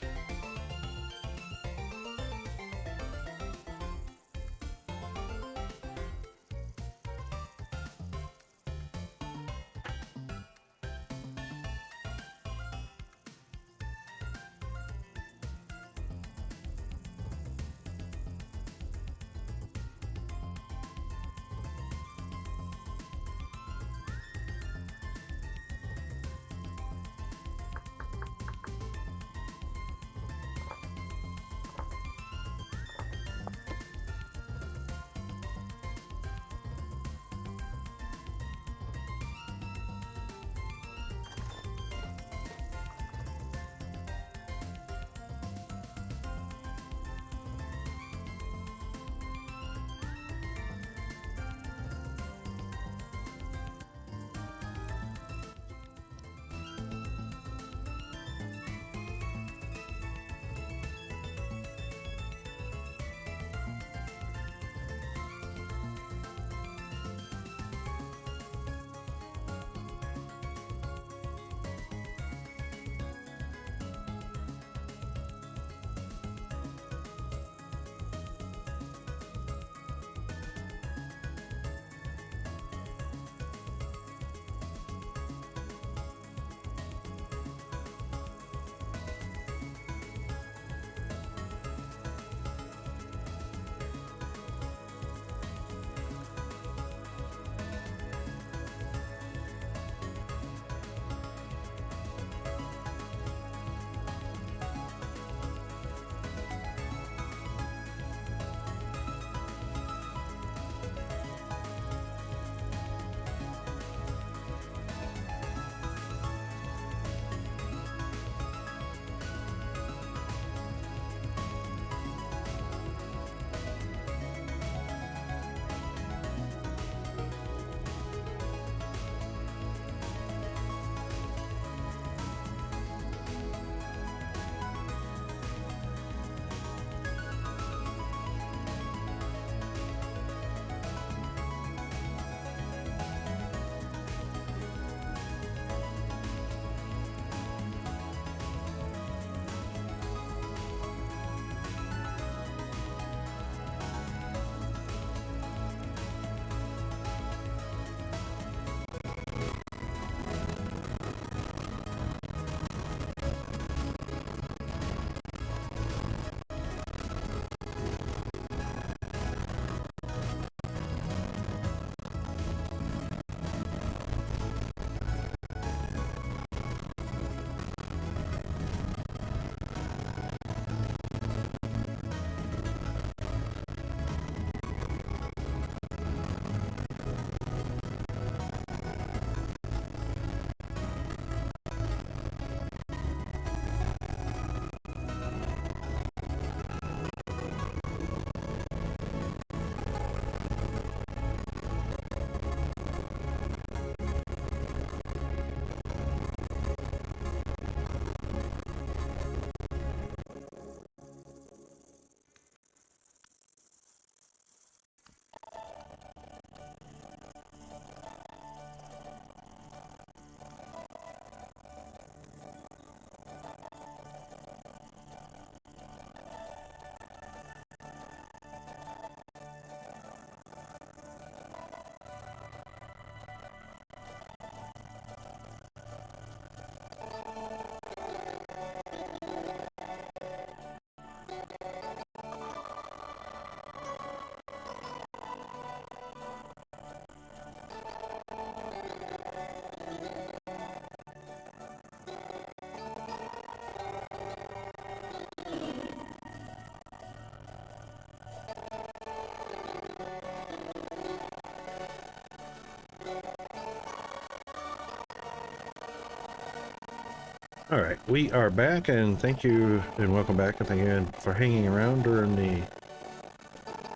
All right, we are back, and thank you and welcome back, and thank you again for hanging around during the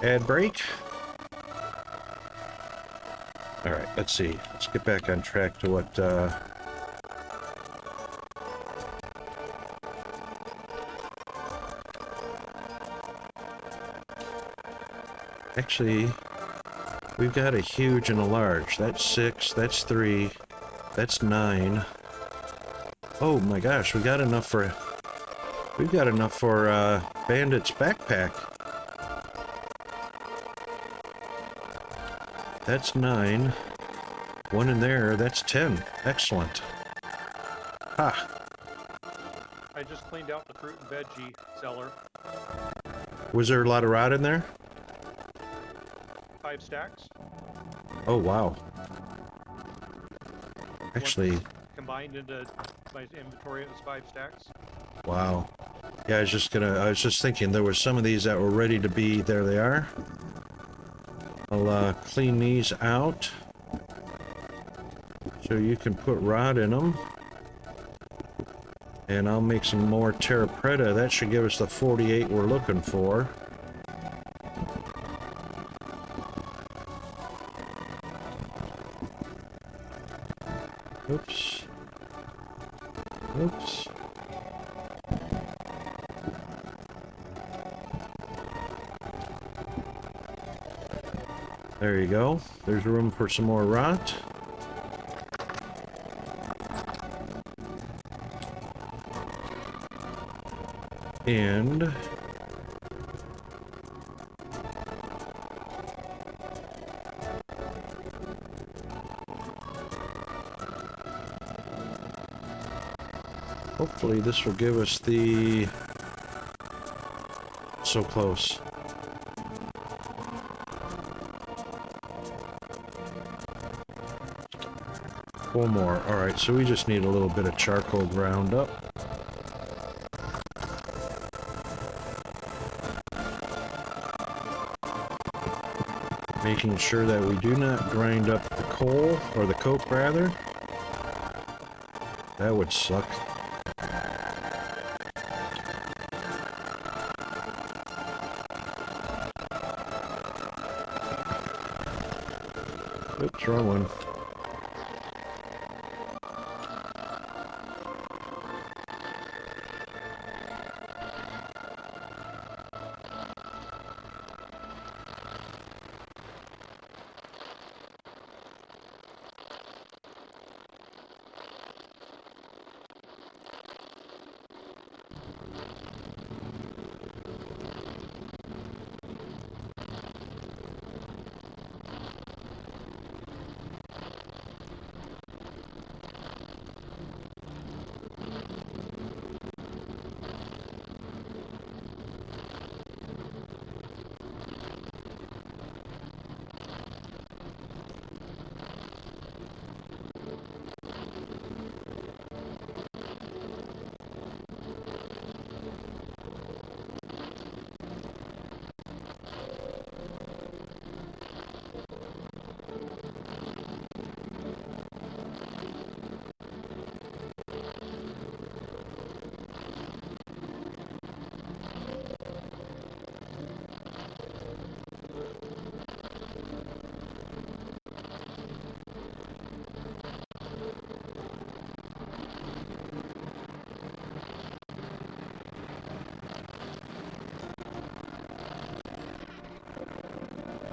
ad break. All right, let's see. Let's get back on track to what actually, we've got a huge and a large. That's 6, that's 3, that's 9. Oh my gosh, we've got enough for Bandit's backpack. That's 9. One in there, that's 10. Excellent. Ha! I just cleaned out the fruit and veggie cellar. Was there a lot of rod in there? 5 stacks. Oh wow. Actually, Combined into my inventory, it was 5 stacks. wow. Yeah, I was just thinking there were some of these that were ready to be, there they are. I'll clean these out so you can put rod in them. And I'll make some more terra preta. That should give us the 48 we're looking for. Oops. Oops. There you go. There's room for some more rot. And hopefully this will give us the... So close. One more. Alright, so we just need a little bit of charcoal ground up. Making sure that we do not grind up the coal, or the coke rather. That would suck. Oops, wrong one.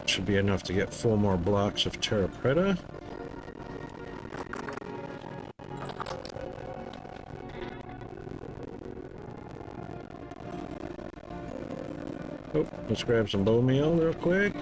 Should be enough to get 4 more blocks of terra preta. Oh, let's grab some bone meal real quick.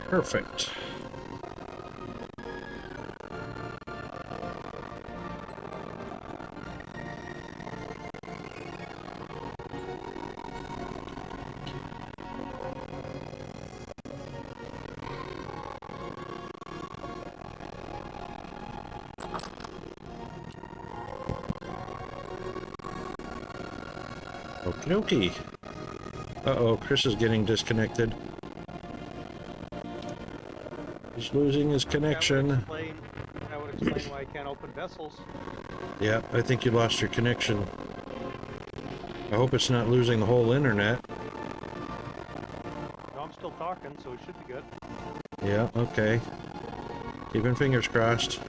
Perfect. Okie dokie. Uh-oh, Chris is getting disconnected. He's losing his connection. That would explain why I can't open vessels. Yeah, I think you lost your connection. I hope it's not losing the whole internet. No, I'm still talking, so it should be good. Yeah, okay. Keeping fingers crossed.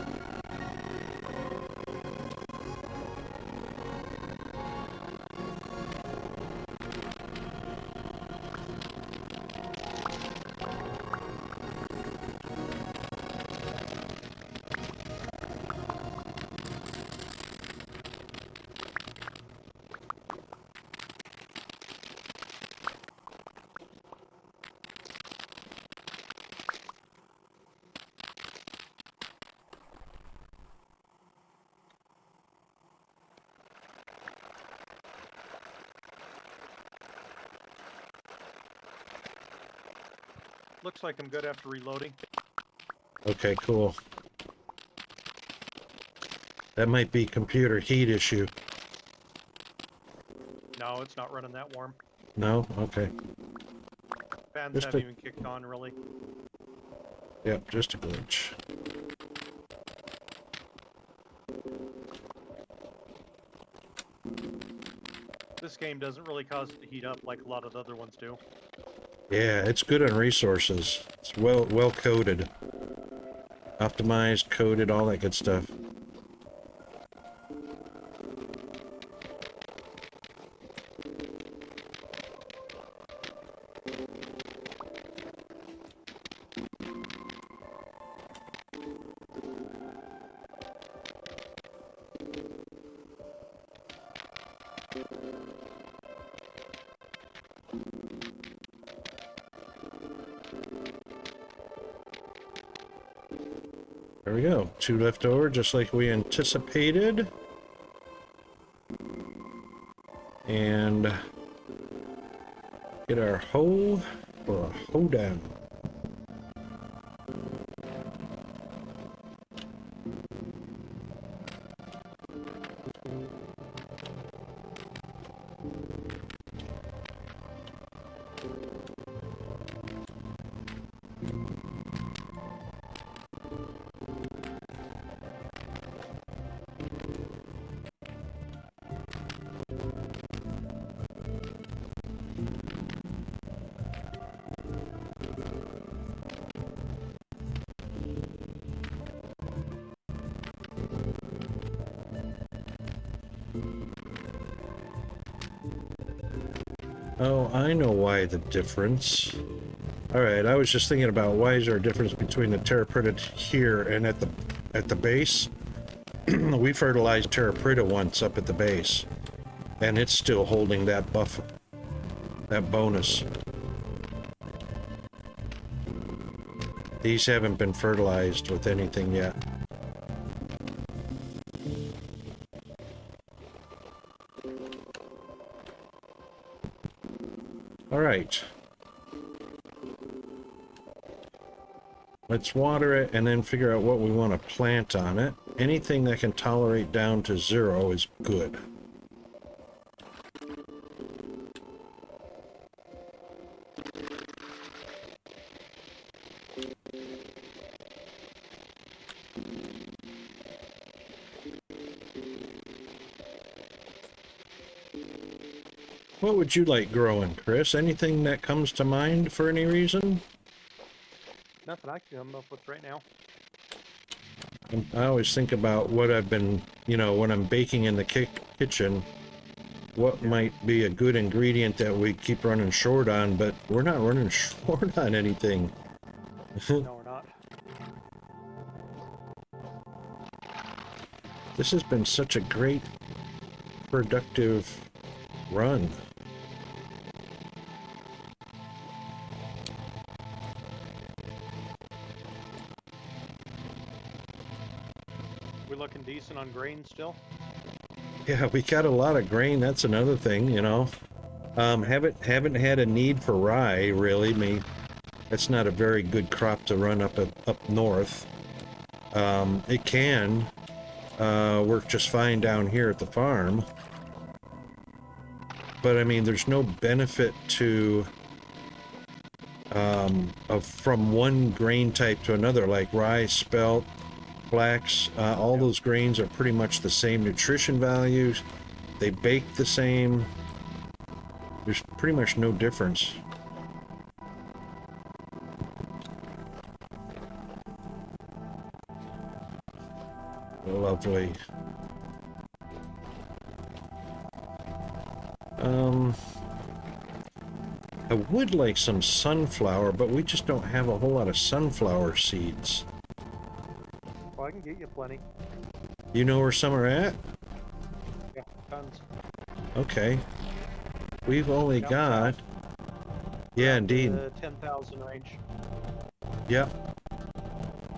Looks like I'm good after reloading. Okay, cool. That might be computer heat issue. No, it's not running that warm. No? Okay. Fans Just haven't a- even kicked on, really. Yep, just a glitch. This game doesn't really cause it to heat up like a lot of the other ones do. Yeah, it's good on resources. It's well coded. Optimized, coded, all that good stuff. There we go. 2 left over, just like we anticipated. And get our hoe for a hoedown. Oh, I know why the difference. Alright, I was just thinking about why is there a difference between the Terraprita here and at the base? We fertilized Terraprita once up at the base, and it's still holding that buffer, that bonus. These haven't been fertilized with anything yet. Alright. Let's water it and then figure out what we want to plant on it. Anything that can tolerate down to 0 is good. What would you like growing, Chris? Anything that comes to mind for any reason? Nothing I can come up with right now. I always think about what I've been, you know, when I'm baking in the kitchen, what might be a good ingredient that we keep running short on, but we're not running short on anything. No, we're not. This has been such a great, productive run. We're looking decent on grain still. Yeah, we got a lot of grain. That's another thing, you know. Haven't had a need for rye really. That's not a very good crop to run up north. It can work just fine down here at the farm. but I mean, there's no benefit to from one grain type to another, like rye, spelt, flax. All those grains are pretty much the same nutrition values. They bake the same. There's pretty much no difference. Lovely. I would like some sunflower, but we just don't have a whole lot of sunflower seeds. Well, I can get you plenty. You know where some are at? Yeah, tons. Okay. We've only got... Yeah, indeed. The 10,000 range. Yep.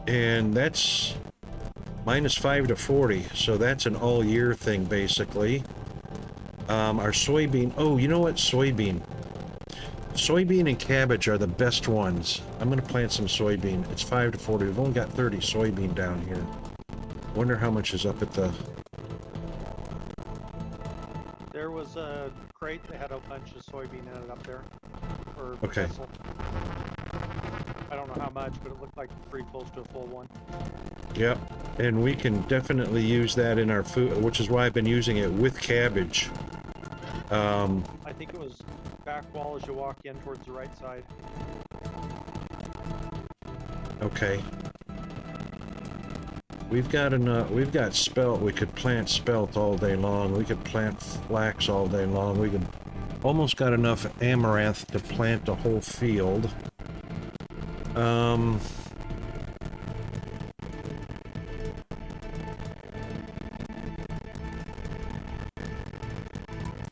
And that's -5 to 40, so that's an all-year thing, basically. Our soybean... Oh, you know what? Soybean. Soybean and cabbage are the best ones. I'm going to plant some soybean. It's 5 to 40. We've only got 30 soybean down here. Wonder how much is up at the... There was a crate that had a bunch of soybean in it up there. Or Okay. vessel. I don't know how much, but it looked like pretty close to a full one. Yep. And we can definitely use that in our food, which is why I've been using it with cabbage. I think it was back wall as you walk in towards the right side. Okay. We've got spelt. We could plant spelt all day long. We could plant flax all day long. We could almost got enough amaranth to plant a whole field.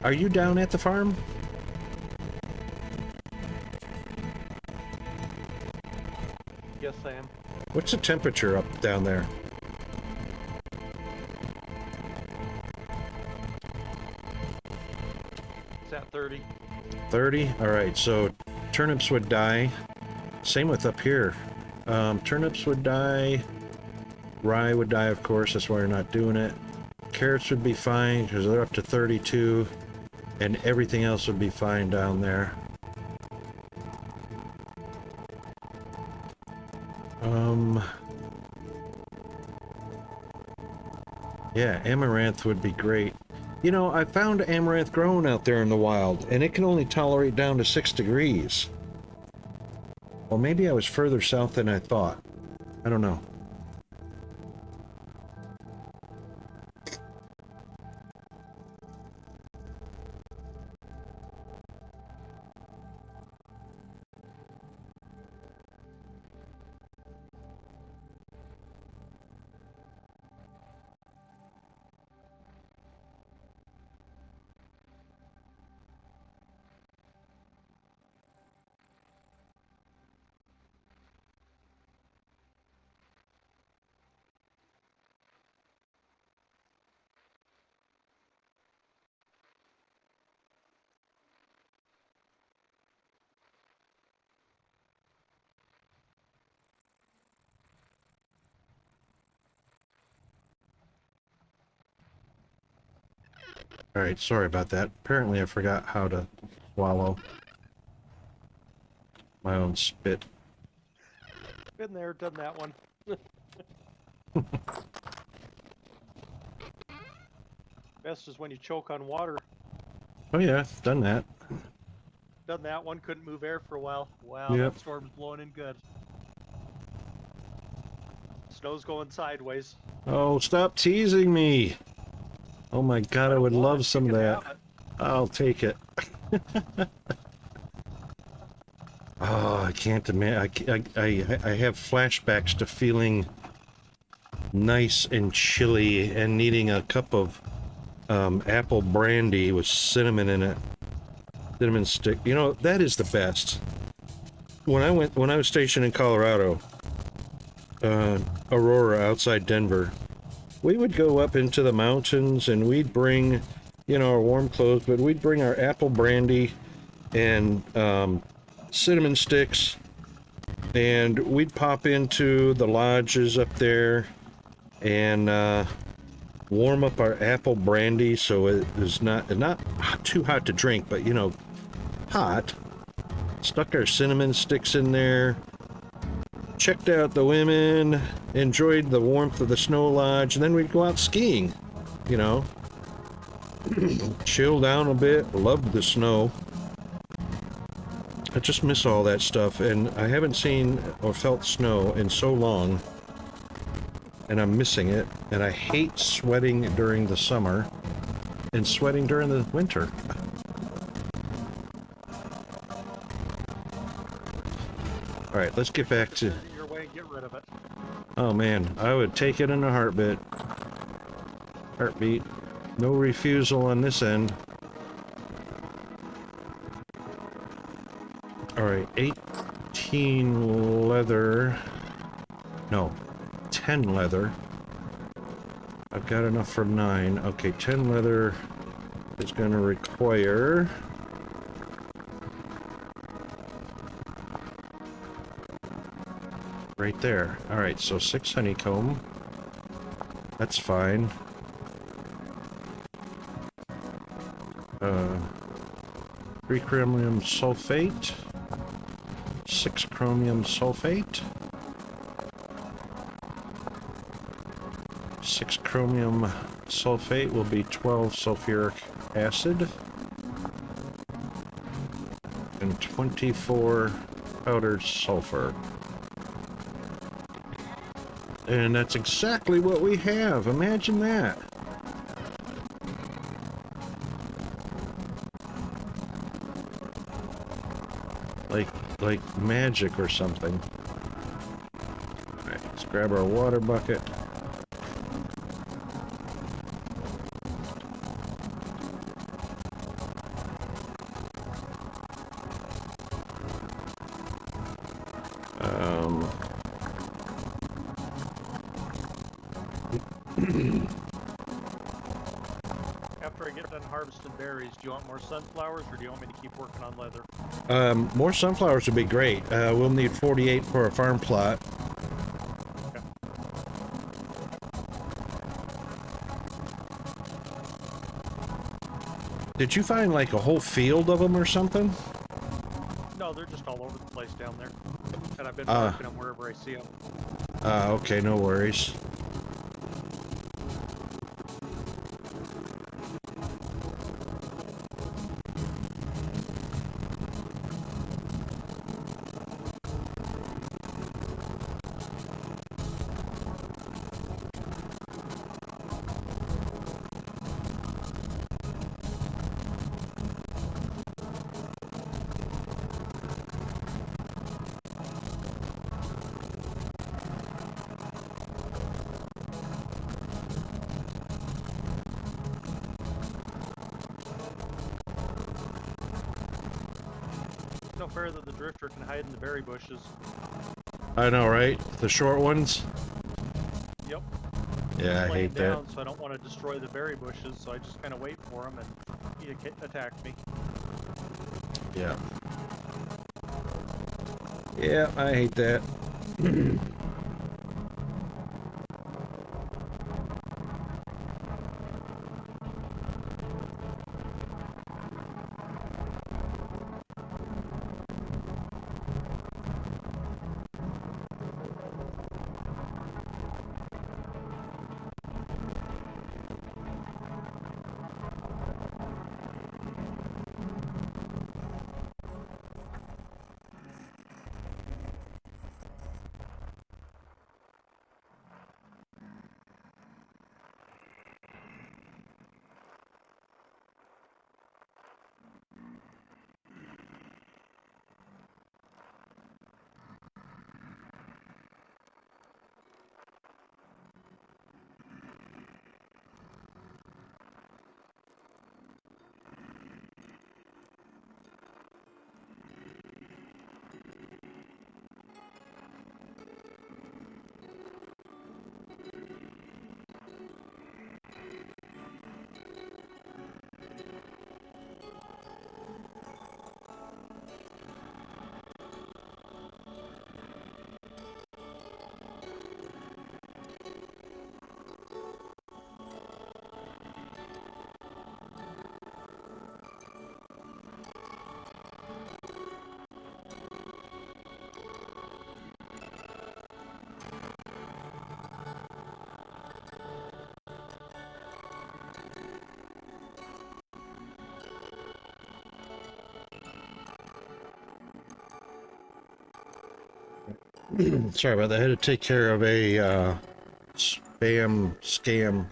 Are you down at the farm? Yes, I am. What's the temperature up down there? It's at 30. 30? Alright, so turnips would die. Same with up here. Turnips would die. Rye would die, of course. That's why we're not doing it. Carrots would be fine because they're up to 32. And everything else would be fine down there. Yeah, amaranth would be great. You know, I found amaranth growing out there in the wild, and it can only tolerate down to 6 degrees. Or maybe I was further south than I thought. I don't know. Alright, sorry about that. Apparently I forgot how to swallow my own spit. Been there, done that one. Best is when you choke on water. Oh yeah, done that. Done that one, couldn't move air for a while. Wow, Yep. that storm's blowing in good. Snow's going sideways. Oh, stop teasing me! Oh my god, I would love some of that. I'll take it. Oh, I can't imagine. I have flashbacks to feeling nice and chilly and needing a cup of apple brandy with cinnamon in it. Cinnamon stick. You know, that is the best. When I was stationed in Colorado, Aurora, outside Denver, we would go up into the mountains and we'd bring, you know, our warm clothes, but we'd bring our apple brandy and cinnamon sticks, and we'd pop into the lodges up there and warm up our apple brandy so it is not too hot to drink, but you know, hot. Stuck our cinnamon sticks in there. Checked out the women. Enjoyed the warmth of the snow lodge, and then we'd go out skiing. You know, chill down a bit. Loved the snow. I just miss all that stuff, and I haven't seen or felt snow in so long, and I'm missing it, and I hate sweating during the summer and sweating during the winter. Alright, let's get back to... Your way, get rid of it. Oh man, I would take it in a heartbeat. Heartbeat. No refusal on this end. Alright, 18 leather. No, 10 leather. I've got enough for 9. Okay, 10 leather is going to require... right there. Alright, so 6 honeycomb. That's fine. 3 chromium sulfate. 6 chromium sulfate. 6 chromium sulfate will be 12 sulfuric acid. And 24 powdered sulfur. And that's exactly what we have. Imagine that. Like magic or something. Alright, let's grab our water bucket. After I get done harvesting berries, do you want more sunflowers or do you want me to keep working on leather? More sunflowers would be great. We'll need 48 for a farm plot. Okay. Did you find like a whole field of them or something? No, they're just all over the place down there. And I've been marking them wherever I see them. Okay, no worries. No fair that the drifter can hide in the berry bushes. I know, right? The short ones? Yep. Yeah, I Laying hate that. down, so I don't want to destroy the berry bushes, so I just kind of wait for him and he attacks me. Yeah. Yeah, I hate that. Sorry about that. I had to take care of a spam scam.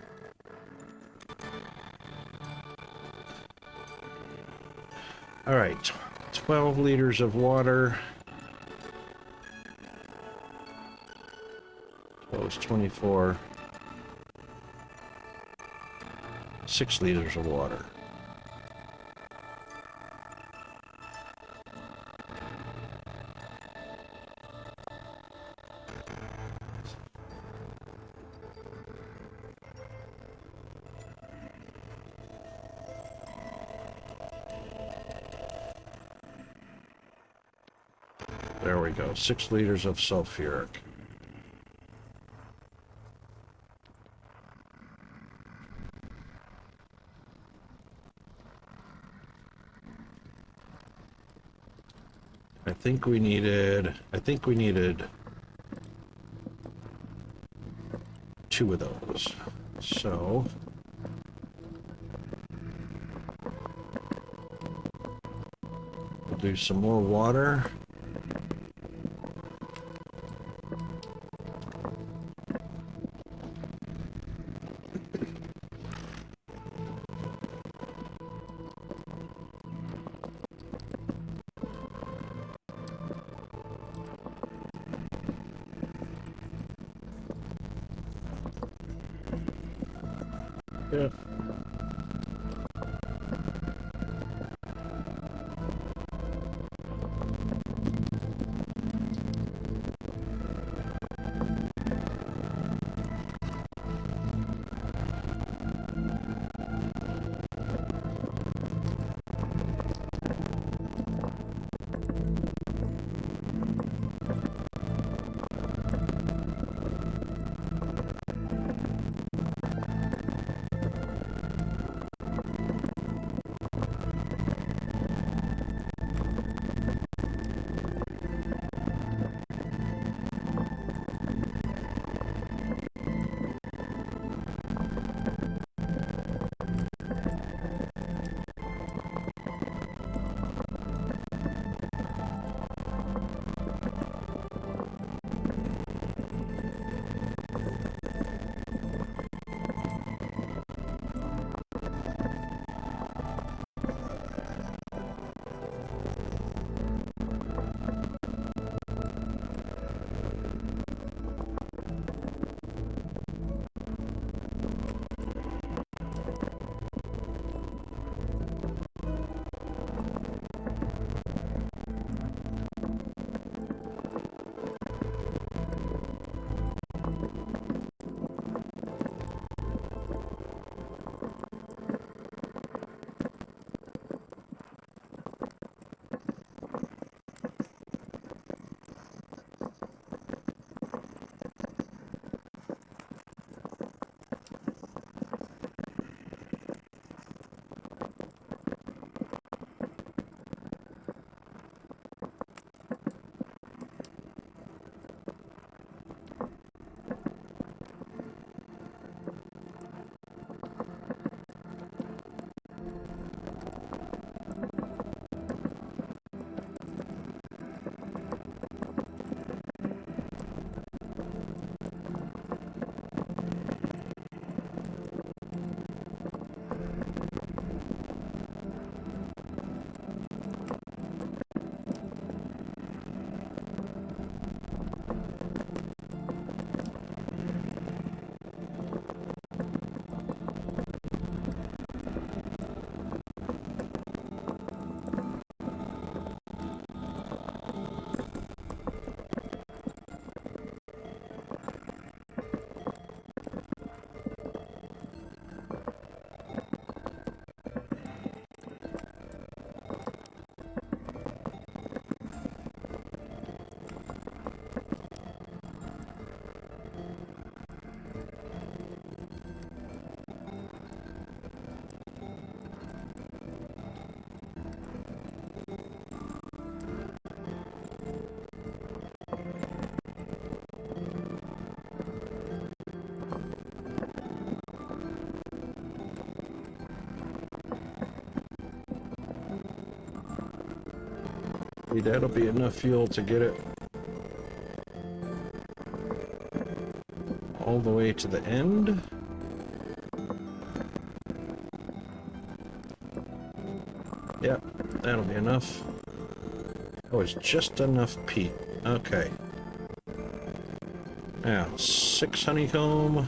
All right, 12 liters of water. That was 24. 6 liters of water. There we go, 6 liters of sulfuric. I think we needed 2 of those. So we'll do some more water. Yeah. That'll be enough fuel to get it all the way to the end. Yep, that'll be enough. Oh, it's just enough peat. Okay. Now, 6 honeycomb.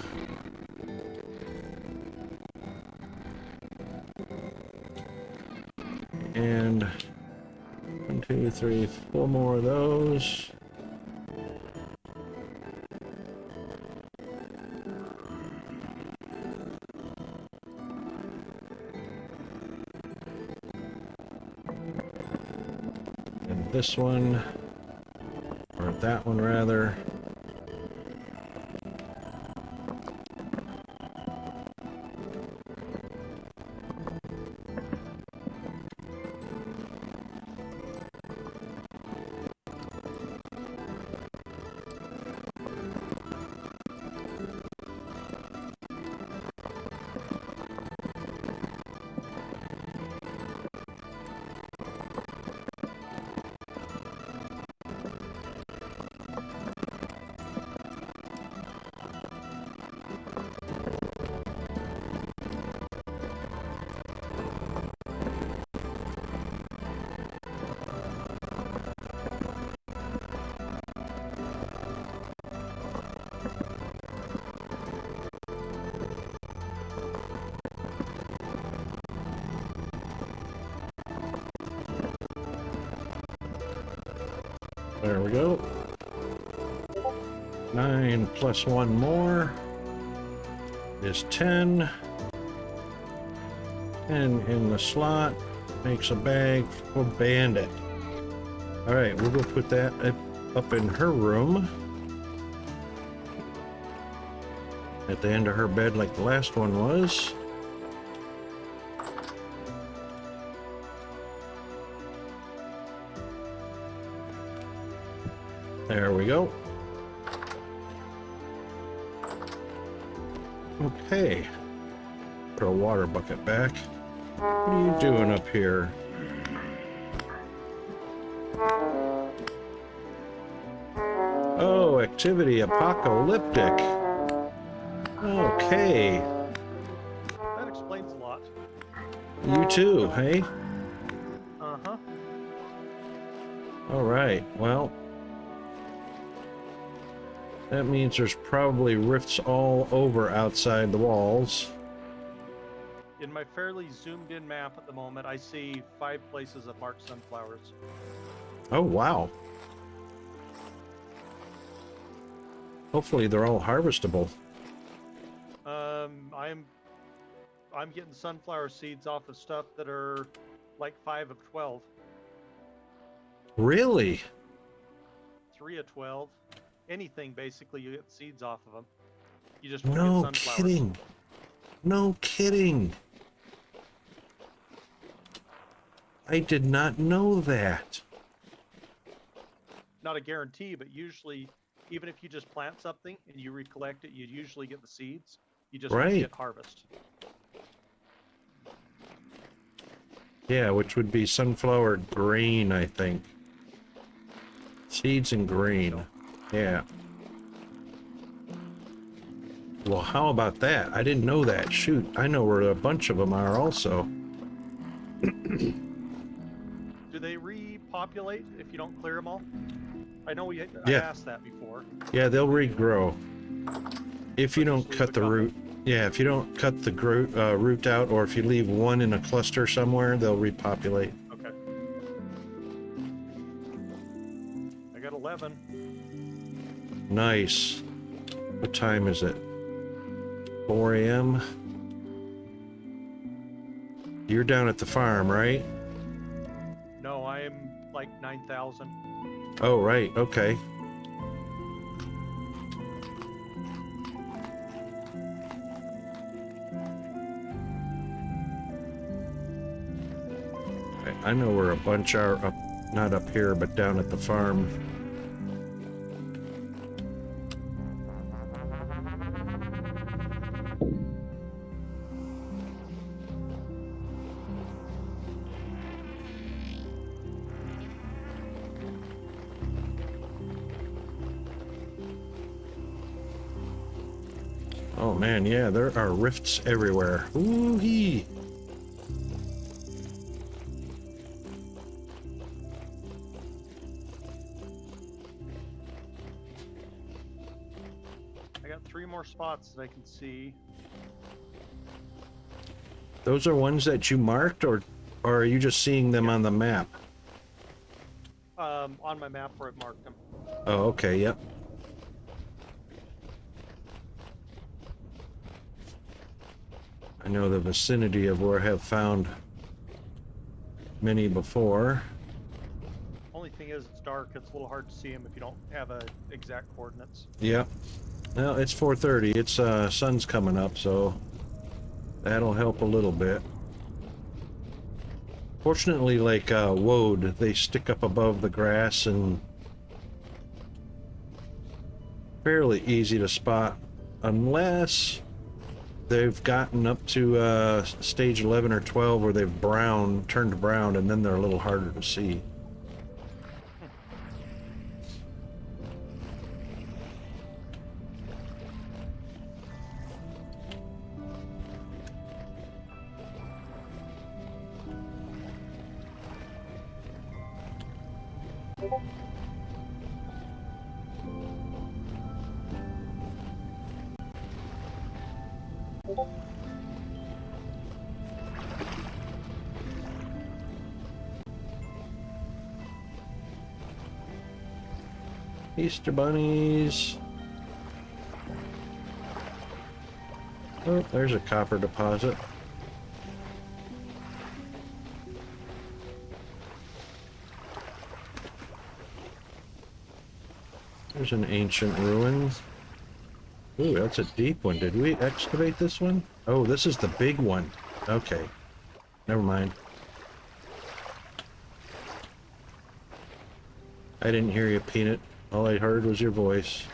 And 1, 2, 3, 4 more of those. And this one, or that one rather. There we go. 9 plus 1 more is 10. 10 in the slot makes a bag for Bandit. Alright, we'll go put that up in her room. At the end of her bed like the last one was. There we go. Okay. Put a water bucket back. What are you doing up here? Oh, activity apocalyptic. Okay. That explains a lot. You too, hey? Uh-huh. All right, well. That means there's probably rifts all over outside the walls. In my fairly zoomed in map at the moment, I see 5 places that mark sunflowers. Oh, wow. Hopefully they're all harvestable. I'm getting sunflower seeds off of stuff that are like 5 of 12. Really? 3 of 12. Anything basically, you get seeds off of them. You just won't get No sunflowers. kidding. No kidding. I did not know that. Not a guarantee, but usually, even if you just plant something and you recollect it, you usually get the seeds. You just won't Right. get harvest. Yeah, which would be sunflower grain, I think. Seeds and grain. Yeah. Well, how about that? I didn't know that. Shoot, I know where a bunch of them are also. Do they repopulate if you don't clear them all? I know I Yeah. asked that before. Yeah, they'll regrow. If you But don't just leave cut a the couple. root. Yeah, if you don't cut the root out, or if you leave one in a cluster somewhere, they'll repopulate. Okay. I got 11. Nice. What time is it? 4 a.m. You're down at the farm, right? No, I am like 9,000. Oh, right. Okay. I know where a bunch are up, not up here, but down at the farm. Oh man, yeah, there are rifts everywhere. Ooh-hee. I got 3 more spots that I can see. Those are ones that you marked, or are you just seeing them on the map? On my map where I've marked them. Oh, okay, yep. I know the vicinity of where I have found many before. Only thing is, it's dark. It's a little hard to see them if you don't have exact coordinates. Yep. Well, it's 4:30. It's sun's coming up, so that'll help a little bit. Fortunately, like woad, they stick up above the grass and fairly easy to spot, unless they've gotten up to stage 11 or 12 where they've turned brown, and then they're a little harder to see. Easter bunnies. Oh, there's a copper deposit. There's an ancient ruin. Ooh, that's a deep one. Did we excavate this one? Oh, this is the big one. Okay. Never mind. I didn't hear you, Peanut. All I heard was your voice.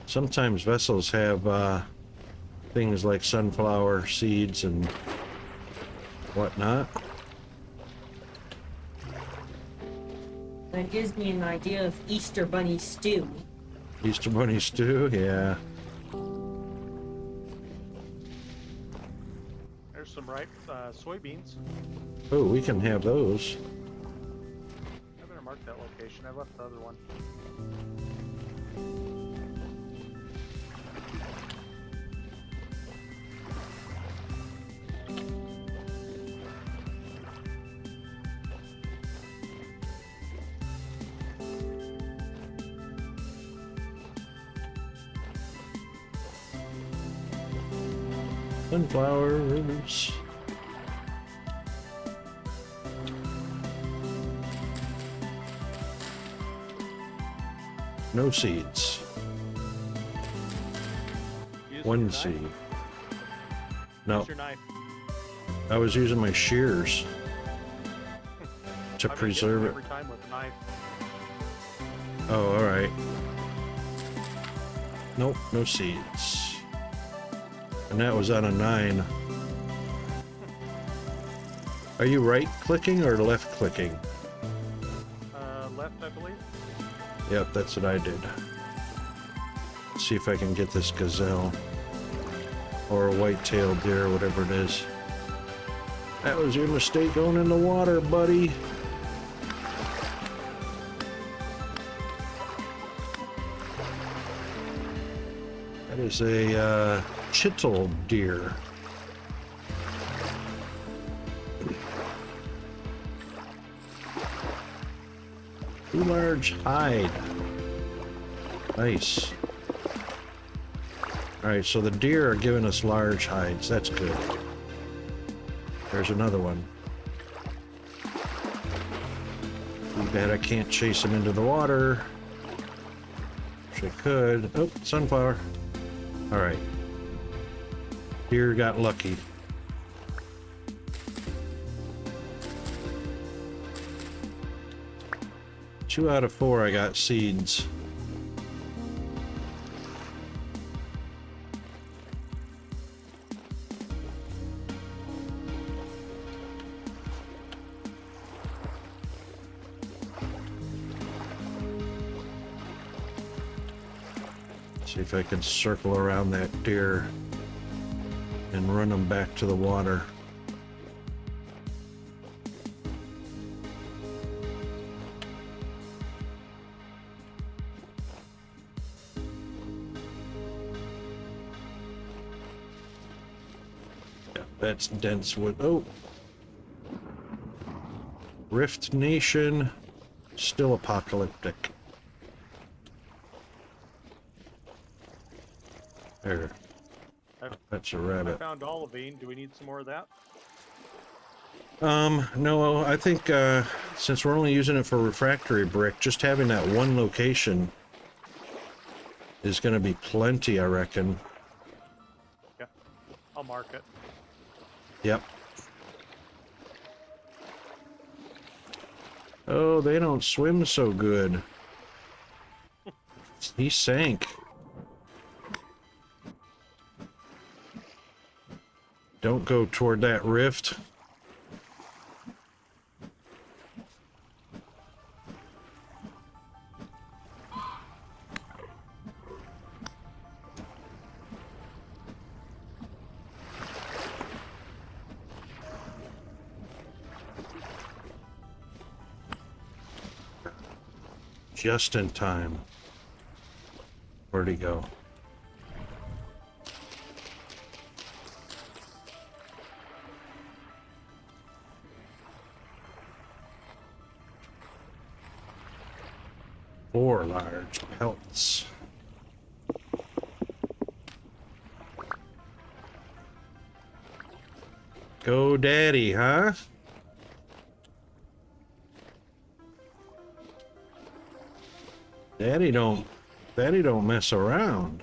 Sometimes vessels have things like sunflower seeds and whatnot. That gives me an idea of Easter bunny stew. Easter bunny stew, yeah. There's some ripe soybeans. Oh, we can have those. I better mark that location. I left the other one. Sunflowers. No seeds. Use One your knife. seed. No, Use your knife. I was using my shears to I've been preserve getting it. every time with a knife. Oh, alright. Nope, no seeds. And that was on a 9. Are you right-clicking or left-clicking? Left, I believe. Yep, that's what I did. Let's see if I can get this gazelle. Or a white-tailed deer, whatever it is. That was your mistake going in the water, buddy. That is a chittle deer. Too large hide. Nice. Alright, so the deer are giving us large hides. That's good. There's another one. Too bad I can't chase him into the water. Wish I could. Oh, sunflower. Alright. Deer got lucky. Two out of 4 I got seeds. See if I can circle around that deer and run them back to the water. Yeah, that's dense wood. Oh! Rift Nation, still apocalyptic. There. That's a I rabbit. found olivine. Do we need some more of that? No, I think, since we're only using it for refractory brick, just having that one location is gonna be plenty, I reckon. Yeah. I'll mark it. Yep. Oh, they don't swim so good. He sank. Don't go toward that rift. Just in time. Where'd he go? Four large pelts. Go daddy, huh? Daddy don't mess around.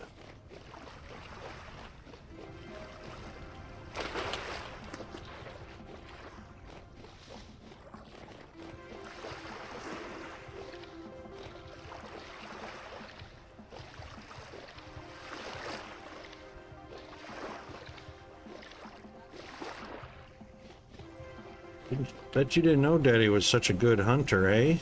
Bet you didn't know Daddy was such a good hunter, eh?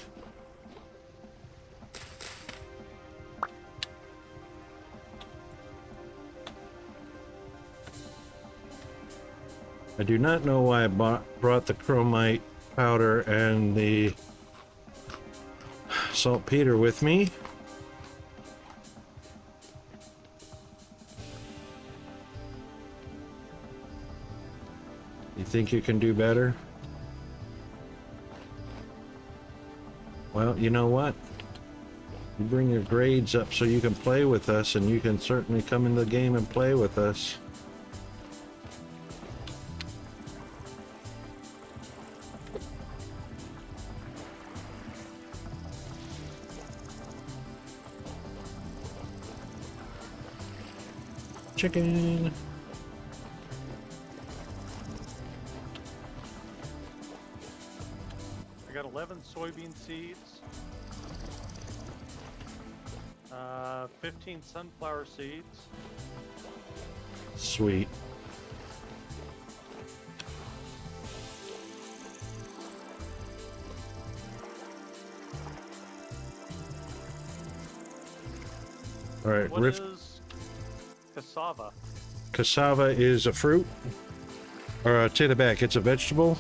I do not know why I brought the chromite powder and the saltpeter with me. You think you can do better? Well, you know what? You bring your grades up so you can play with us, and you can certainly come in the game and play with us. Chicken. I got 11 soybean seeds. 15 sunflower seeds. Sweet. All right, What is cassava? Cassava is a fruit, or take it back, it's a vegetable,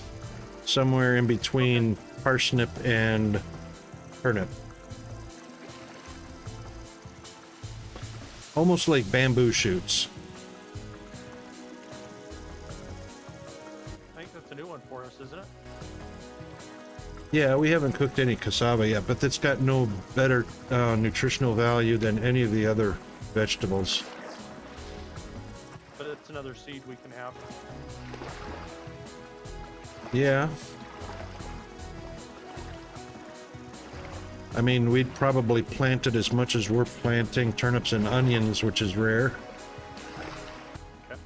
somewhere in between parsnip and turnip. Almost like bamboo shoots. I think that's a new one for us, isn't it? Yeah, we haven't cooked any cassava yet, but it's got no better nutritional value than any of the other vegetables. But it's another seed we can have. Yeah. I mean, we'd probably plant it as much as we're planting turnips and onions, which is rare. Okay.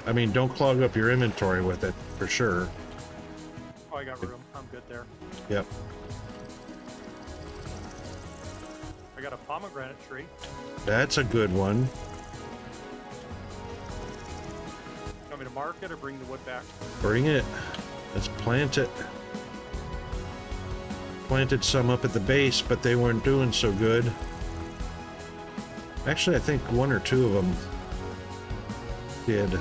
I mean, don't clog up your inventory with it, for sure. Oh, I got room. I'm good there. Yep. I got a pomegranate tree. That's a good one. Want me to mark it or bring the wood back? Bring it. Let's plant it. Planted some up at the base, but they weren't doing so good. Actually, I think one or two of them did,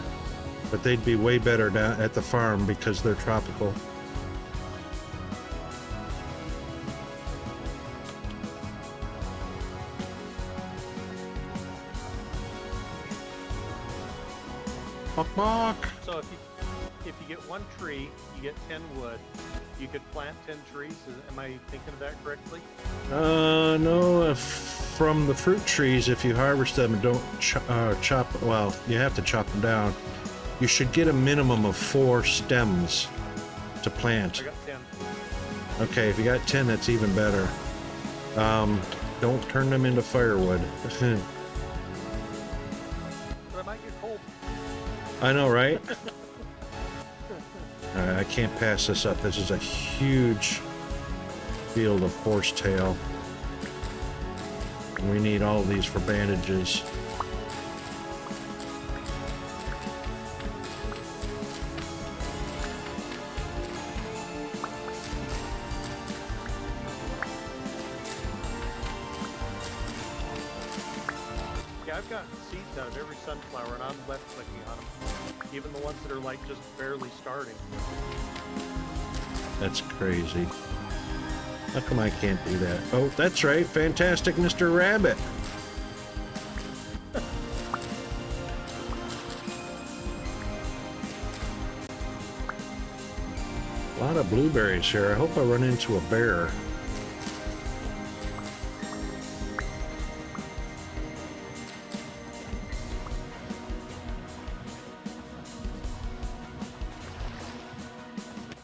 but they'd be way better down at the farm because they're tropical. Bok bok. So if you get one tree, you get 10 wood. You could plant 10 trees. Am I thinking of that correctly? No, from the fruit trees, if you harvest them and don't chop, well, you have to chop them down. You should get a minimum of 4 stems to plant. I got 10. Okay, if you got 10, that's even better. Don't turn them into firewood. But I might get cold. I know, right? Alright, I can't pass this up. This is a huge field of horsetail. And we need all these for bandages. Yeah, I've gotten seeds out of every sunflower, and I'm left clicking on them. Even the ones that are like just barely starting. That's crazy. How come I can't do that? Oh, that's right. Fantastic Mr. Rabbit. A lot of blueberries here. I hope I run into a bear.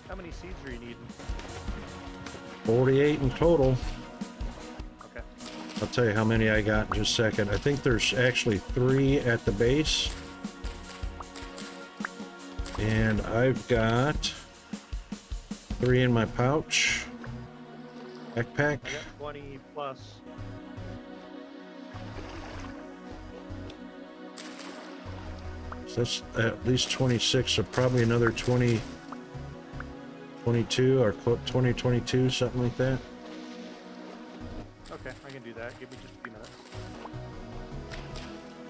How many seeds are you needing? 48 in total. Okay. I'll tell you how many I got in just a second. I think there's actually 3 at the base. And I've got 3 in my pouch. Backpack. I got 20 plus. So that's at least 26, so probably another 20, 22 or 20, 22, something like that. Okay, I can do that. Give me just a few minutes.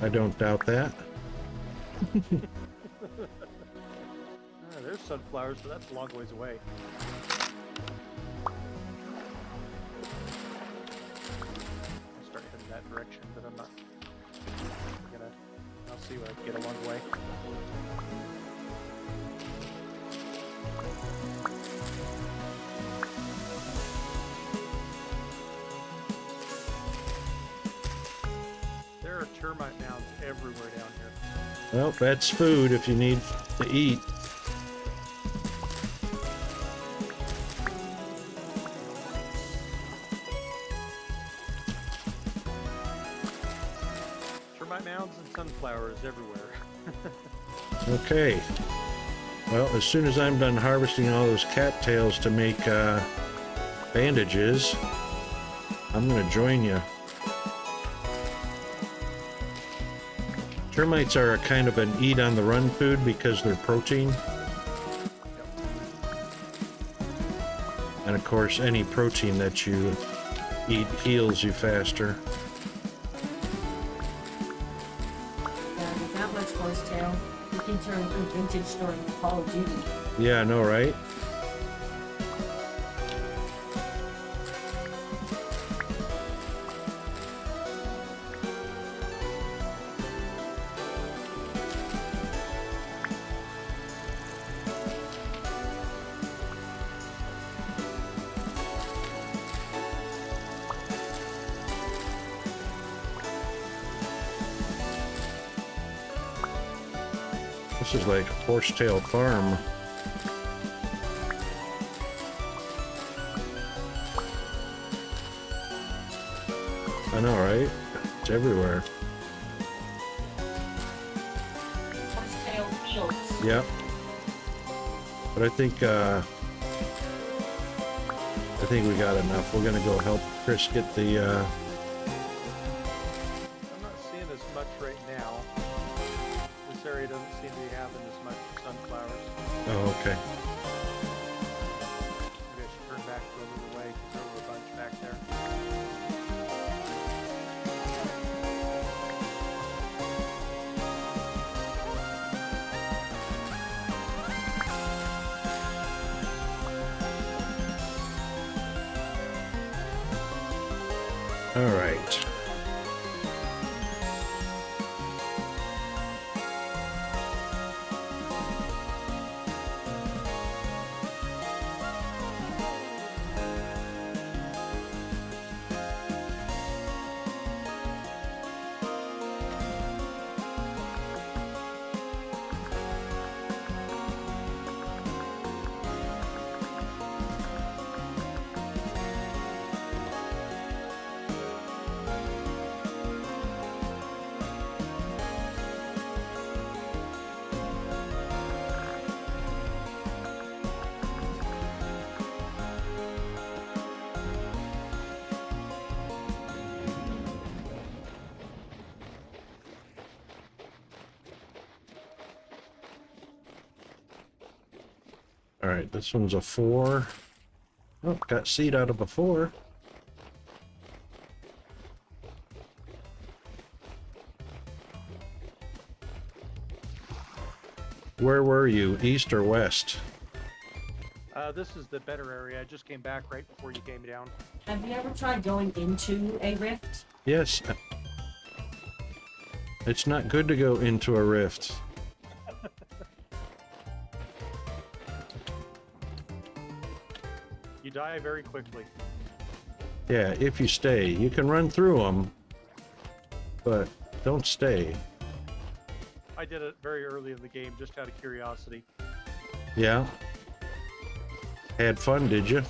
I don't doubt that. There's sunflowers, but that's a long ways away. I'll start heading that direction, but I'm not gonna. I'll see what I can get along the way. There are termite mounds everywhere down here. Well, that's food if you need to eat. Termite mounds and sunflowers everywhere. Okay. Well, as soon as I'm done harvesting all those cattails to make bandages, I'm going to join you. Termites are a kind of an eat-on-the-run food because they're protein. And of course, any protein that you eat heals you faster. Yeah, with that much horsetail, you can turn a vintage store into Call of Duty. Yeah, I know, right? This is like a horsetail farm. I know, right? It's everywhere. Horsetail fields. Yep. But I think we got enough. We're gonna go help Chris get the I'm not seeing as much right now. This area doesn't seem to be having as much sunflowers. oh, okay. Maybe I should turn back the other way because there were a bunch back there. All right. All right, this one's a 4. Oh, got seed out of a 4. Where were you, east or west? This is the better area. I just came back right before you came down. Have you ever tried going into a rift? Yes. It's not good to go into a rift. You die very quickly. Yeah, if you stay. You can run through them, but don't stay. I did it very early in the game, just out of curiosity. Yeah. Had fun, did you?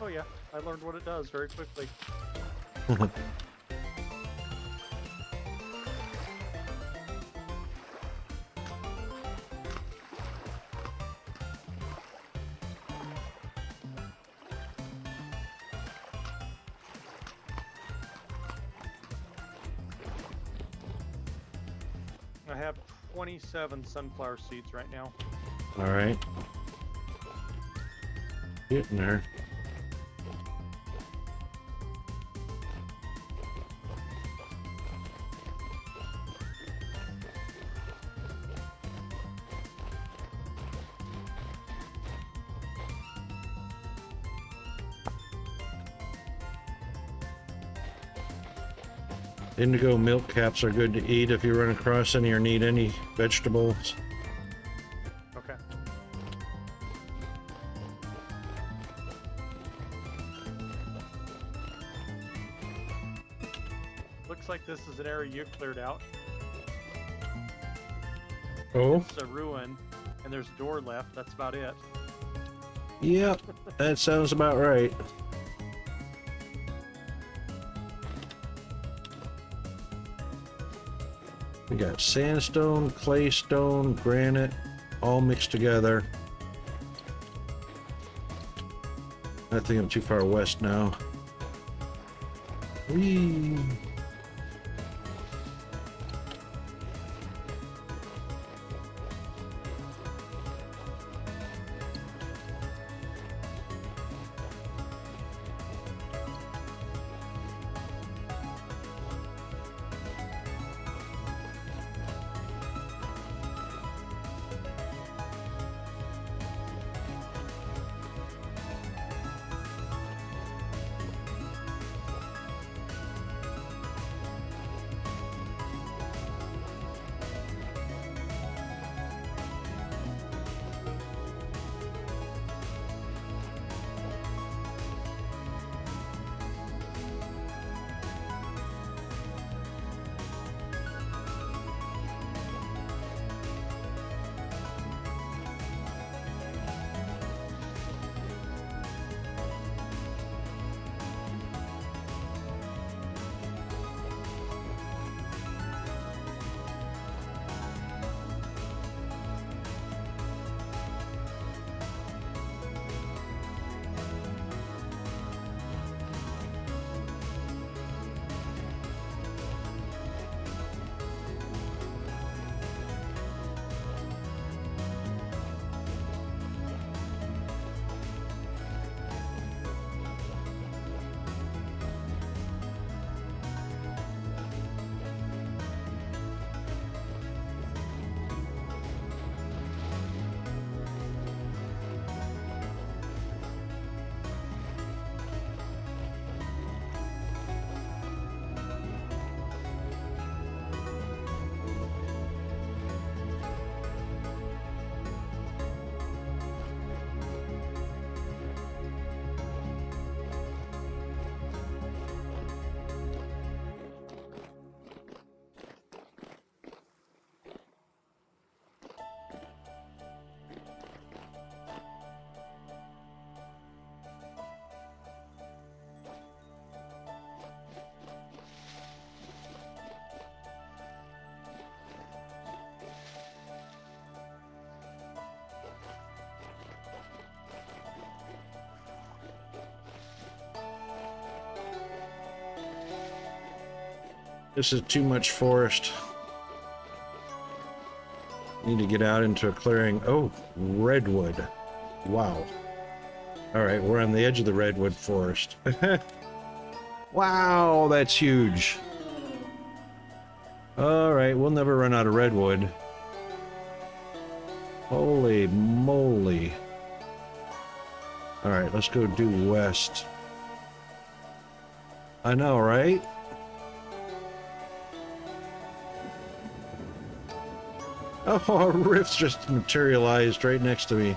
Oh yeah, I learned what it does very quickly. I have 27 sunflower seeds right now. All right. Getting there. Indigo milk caps are good to eat if you run across any or need any vegetables. Okay. Looks like this is an area you cleared out. Oh? It's a ruin, and there's a door left. That's about it. Yep, that sounds about right. We got sandstone, claystone, granite, all mixed together. I think I'm too far west now. Whee! This is too much forest. Need to get out into a clearing. Oh, redwood. Wow. Alright, we're on the edge of the redwood forest. Wow, that's huge. Alright, we'll never run out of redwood. Holy moly. Alright, let's go due west. I know, right? Oh, a rift's just materialized right next to me.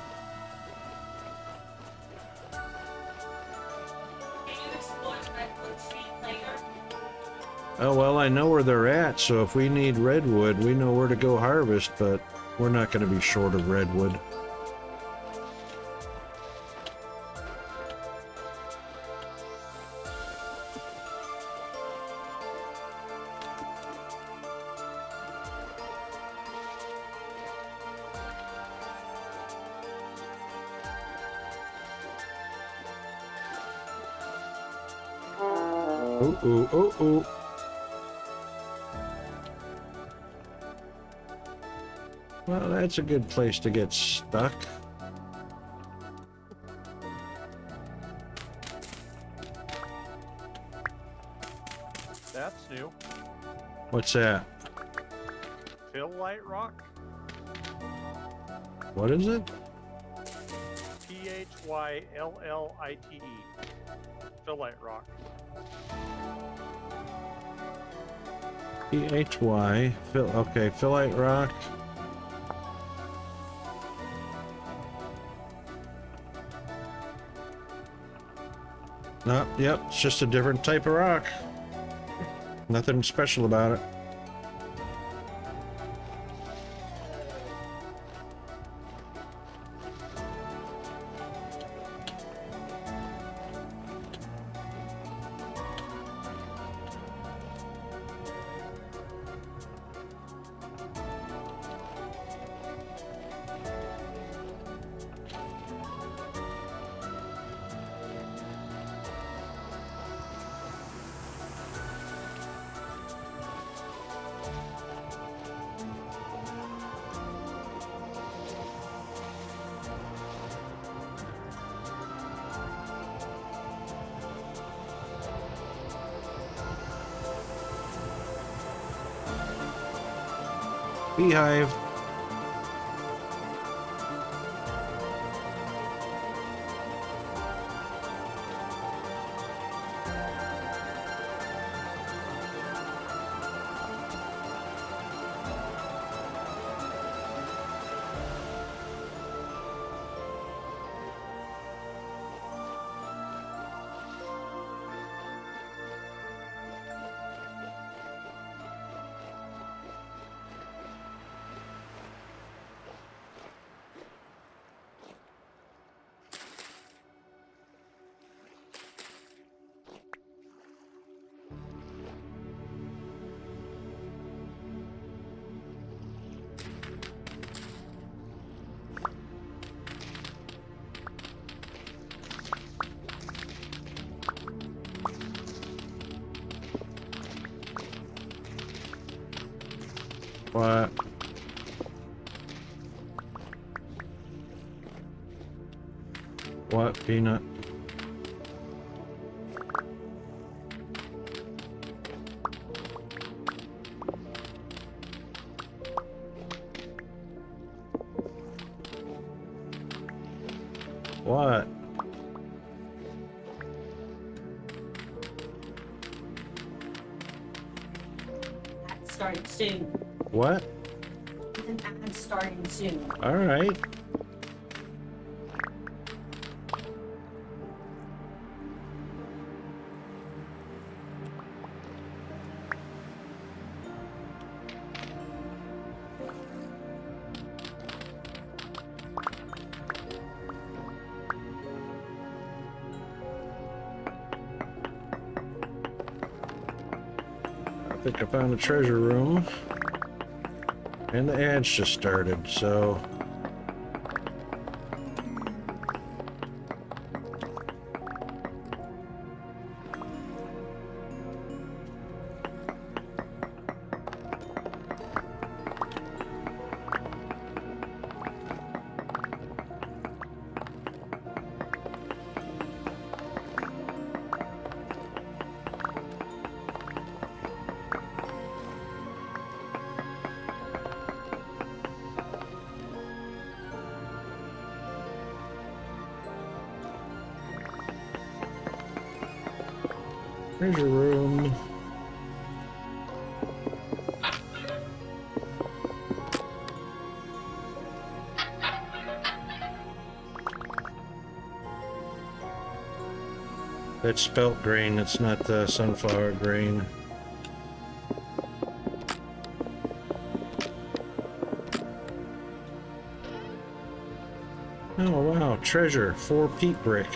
Oh, well, I know where they're at, so if we need redwood, we know where to go harvest, but we're not going to be short of redwood. Oh, oh, oh, oh. Well, that's a good place to get stuck. That's new. What's that? Philite rock. What is it? Phylllite. Philite rock. PHY. Okay, Philite rock. No, yep, it's just a different type of rock. Nothing special about it. Beehive. What? What, Peanut? What? That's starting soon. What? An ad starting soon. All right. I think I found a treasure room. And the ads just started, so... Treasure room. That's spelt grain, it's not the sunflower grain. Oh wow, treasure, 4 peat brick.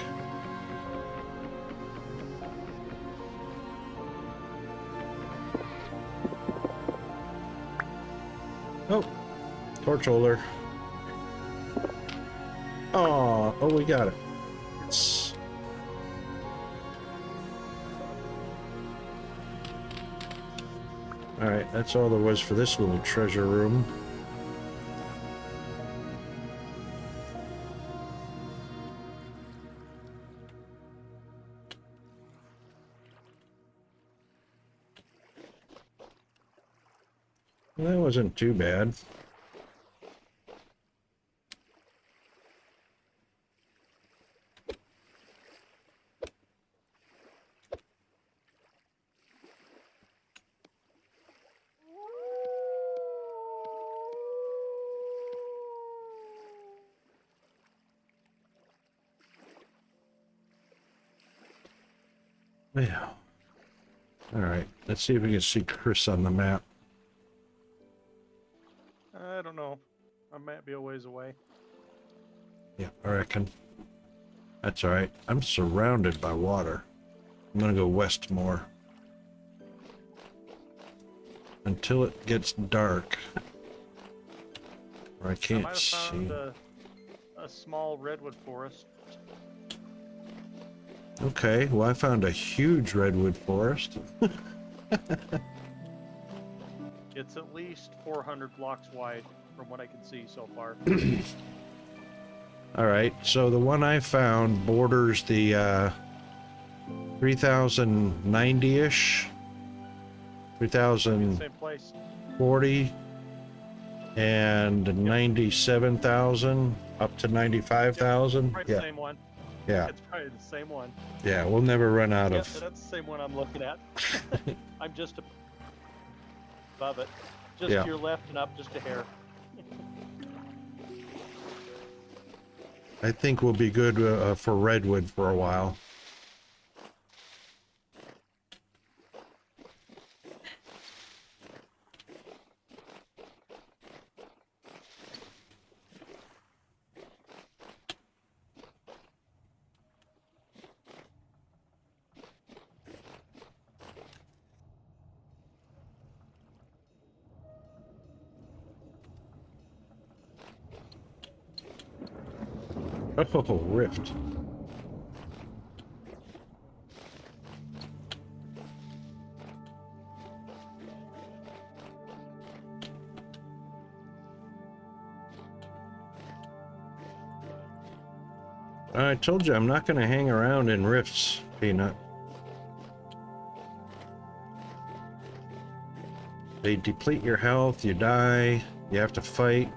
Oh, torch holder. Oh, we got it. Yes. Alright, that's all there was for this little treasure room. Well, that wasn't too bad. Yeah. Alright, let's see if we can see Chris on the map. I don't know. I might be a ways away. Yeah, I reckon. That's alright. I'm surrounded by water. I'm gonna go west more. Until it gets dark. Or I I can't might have see. found a small redwood forest. Okay, well I found a huge redwood forest. It's at least 400 blocks wide from what I can see so far. Alright, so the one I found borders the 3090-ish, 3040, Same place. and 97,000 up to 95,000. Probably the Yeah, same one. yeah, It's probably the same one. yeah, we'll never run out Yep, of... that's the same one I'm looking at. I'm just above it. Just Yeah. to your left and up just a hair. I think we'll be good for redwood for a while. Oh, rift. I told you I'm not going to hang around in rifts, Peanut. They deplete your health, you die, you have to fight.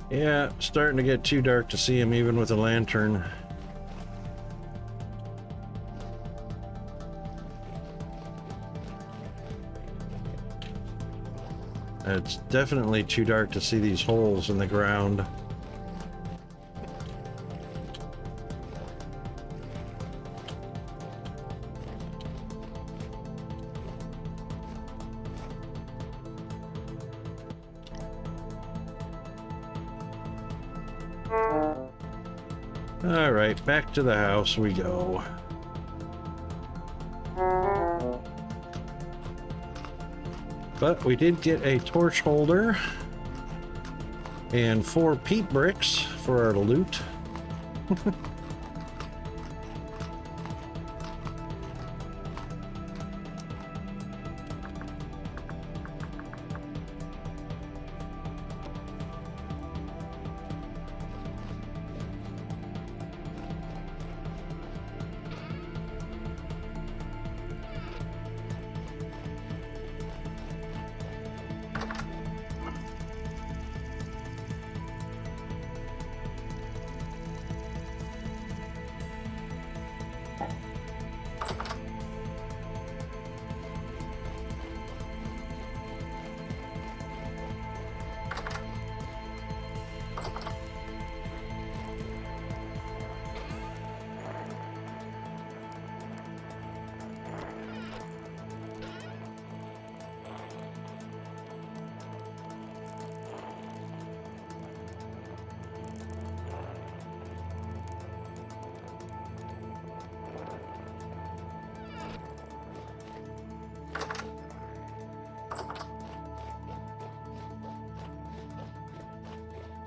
Yeah, starting to get too dark to see him even with a lantern. It's definitely too dark to see these holes in the ground. All right, back to the house we go. But we did get a torch holder and 4 peat bricks for our loot.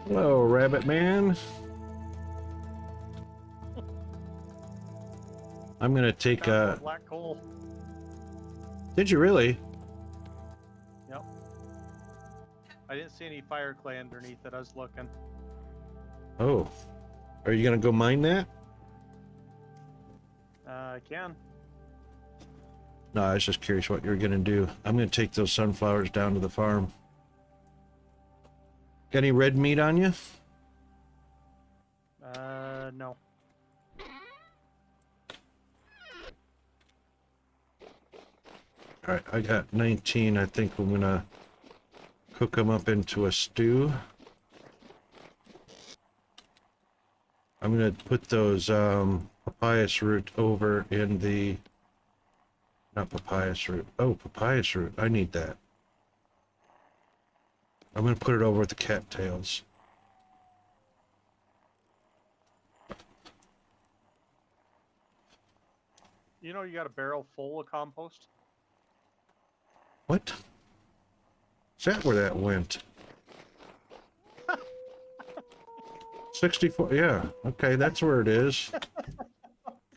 Hello, Rabbit Man. I'm gonna take Found black coal. Did you really? Yep. I didn't see any fire clay underneath it. I was looking. Oh. Are you gonna go mine that? I can. No, I was just curious what you were gonna do. I'm gonna take those sunflowers down to the farm. Got any red meat on you? No. All right, I got 19. I think I'm gonna cook them up into a stew. I'm gonna put those papayas root over in the, not papayas root. Oh, papayas root. I need that. I'm gonna put it over with the cattails. You know you got a barrel full of compost? What? Is that where that went? 64, yeah. Okay, that's where it is.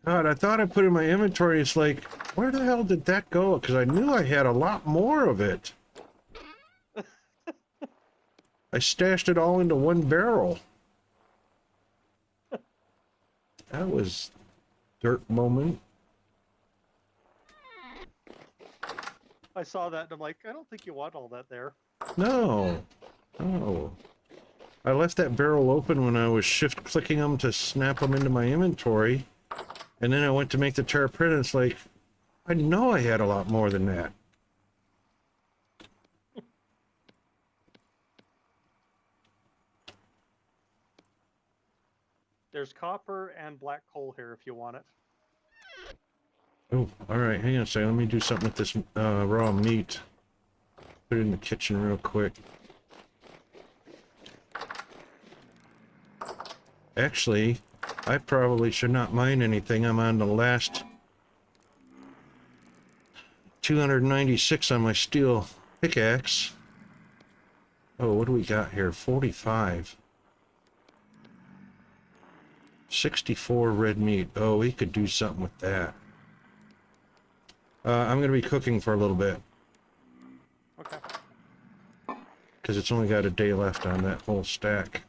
God, I thought I put it in my inventory. It's like, where the hell did that go? Because I knew I had a lot more of it. I stashed it all into one barrel. That was dirt moment. I saw that and I'm like, I don't think you want all that there. No. Oh. I left that barrel open when I was shift clicking them to snap them into my inventory. And then I went to make the terra print and it's like, I know I had a lot more than that. There's copper and black coal here if you want it. Oh, all right. Hang on a second. Let me do something with this raw meat. Put it in the kitchen real quick. Actually, I probably should not mine anything. I'm on the last 296 on my steel pickaxe. Oh, what do we got here? 45. 64 red meat. Oh, we could do something with that. I'm going to be cooking for a little bit. Okay. Because it's only got a day left on that whole stack.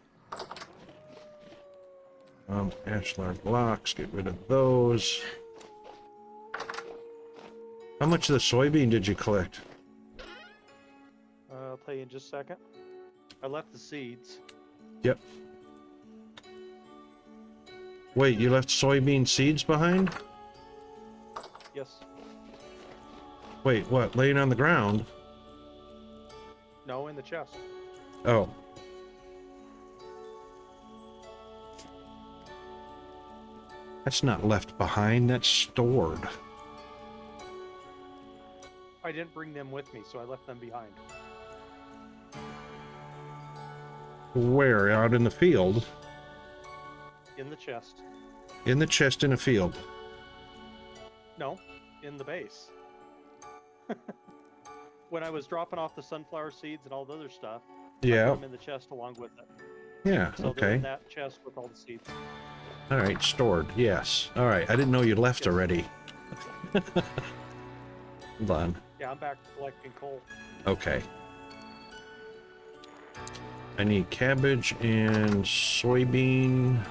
Ashlar blocks, get rid of those. How much of the soybean did you collect? I'll tell you in just a second. I left the seeds. Yep. Wait, you left soybean seeds behind? Yes. Wait, what? Laying on the ground? No, in the chest. Oh. That's not left behind, that's stored. I didn't bring them with me, so I left them behind. Where? Out in the field? In the chest. In the chest in a field. No, in the base. When I was dropping off the sunflower seeds and all the other stuff, I Yeah. put them in the chest along with it. Yeah, So they're okay. in that chest with all the seeds. All right, stored. Yes. All right, I didn't know you left Yes. already. Hold on. Yeah, I'm back collecting coal. Okay. I need cabbage and soybean.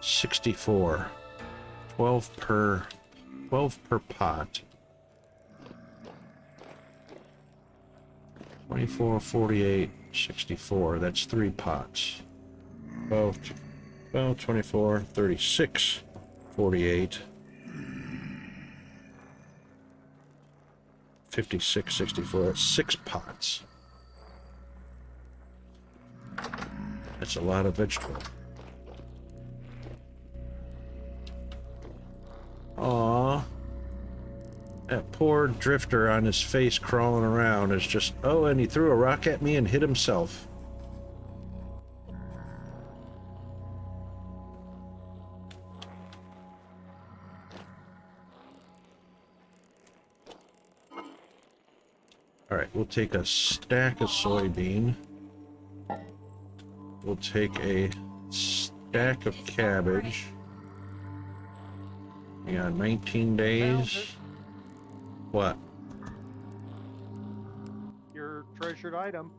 64. 12 per pot. 24, 48, 64. That's 3 pots. 12, 24, 36, 48. 56, 64. That's 6 pots. That's a lot of vegetable. Aww. That poor drifter on his face crawling around is just... Oh, and he threw a rock at me and hit himself. Alright, we'll take a stack of soybean. We'll take a stack of cabbage. Yeah, 19 days. What? Your treasured item.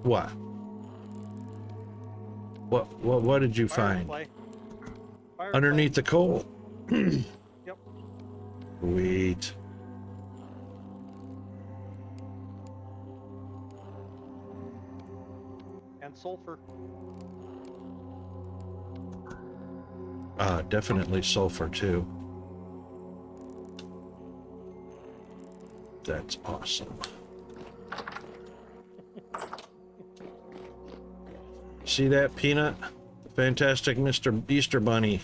What? What did you find? Firefly. Underneath the coal. Yep. Sweet. And sulfur. Definitely sulfur too. That's awesome. See that, Peanut? Fantastic Mr. Easter Bunny.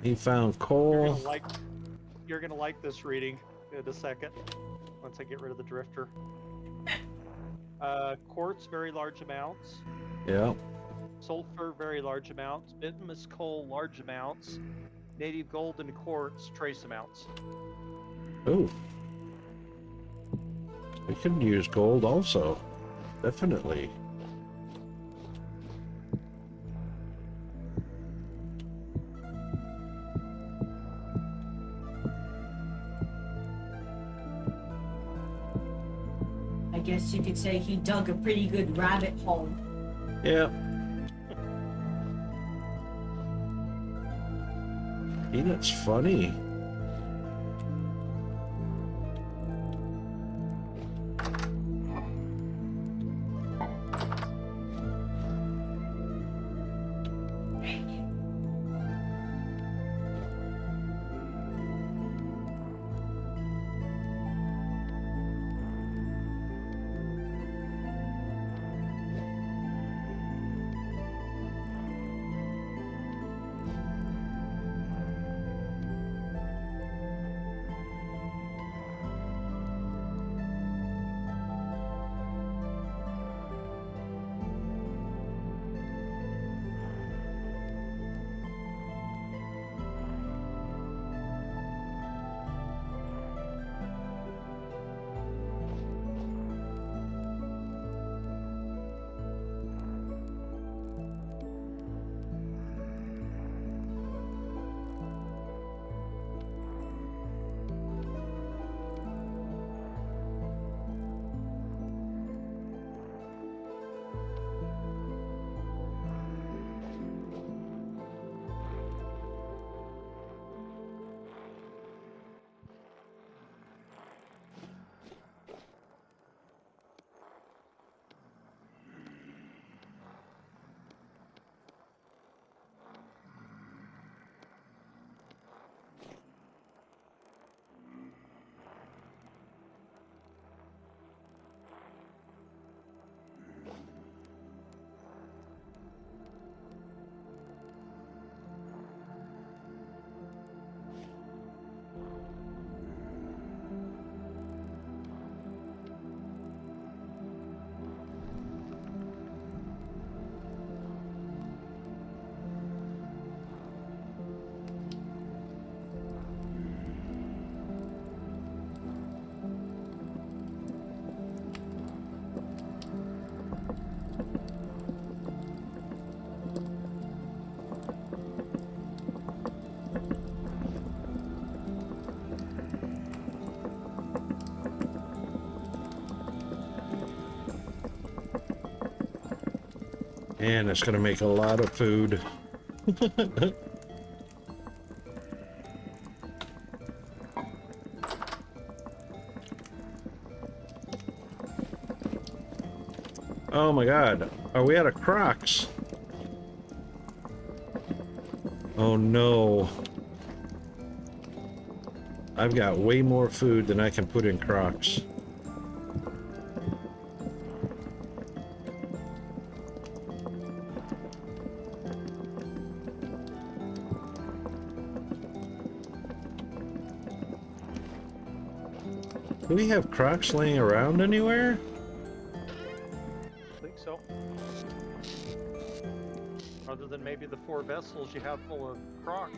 He found coal. You're gonna like this reading in a second. Once I get rid of the drifter. Quartz, very large amounts. Yeah. Sulfur, very large amounts. Bituminous coal, large amounts. Native gold and quartz, trace amounts. Ooh. We could use gold also. Definitely. I guess you could say he dug a pretty good rabbit hole. Yeah. Peanut's funny. And it's gonna make a lot of food. Oh my god, are we out of Crocs? Oh no. I've got way more food than I can put in Crocs. Do we have Crocs laying around anywhere? I think so. Other than maybe the 4 vessels you have full of Crocs.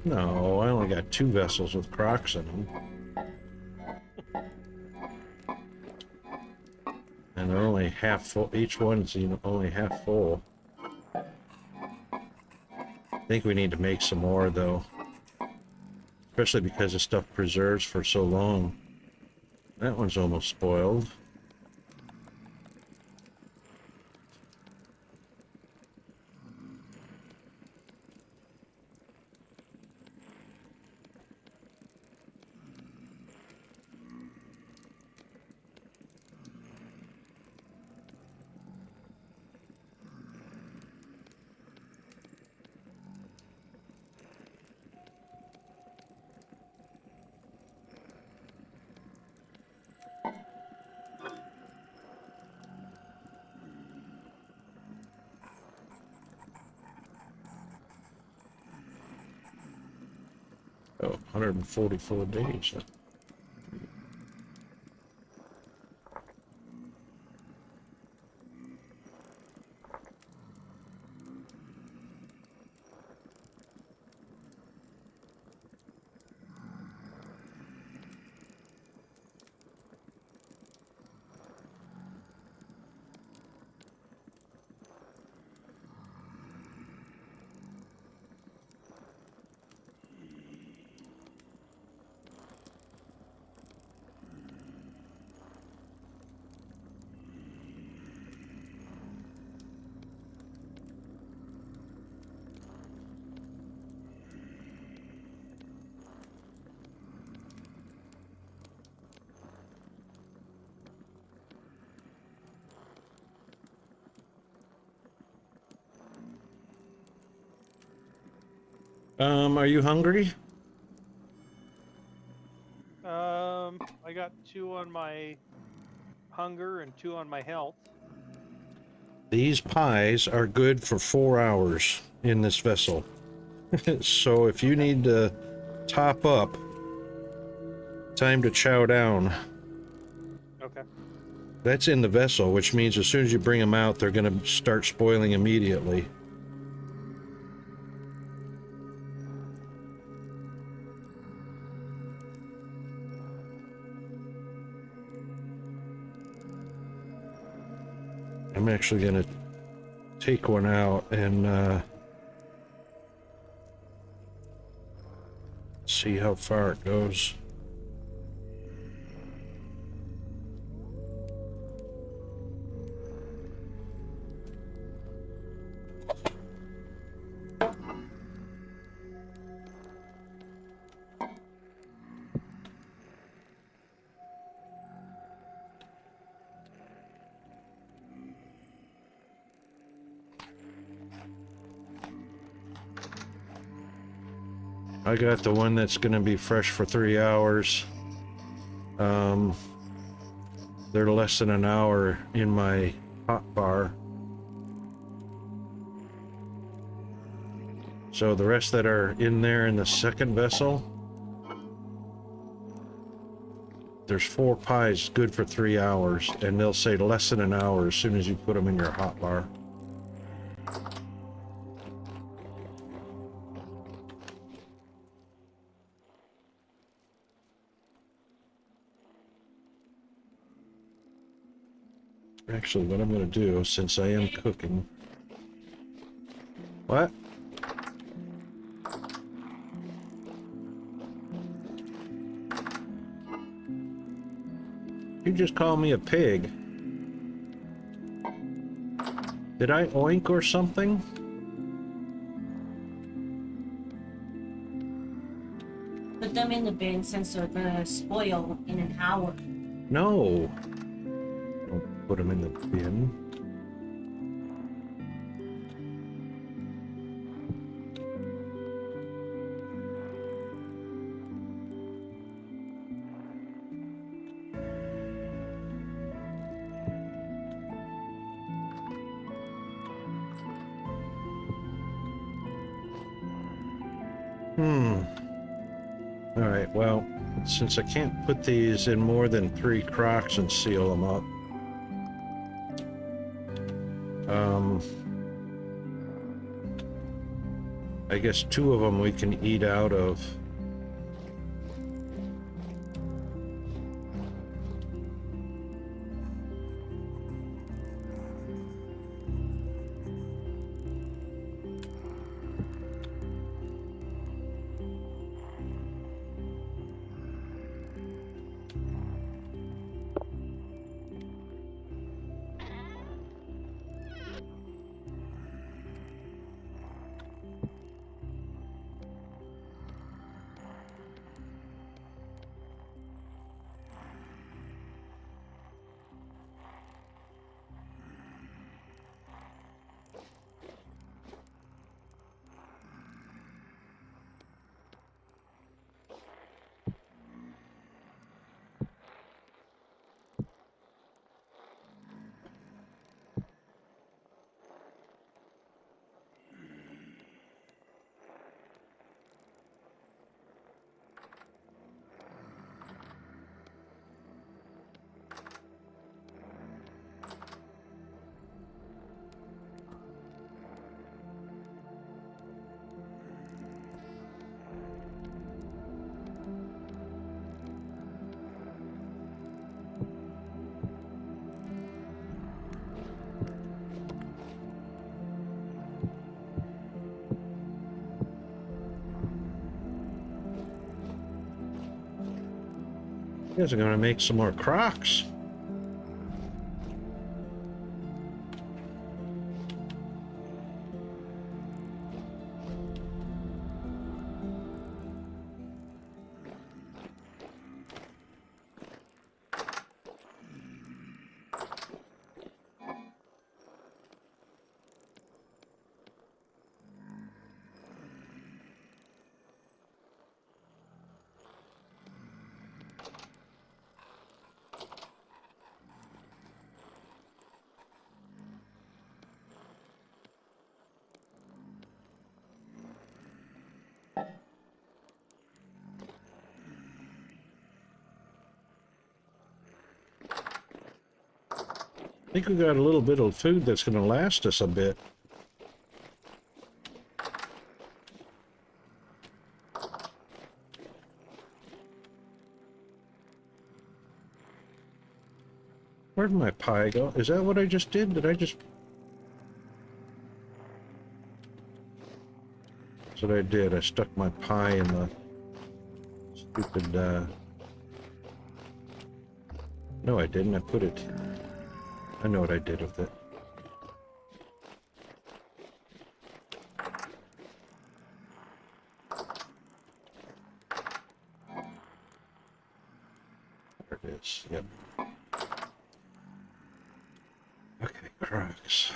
No, I only got 2 vessels with Crocs in them. And they're only half full. Each one's only half full. I think we need to make some more though. Especially because the stuff preserves for so long. That one's almost spoiled. Oh, 144 days. Are you hungry? I got 2 on my hunger and 2 on my health. These pies are good for 4 hours in this vessel. So if you need to top up, time to chow down. Okay. That's in the vessel, which means as soon as you bring them out, they're going to start spoiling immediately. I'm actually going to take one out and see how far it goes. I got the one that's going to be fresh for 3 hours. They're less than an hour in my hot bar. So the rest that are in there in the second vessel, there's 4 pies good for 3 hours, and they'll say less than an hour as soon as you put them in your hot bar. Actually, what I'm going to do, since I am cooking... What? You just call me a pig. Did I oink or something? Put them in the bin since they're gonna spoil in an hour. No. Don't put them in the bin. Alright, well, since I can't put these in more than 3 crocks and seal them up, I guess 2 of them we can eat out of. You guys are gonna make some more crocks. I think we got a little bit of food that's going to last us a bit. Where'd my pie go? Is that what I just did? Did I just... That's what I did. I stuck my pie in the stupid, No, I didn't. I put it... I know what I did with it. There it is. Yep. Okay, cracks.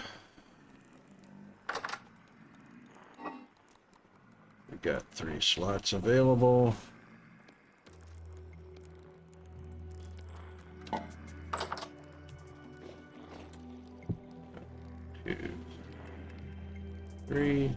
We got 3 slots available. Three.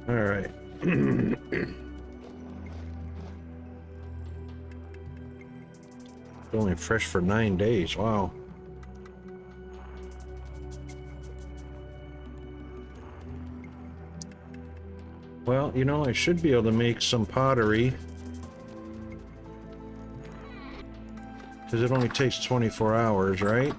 All right. Only fresh for 9 days. Wow. Well, you know, I should be able to make some pottery. Because it only takes 24 hours, right?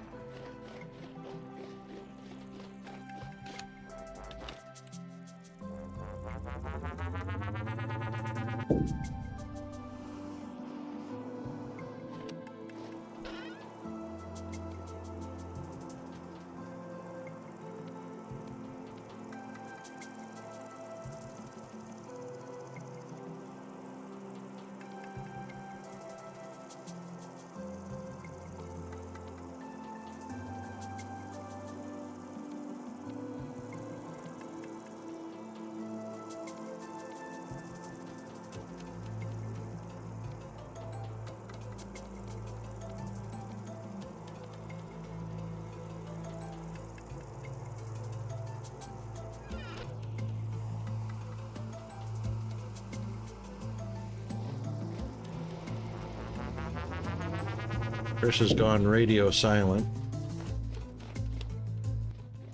Chris has gone radio silent.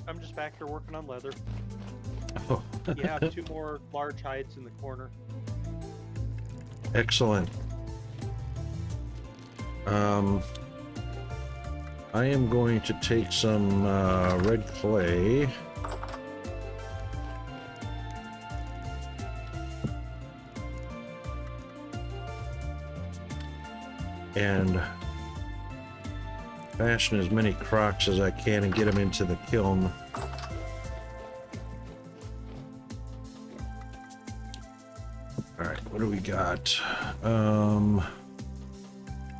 I'm just back here working on leather. Oh, You have 2 more large hides in the corner. excellent. I am going to take some red clay. And fashion as many crocks as I can and get them into the kiln. All right, what do we got?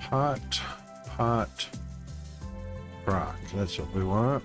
Pot, crock. That's what we want.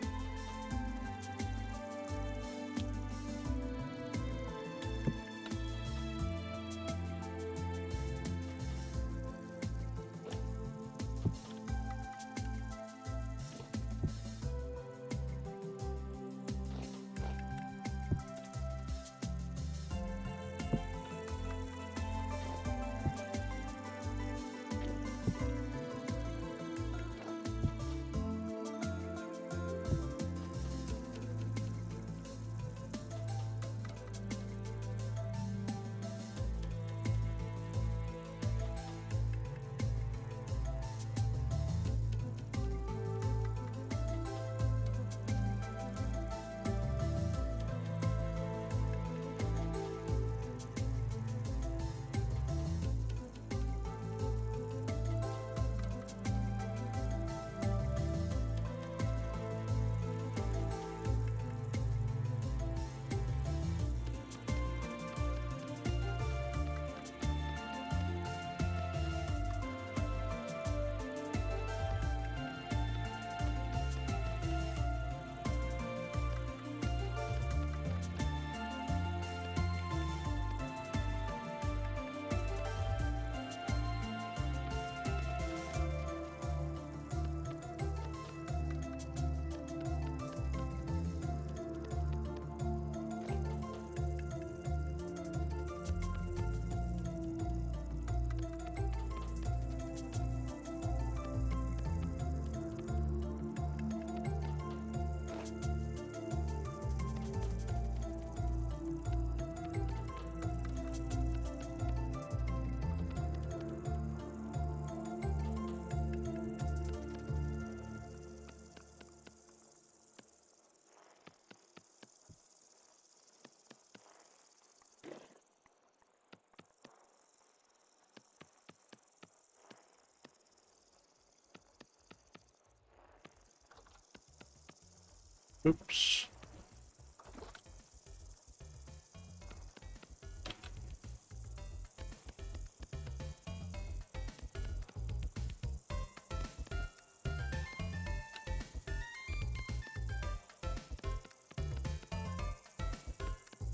Oops.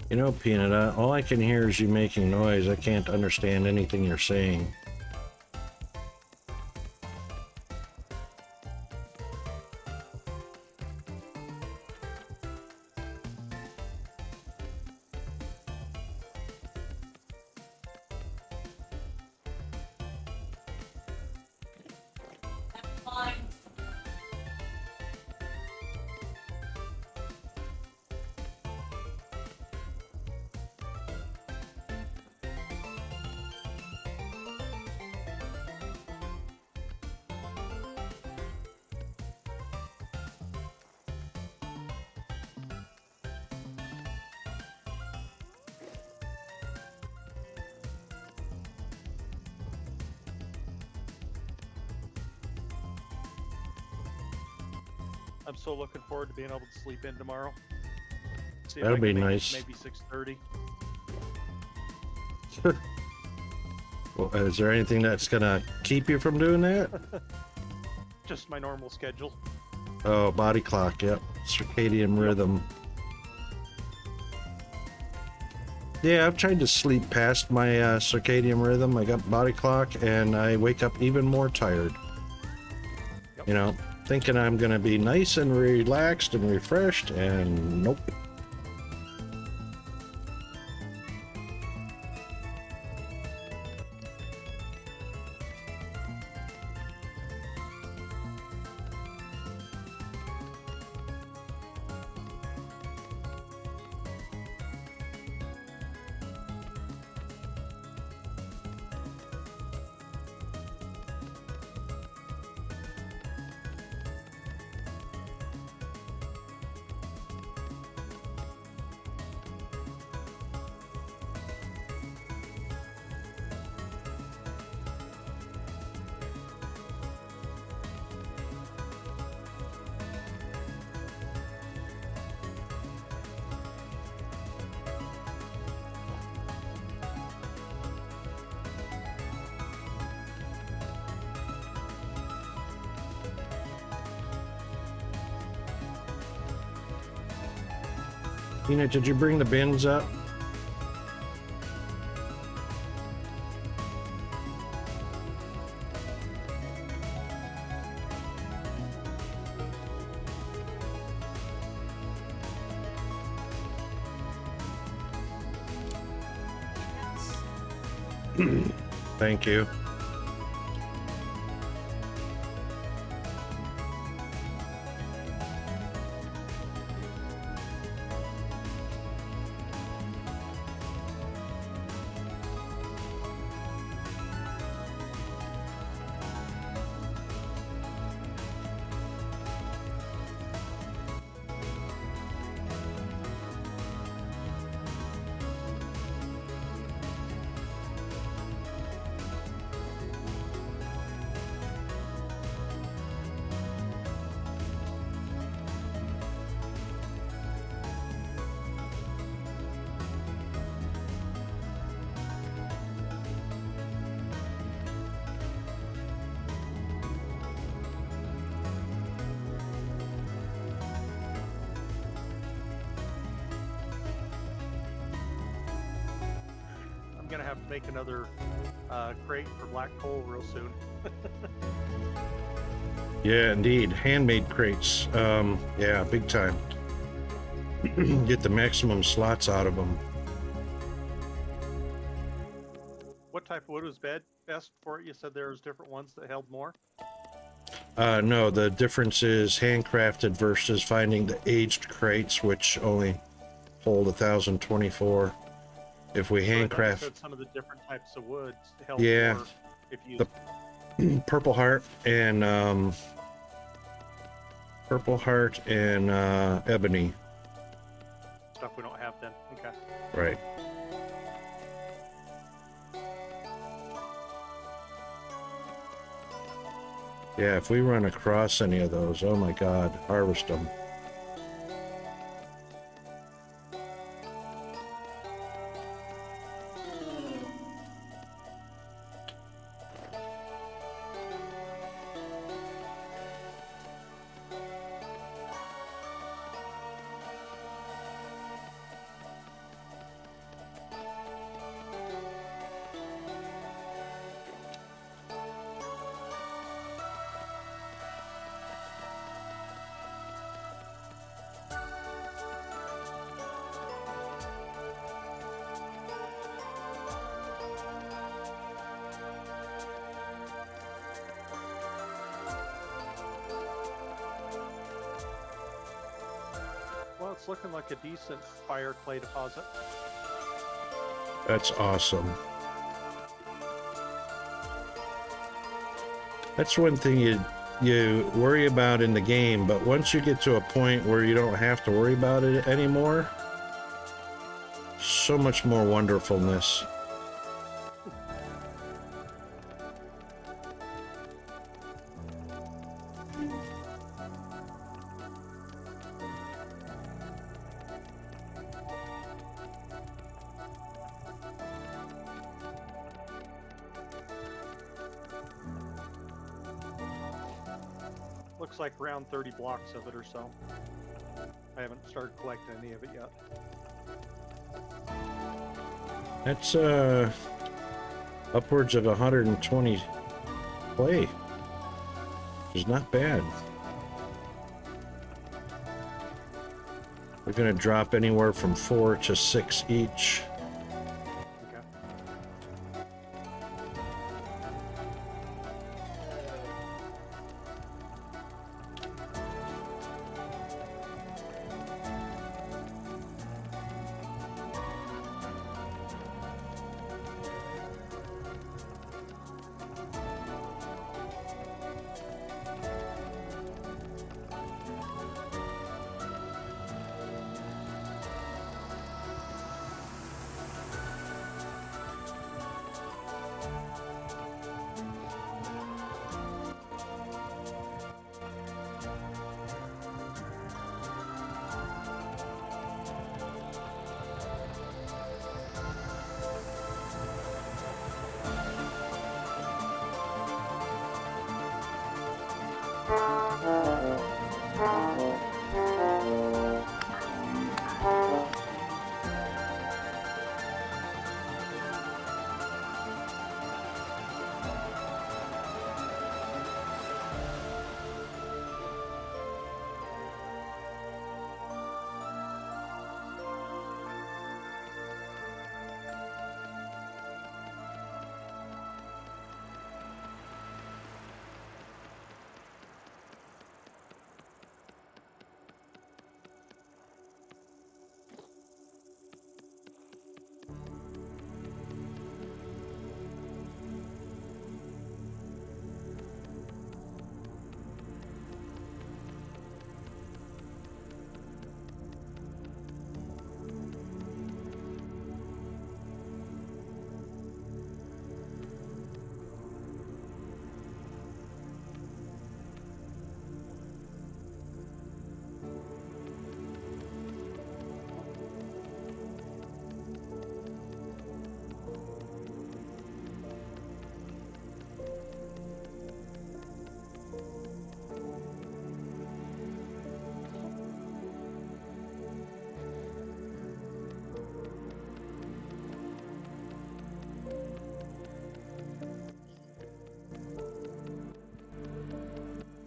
You know, Peanut, all I can hear is you making noise. I can't understand anything you're saying. I'm so looking forward to being able to sleep in tomorrow. See if That'll I be can make it nice. Maybe 6:30. Well, is there anything that's gonna keep you from doing that? Just my normal schedule. Oh, body clock, yep. Circadian rhythm. Yeah, I've tried to sleep past my circadian rhythm. I got body clock, and I wake up even more tired. Yep. You know, thinking I'm gonna be nice and relaxed and refreshed, and nope. Tina, did you bring the bins up? Thank you. I'm gonna have to make another crate for black coal real soon. Yeah, indeed. Handmade crates. Yeah, big time. Get the maximum slots out of them. What type of wood was best for it? You said there was different ones that held more. No, the difference is handcrafted versus finding the aged crates, which only hold 1,024. If we But I handcraft, said some of the different types of woods held Yeah. more if you Purple Heart and Ebony. stuff we don't have then. Okay. Right. Yeah, if we run across any of those, oh my God, harvest them. Well, it's looking like a decent fire clay deposit. That's awesome. That's one thing you worry about in the game, but once you get to a point where you don't have to worry about it anymore, so much more wonderfulness. Looks like around 30 blocks of it or so. I haven't started collecting any of it yet. That's upwards of 120 clay, which is not bad. We're gonna drop anywhere from 4 to 6 each. Okay.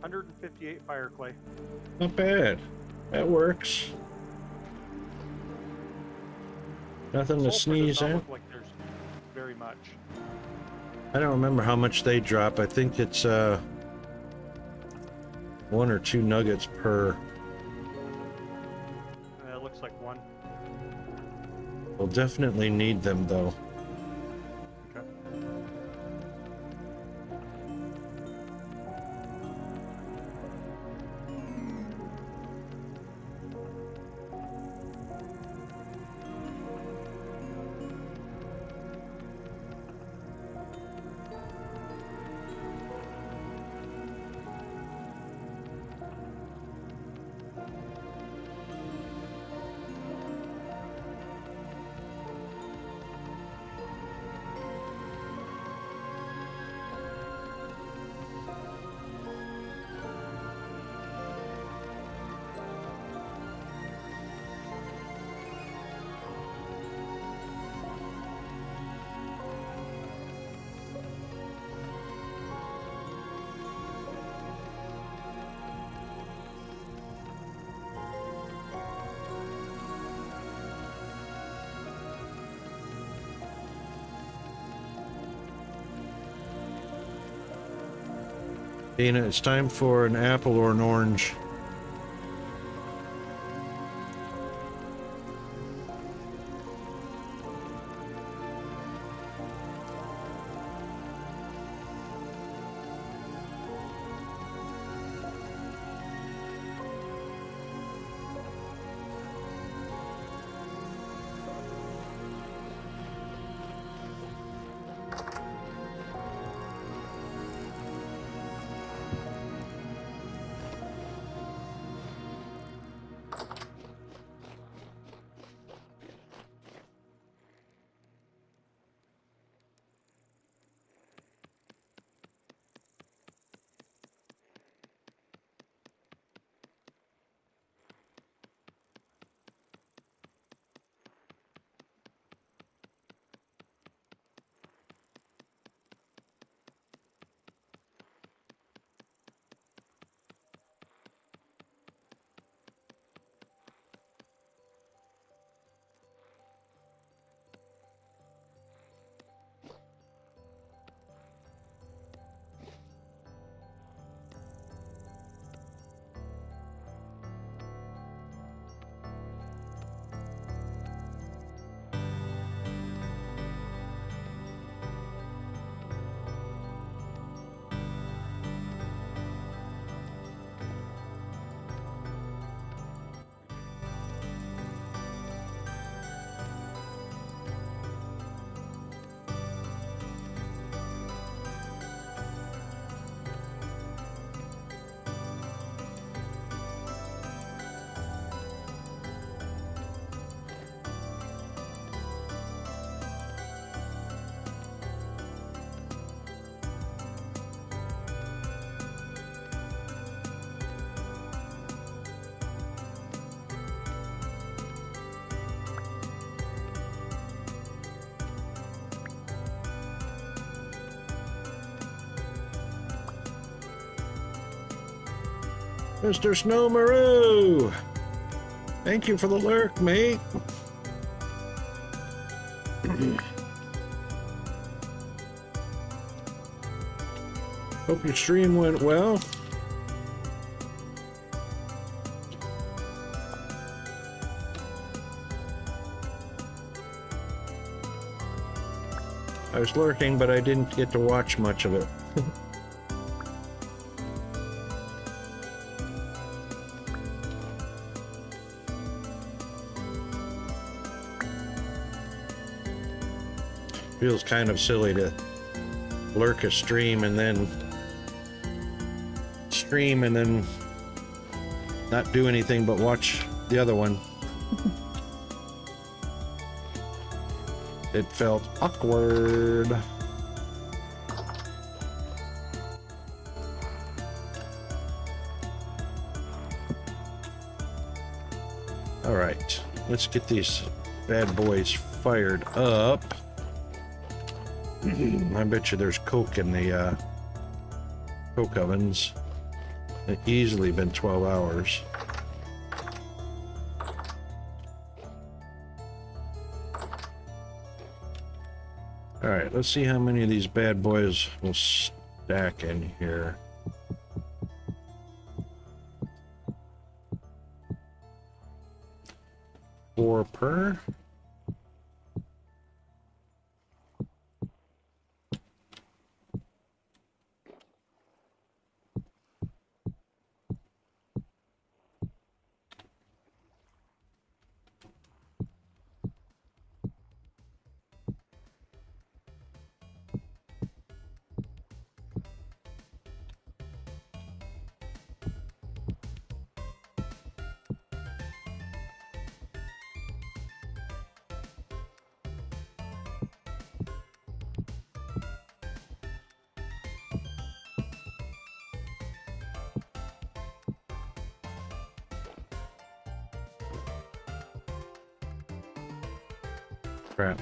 $158 fire clay. Not bad. That works. Nothing to Sulfur does sneeze not at. look like there's very much. I don't remember how much they drop. I think it's 1 or 2 nuggets per. It looks like one. We'll definitely need them though. Okay. Dana, it's time for an apple or an orange. Mr. Snowmaroo! Thank you for the lurk, mate. Hope your stream went well. I was lurking, but I didn't get to watch much of it. Feels kind of silly to lurk a stream and then not do anything but watch the other one. It felt awkward. All right, let's get these bad boys fired up. I bet you there's coke in the coke ovens. It's easily been 12 hours. All right, let's see how many of these bad boys will stack in here. 4 per. Crap.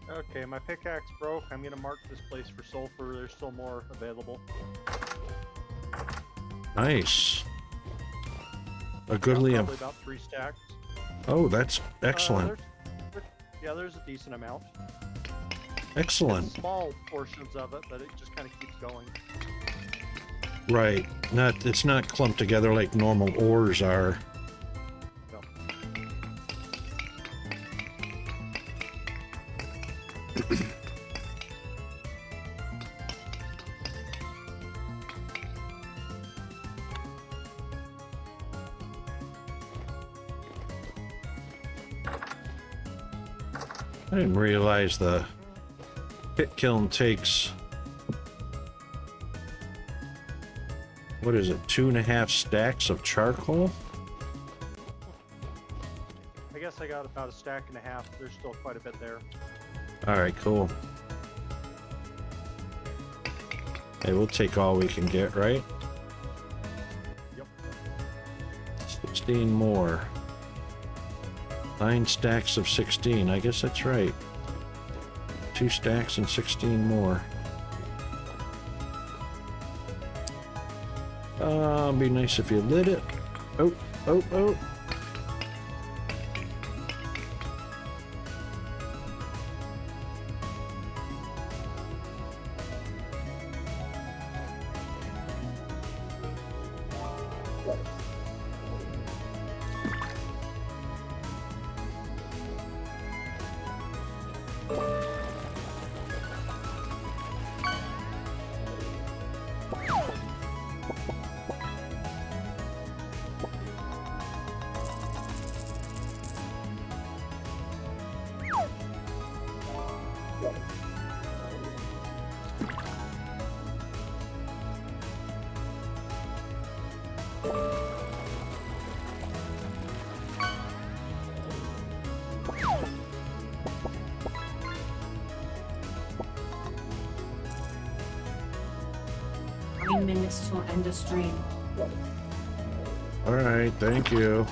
Okay, my pickaxe broke. I'm gonna mark this place for sulfur. There's still more available. Nice. A goodly Probably about 3 stacks. Oh, that's excellent. There's a decent amount. Excellent. Small portions of it, but it just kind of keeps going. Right. It's not clumped together like normal ores are. No. I didn't realize the pit kiln takes, what is it, 2.5 stacks of charcoal? I guess I got about 1.5 stacks. There's still quite a bit there. All right, cool. Hey, we'll take all we can get, right? Yep. 16 more. 9 stacks of 16. I guess that's right. 2 stacks and 16 more. It'd be nice if you lit it. Oh, oh, oh. Minutes till end of stream. All right, thank you.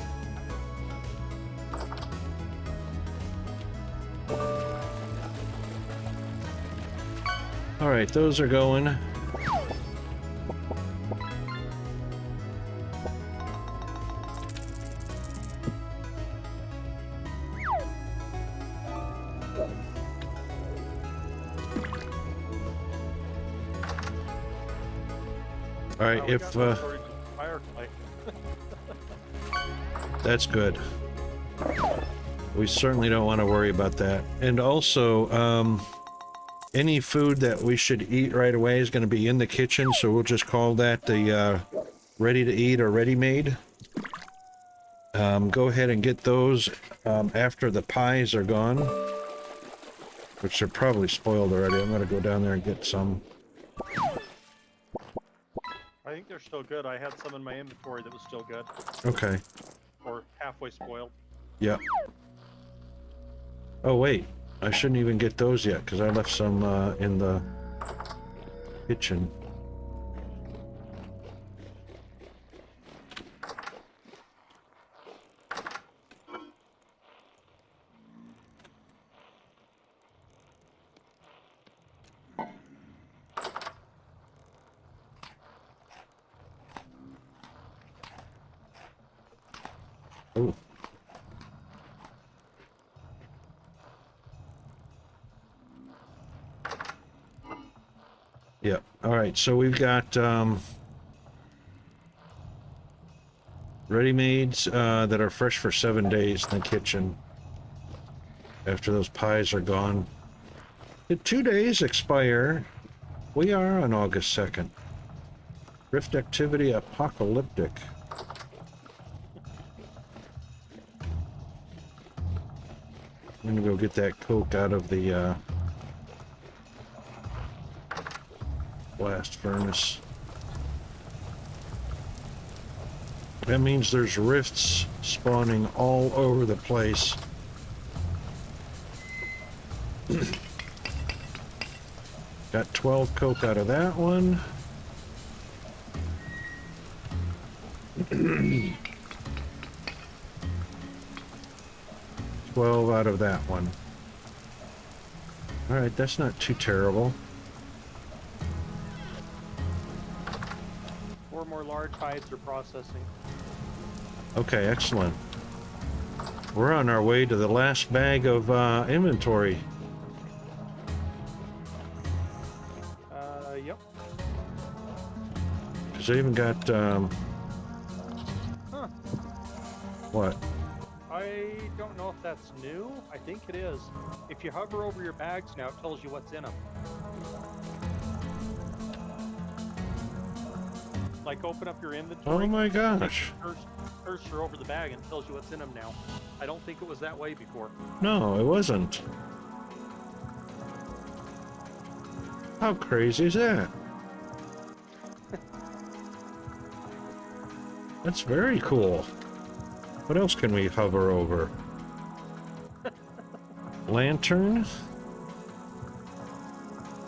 All right, those are going. All right, we if got no shortage of firefly. that's good. We certainly don't want to worry about that. And also, any food that we should eat right away is going to be in the kitchen, so we'll just call that the ready to eat or ready made. Go ahead and get those after the pies are gone, which are probably spoiled already. I'm going to go down there and get some. I think they're still good. I had some in my inventory that was still good. Okay. Or halfway spoiled. Yeah. Oh, wait. I shouldn't even get those yet, because I left some in the kitchen. Oh. Yeah. All right. So we've got ready-mades that are fresh for 7 days in the kitchen. After those pies are gone. Did 2 days expire? We are on August 2nd. Rift activity apocalyptic. I'm gonna go get that coke out of the blast furnace. That means there's rifts spawning all over the place. Got 12 coke out of that one. 12 out of that one. Alright, that's not too terrible. 4 more large hides are processing. Okay, excellent. We're on our way to the last bag of inventory. Yep. Because they even got, Huh. what? I don't know if that's new. I think it is. If you hover over your bags now, it tells you what's in them. Like open up your inventory. Oh my gosh. Cursor over the bag and it tells you what's in them now. I don't think it was that way before. No, it wasn't. How crazy is that? That's very cool. What else can we hover over? Lantern.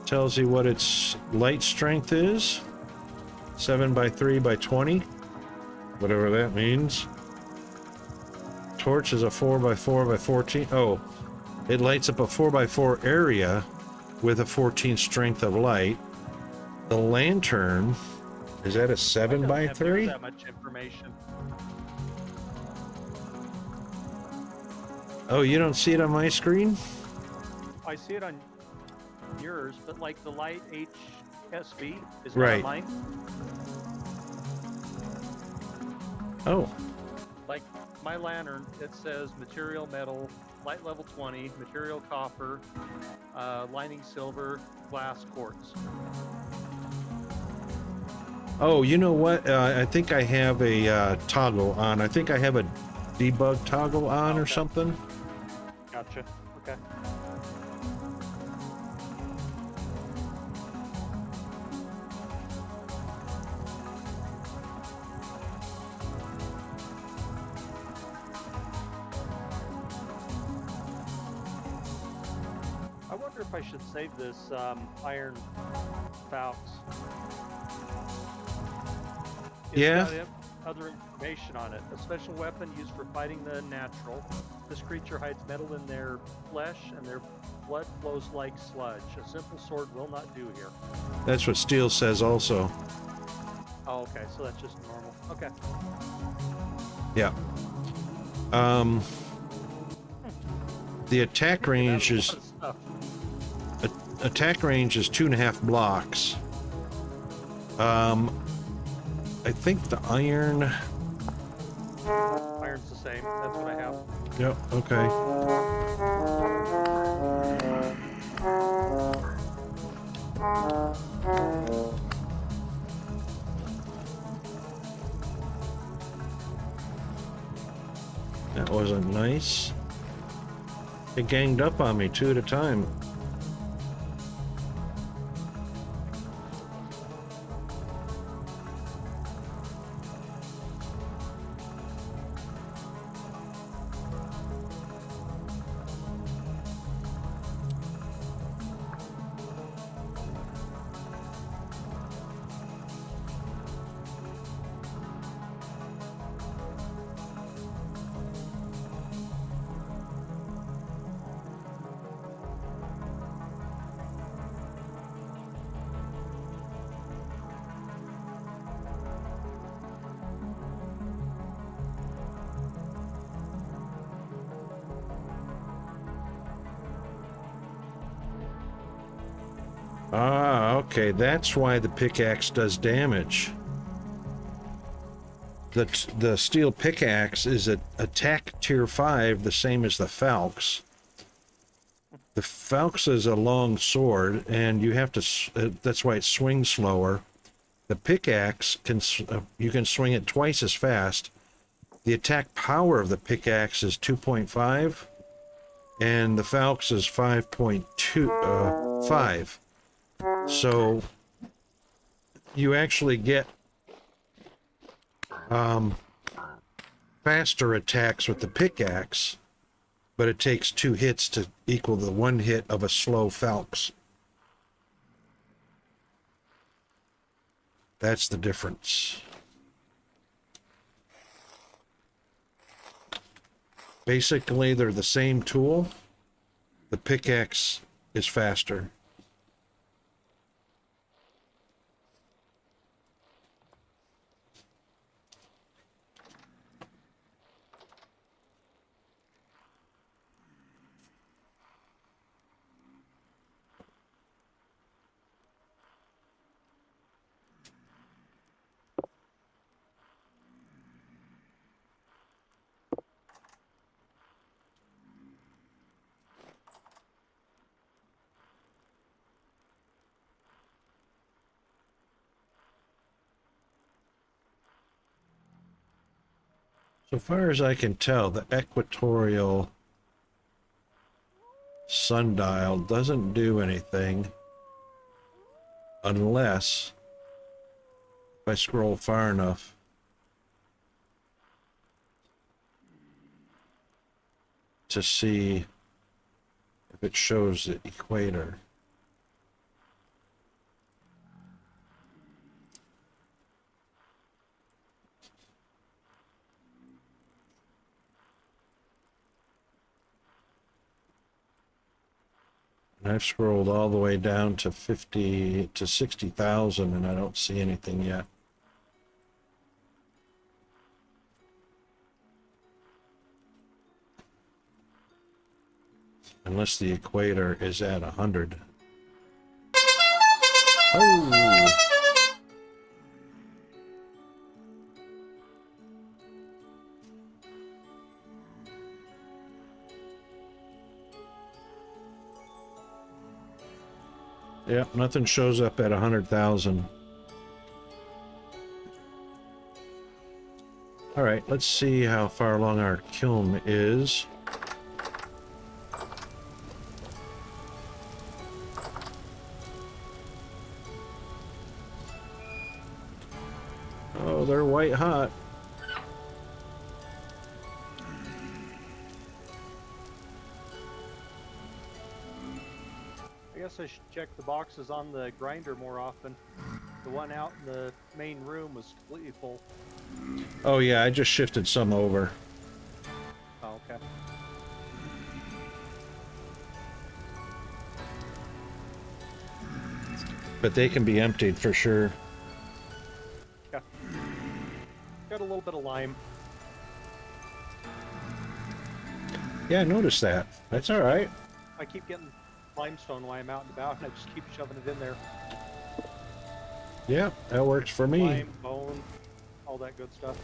Tells you what its light strength is. 7 by 3 by 20. Whatever that means. Torch is a 4 by 4 by 14. Oh, it lights up a 4 by 4 area with a 14 strength of light. The lantern, is that a 7 by 3? That much information. Oh, you don't see it on my screen? I see it on yours, but like the light HSV is Right. on mine. Oh, Like my lantern, it says material metal, light level 20, material copper, lining silver, glass quartz. oh, you know what? I think I have a toggle on. I think I have a debug toggle on or Okay. something. Gotcha. Okay. wonder if I should save this iron falx. It's Yeah. got other information on it. A special weapon used for fighting the natural. This creature hides metal in their flesh, and their blood flows like sludge. A simple sword will not do here. That's what Steel says also. Oh, okay, so that's just normal. Okay. Yeah. The attack range is attack range is 2.5 blocks. I think the iron. Iron's the same. That's what I have. Yep. Okay. That wasn't nice. It ganged up on me 2 at a time. Ah, okay, that's why the pickaxe does damage. The steel pickaxe is at attack tier 5, the same as the falx. The falx is a long sword, and you have to. That's why it swings slower. The pickaxe you can swing it twice as fast. The attack power of the pickaxe is 2.5, and the falx is 5.5. So you actually get faster attacks with the pickaxe, but it takes 2 hits to equal the 1 hit of a slow falx. That's the difference. Basically, they're the same tool. The pickaxe is faster. So far as I can tell, the equatorial sundial doesn't do anything unless if I scroll far enough. To see if it shows the equator. And I've scrolled all the way down to 50 to 60,000 and I don't see anything yet. Unless the equator is at 100. Oh! Yep, nothing shows up at 100,000. All right, let's see how far along our kiln is. Oh, they're white hot. guess I should check the boxes on the grinder more often. The one out in the main room was completely full. Oh yeah, I just shifted some over. Oh, okay. But they can be emptied for sure. Yeah. Got a little bit of lime. Yeah, I noticed that. That's all right. I keep getting limestone while I'm out and about, and I just keep shoving it in there. Yeah, that works for me. Lime, bone, all that good stuff.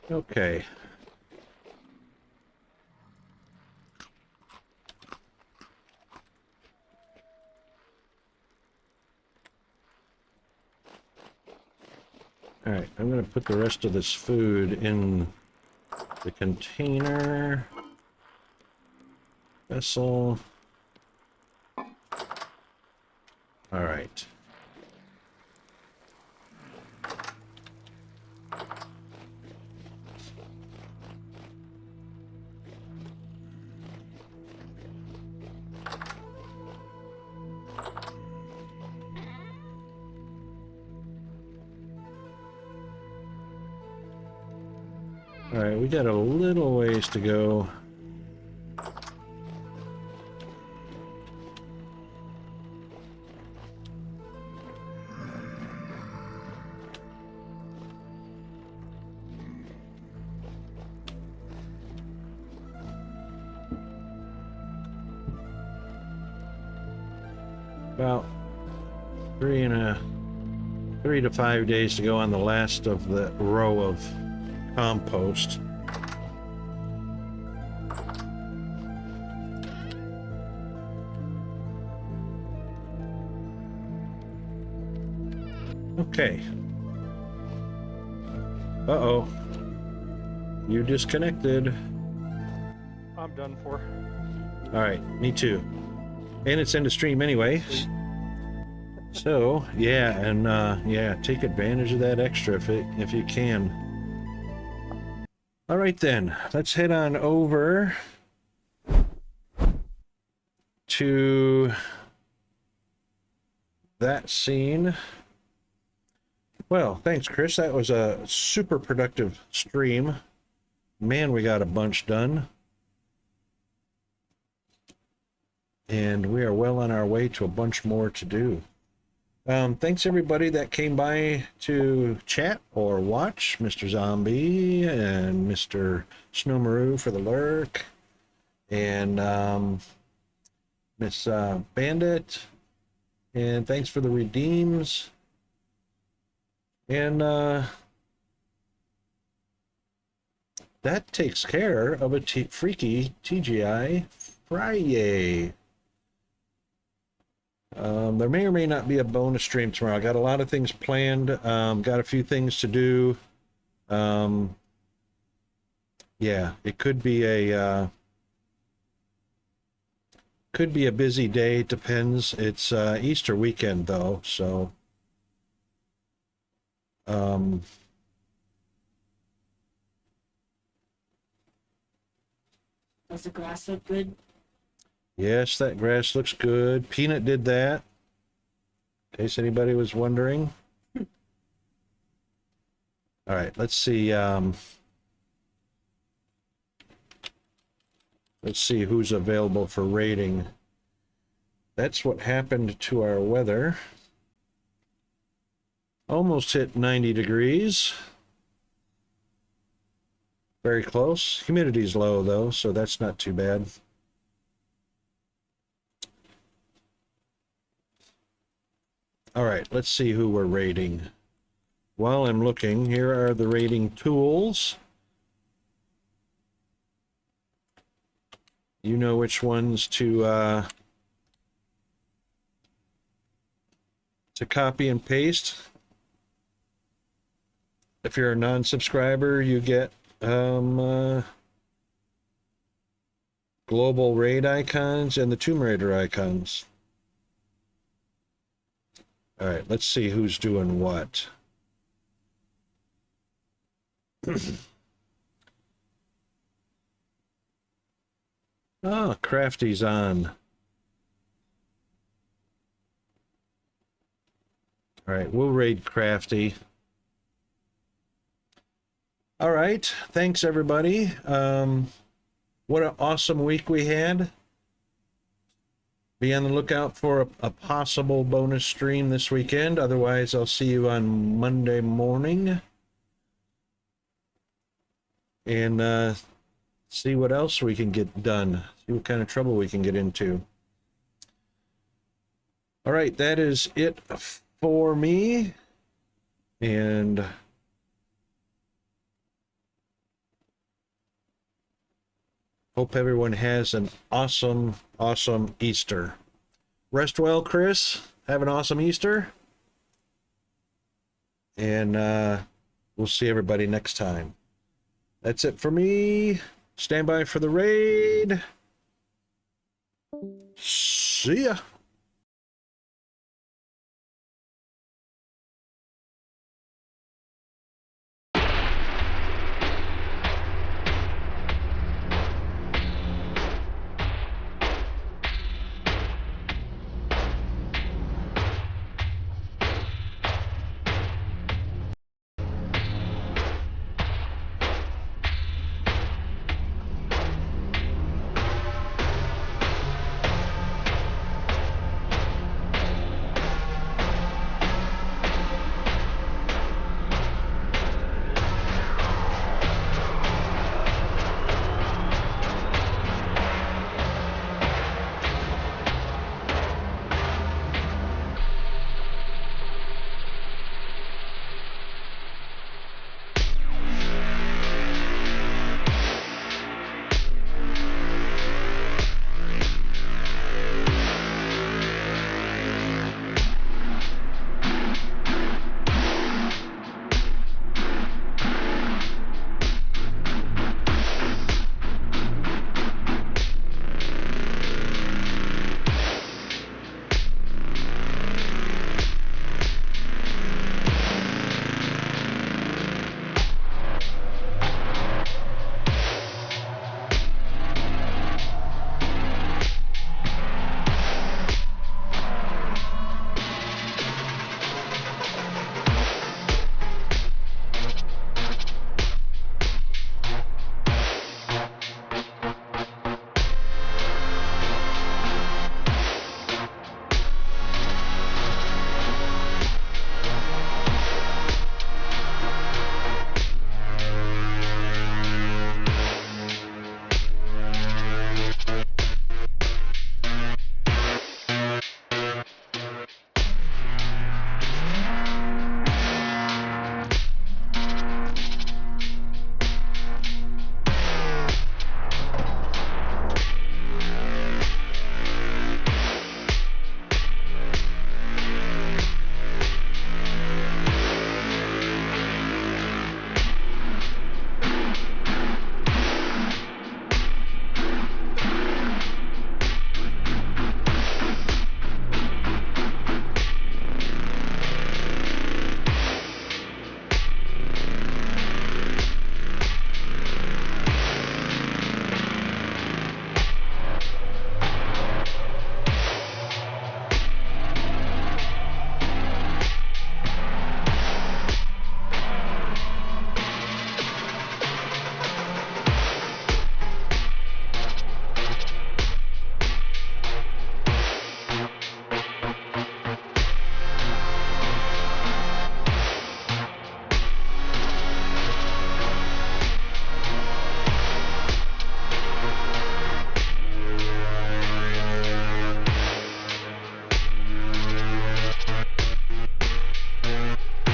Okay. All right, I'm going to put the rest of this food in the container, vessel. All right. All right, we got a little ways to go. About 3 to 5 days to go on the last of the row of compost. Okay. Uh-oh. You disconnected. I'm done for. All right, me too. And it's end of stream anyway. So, yeah, and yeah, take advantage of that extra if you can. All right then, let's head on over to that scene. Well, thanks, Chris. That was a super productive stream. Man, we got a bunch done. And we are well on our way to a bunch more to do. Thanks everybody that came by to chat or watch. Mr. Zombie and Mr. Snowmaru for the lurk. And Miss Bandit. And thanks for the redeems. And that takes care of a freaky TGI FriYAY. There may or may not be a bonus stream tomorrow. I got a lot of things planned. Got a few things to do. Yeah, it could be a busy day. Depends. It's Easter weekend though, so Does the grass look good? yes, that grass looks good. Peanut did that, in case anybody was wondering. All right, let's see. Let's see who's available for rating. That's what happened to our weather. Almost hit 90 degrees. Very close. Humidity's low though, so that's not too bad. All right, let's see who we're rating. While I'm looking, here are the rating tools. You know which ones to copy and paste. If you're a non-subscriber, you get global raid icons and the Tomb Raider icons. All right, let's see who's doing what. Oh, Crafty's on. All right, we'll raid Crafty. All right, thanks everybody. What an awesome week we had. Be on the lookout for a possible bonus stream this weekend. Otherwise, I'll see you on Monday morning. And see what else we can get done. See what kind of trouble we can get into. All right, that is it for me. And hope everyone has an awesome, awesome Easter. Rest well, Chris. Have an awesome Easter. And we'll see everybody next time. That's it for me. Stand by for the raid. See ya.